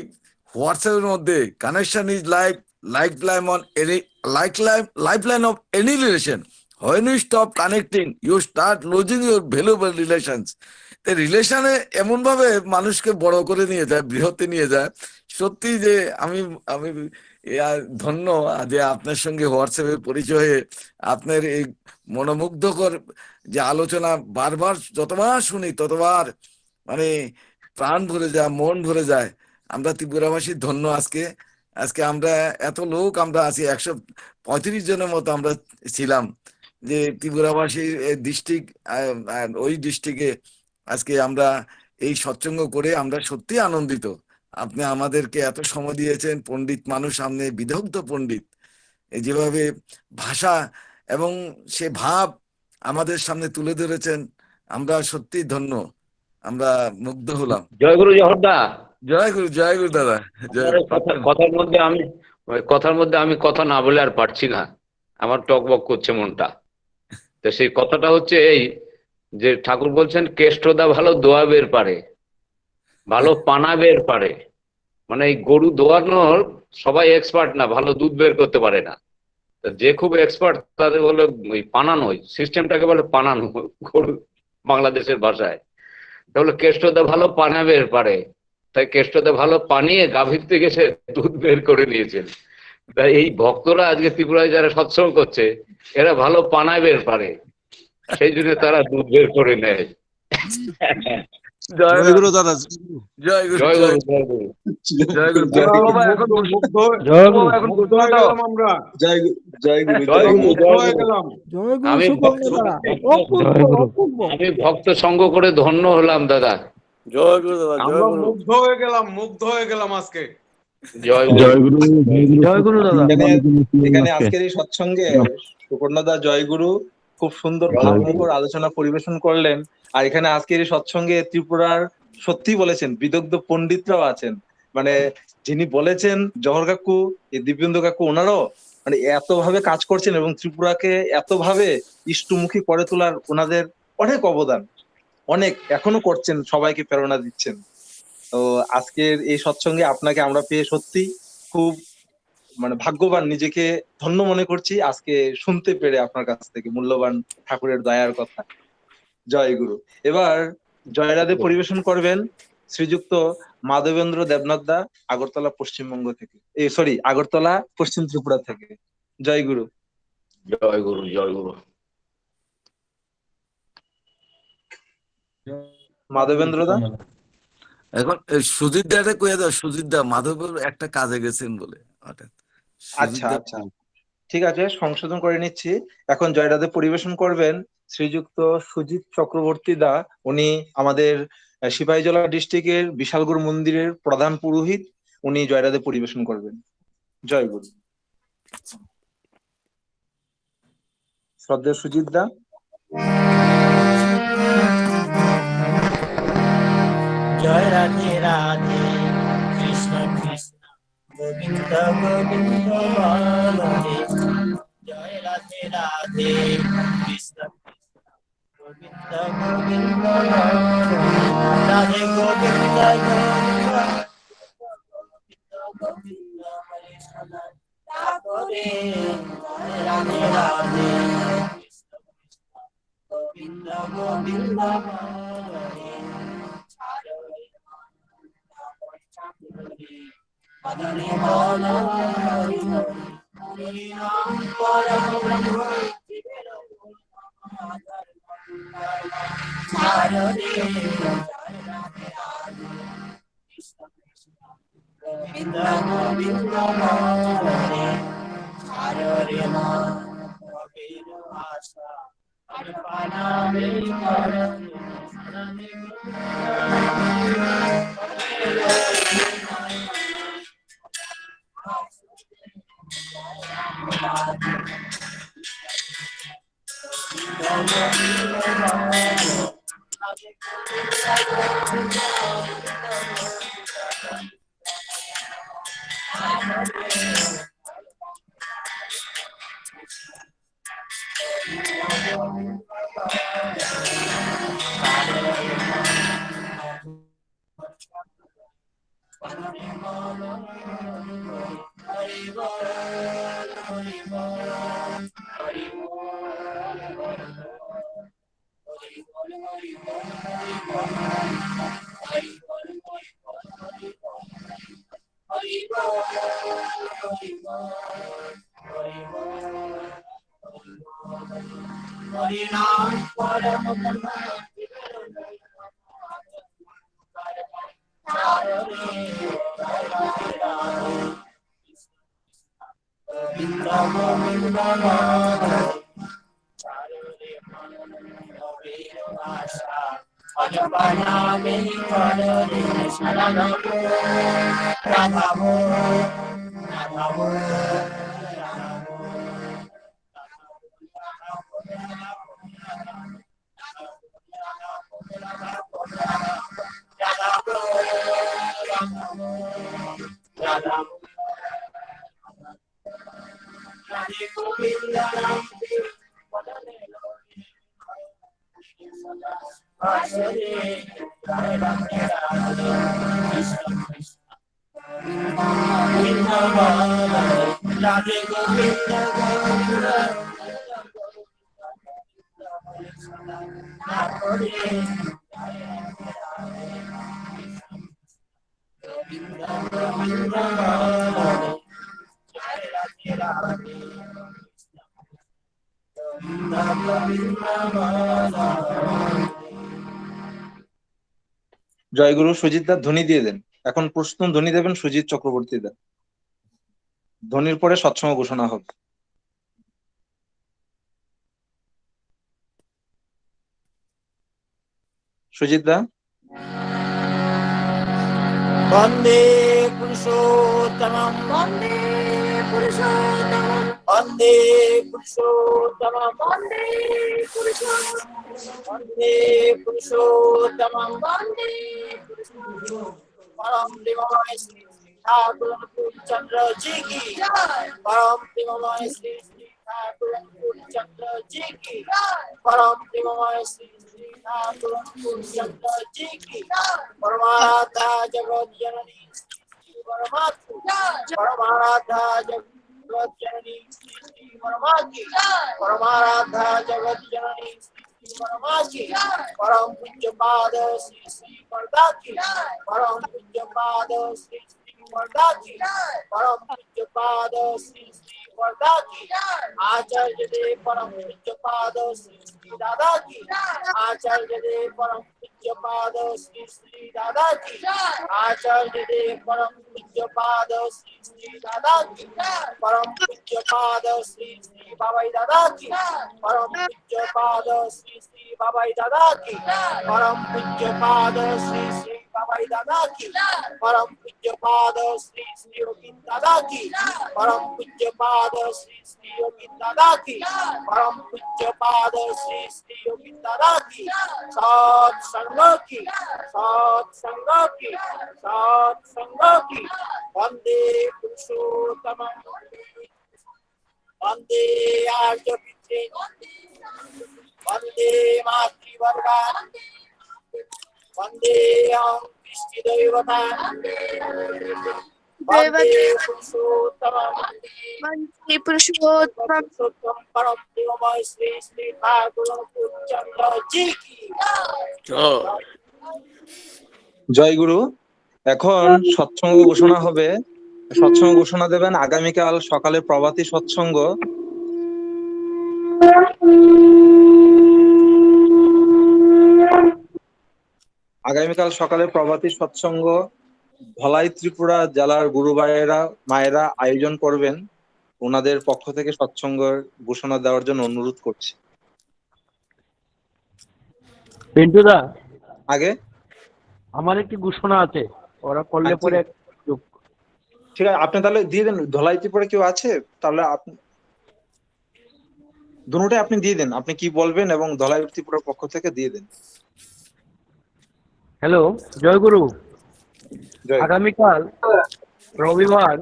হোয়াটসঅ্যাপের মধ্যে। Connection is lifeline on any lifeline of any relation. When you stop connecting, you start losing your valuable relations. এই রিলেশনে এমন ভাবে মানুষকে বড় করে নিয়ে যায়, বৃহতে নিয়ে যায়। সত্যি যে আমি আমি ধন্য যে আপনার সঙ্গে হোয়াটসঅ্যাপে পরিচয় হয়ে আপনার এই মনোমুগ্ধকর যে আলোচনা বারবার যতবার শুনি ততবার মানে প্রাণ ভরে যায়, মন ভরে যায়। আমরা ত্রিপুরাবাসী ধন্য। আজকে আমরা এত লোক আমরা আছি, 135 জনের মতো আমরা ছিলাম, যে ত্রিপুরাবাসীর ডিস্ট্রিক্ট, ওই ডিস্ট্রিক্টে আজকে আমরা এই সৎসঙ্গ করে আমরা সত্যি আনন্দিত। আপনি আমাদেরকে এত সময় দিয়েছেন, পণ্ডিত মানুষ, সামনে বিদগ্ধ পণ্ডিত, যেভাবে ভাষা এবং সে ভাব আমাদের সামনে তুলে ধরেছেন, আমরা সত্যি ধন্য, আমরা মুগ্ধ হলাম। জয় গুরু জহরদা। জয় গুরু দাদা। কথার মধ্যে আমি কথা না বলে আর পারছি না, আমার টকবক করছে মনটা। তো সেই কথাটা হচ্ছে এই যে ঠাকুর বলছেন কেষ্টদা ভালো দোয়া বের পারে, ভালো পানা বের পারে। মানে এই গরু দোয়ানোর সবাই এক্সপার্ট না, ভালো দুধ বের করতে পারে না। যে খুব এক্সপার্ট তাদের বলে ওই পানানো, সিস্টেমটাকে বলে পানানো গরু বাংলাদেশের ভাষায়। তাহলে কেষ্টদা ভালো পানা বের পারে, তাই কেষ্টদা ভালো পানিয়ে গাভীর থেকে সে দুধ বের করে নিয়েছেন। তাই এই ভক্তরা আজকে ত্রিপুরায় যারা সৎসঙ্গ করছে এরা ভালো পানা বের পারে, সেই জন্য তারা দুধ বের করে নেয়। জয় গুরু দাদা। জয় গুরু। জয় গুরু। জয় গুরু। আমি ভক্ত সঙ্গ করে ধন্য হলাম দাদা। জয় গুরু দাদা। আমরা মুগ্ধ হয়ে গেলাম আজকে। জয় গুরু। জয় গুরু দাদা। এখানে আজকের এই সৎসঙ্গে সুপর্ণদা জয় গুরু খুব সুন্দর ভাবমুখর আলোচনা পরিবেশন করলেন। আর এখানে আজকের এই সৎসঙ্গে ত্রিপুরার সত্যি বলেছেন বিদগ্ধ পণ্ডিতরাও আছেন। মানে যিনি বলেছেন জহর কাকু, এই দিব্যেন্দু কাকু, ওনারাও মানে এত ভাবে কাজ করছেন এবং ত্রিপুরাকে এত ভাবে ইষ্টমুখী করে তোলার ওনাদের অনেক অবদান, অনেক এখনো করছেন, সবাইকে প্রেরণা দিচ্ছেন। তো আজকের এই সৎসঙ্গে আপনাকে আমরা পেয়ে সত্যি খুব মানে ভাগ্যবান, নিজেকে ধন্য মনে করছি আজকে শুনতে পেরে আপনার কাছ থেকে মূল্যবান ঠাকুরের দয়ার কথা। জয় গুরু। এবার জয়রাধে পরিবেশন করবেন শ্রীযুক্ত মাধবেন্দ্র দেবনাথ দা, আগরতলা পশ্চিমবঙ্গ থেকে, আগরতলা পশ্চিম ত্রিপুরা থেকে। জয় গুরু। জয় গুরু। জয় গুরু। মাধবেন্দ্র দা। এখন সুজিত দাটা কইয়া দাও। সুজিত দা মাধবের একটা কাজে গেছেন বলে হঠাৎ। আচ্ছা আচ্ছা, ঠিক আছে, সংশোধন করে নিচ্ছি। এখন জয়রাধে পরিবেশন করবেন শ্রীযুক্ত সুজিত চক্রবর্তী দা। উনি আমাদের সিপাহীজলা ডিস্ট্রিক্টের বিশালগড় মন্দিরের প্রধান পুরোহিত। উনি জয়রাধে পরিবেশন করবেন। জয় গুরু। শ্রদ্ধেয় সুজিত দা। জয় রাধে রাধে, কৃষ্ণ কৃষ্ণ গোবিন্দ গোবিন্দ বলে। জয় রাধে রাধে, কৃষ্ণ কৃষ্ণ গোবিন্দ গোবিন্দ রাধে গোবিন্দ গোবিন্দ গোবিন্দ হরে সদা তারপরে রাধে রাধে গোবিন্দ গোবিন্দ হরে হরে বল হরি হরি নাম পরম ব্রহ্ম চারণে গোবিন্দ গোবিন্দ হরে হরে নাম কবির আশা অর্পণা हरि नाम परम ब्रह्म गोविंद गोविंद आशा अजपना में करे शरण राधा वो राधा वो राधे गोविंद राधे गोविंद জয়গুরু সুজিত দা ধ্বনি দিয়ে দেন। এখন প্রশ্ন ধ্বনি দেবেন সুজিত চক্রবর্তী দা। ধ্বনির পরে সৎসঙ্গ ঘোষণা হবে। সুজিত দা। वंदे पुरुषोत्तमं वंदे पुरुषोत्तमं वंदे पुरुषोत्तमं वंदे पुरुषोत्तमं वंदे पुरुषोत्तमं वंदे परम प्रेममय श्री ठाकुर चंद्र जी की परम प्रेममय श्री ठाकुर चंद्र जी की परम प्रेममय श्री ठाकुर चंद्र जी की परमाराधा जगत जननी परमात्मा परमाराधा जगत जननी परमात्मा परमाराधा जगत जननी परमात्मा परम पूज्य पाद श्री श्री वरदा की परम पूज्य पाद श्री श्री वरदा की परम पूज्य पाद श्री श्री वरदा की आचार्य देव परम पूज्य पाद श्री श्री दादा की आचार्य देव परम पूज्य पाद श्री श्री दादा की आचार्य देव परम पूज्य पाद श्री श्री दादा की परम पूज्य पाद श्री श्री बाबाई दादा की परम पूज्य पाद श्री श्री बाबाई दादा की परम पूज्य पाद श्री श्री बाबाई दादा की परम पूज्य पाद श्री श्री योगी दादा की परम पूज्य पाद श्री श्री योगी दादा की परम पूज्य पाद श्री श्री योगी दादा की सत संग की वंदे पुरुषोत्तमं वंदे आर्य वंदे मातृ বর্গান বন্দেহং কৃষ্ণদৈবতা বন্দে পুরুষোত্তমম वन्दे पुरुषोत्तमं पुरुषोत्तम परम देवमय श्री श्री ठाकुर चंद्र जी की জয় গুরু। এখন সৎসঙ্গ ঘোষণা হবে। সৎসঙ্গ ঘোষণা দেবেন আগামীকাল সকালে প্রভাতী সৎসঙ্গ। আগামীকাল সকালে প্রভাতী সৎসঙ্গ ধলাই ত্রিপুরা জেলার গুরু ভাইয়েরা মায়েরা আয়োজন করবেন। ওনাদের পক্ষ থেকে সৎসঙ্গের ঘোষণা দেওয়ার জন্য অনুরোধ করছি। পিন্টুদা, আগে আমার একটি ঘোষণা আছে, ওরা করলে আচ্ছা। পরে ঠিক আছে, আপনি তাহলে দিয়ে দেন। ধলাই ত্রিপুরা কেউ আছে? তাহলে আপনি দুটোটাই আপনি দিয়ে দেন, আপনি কি বলবেন এবং ধলাই ত্রিপুরার পক্ষ থেকে দিয়ে দেন। হ্যালো, জয়গুরু। জয়। আগামীকাল রবিবার।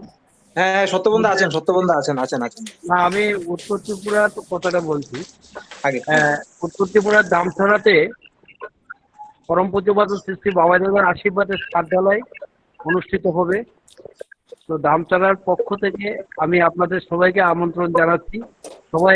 হ্যাঁ, সত্যবন্ধু আছেন, সত্যবন্ধু আছেন। না, আমি উত্তর ত্রিপুরার কথাটা বলছি। আগে উত্তর ত্রিপুরার দামছড়াতে পরম পূজ্যপাদ শ্রী শ্রী বাবাই দাদার আশীর্বাদের শ্রাদ্ধালয় অনুষ্ঠিত হবে। তো দামছড়ার পক্ষ থেকে আমি আপনাদের সবাইকে আমন্ত্রণ জানাচ্ছি।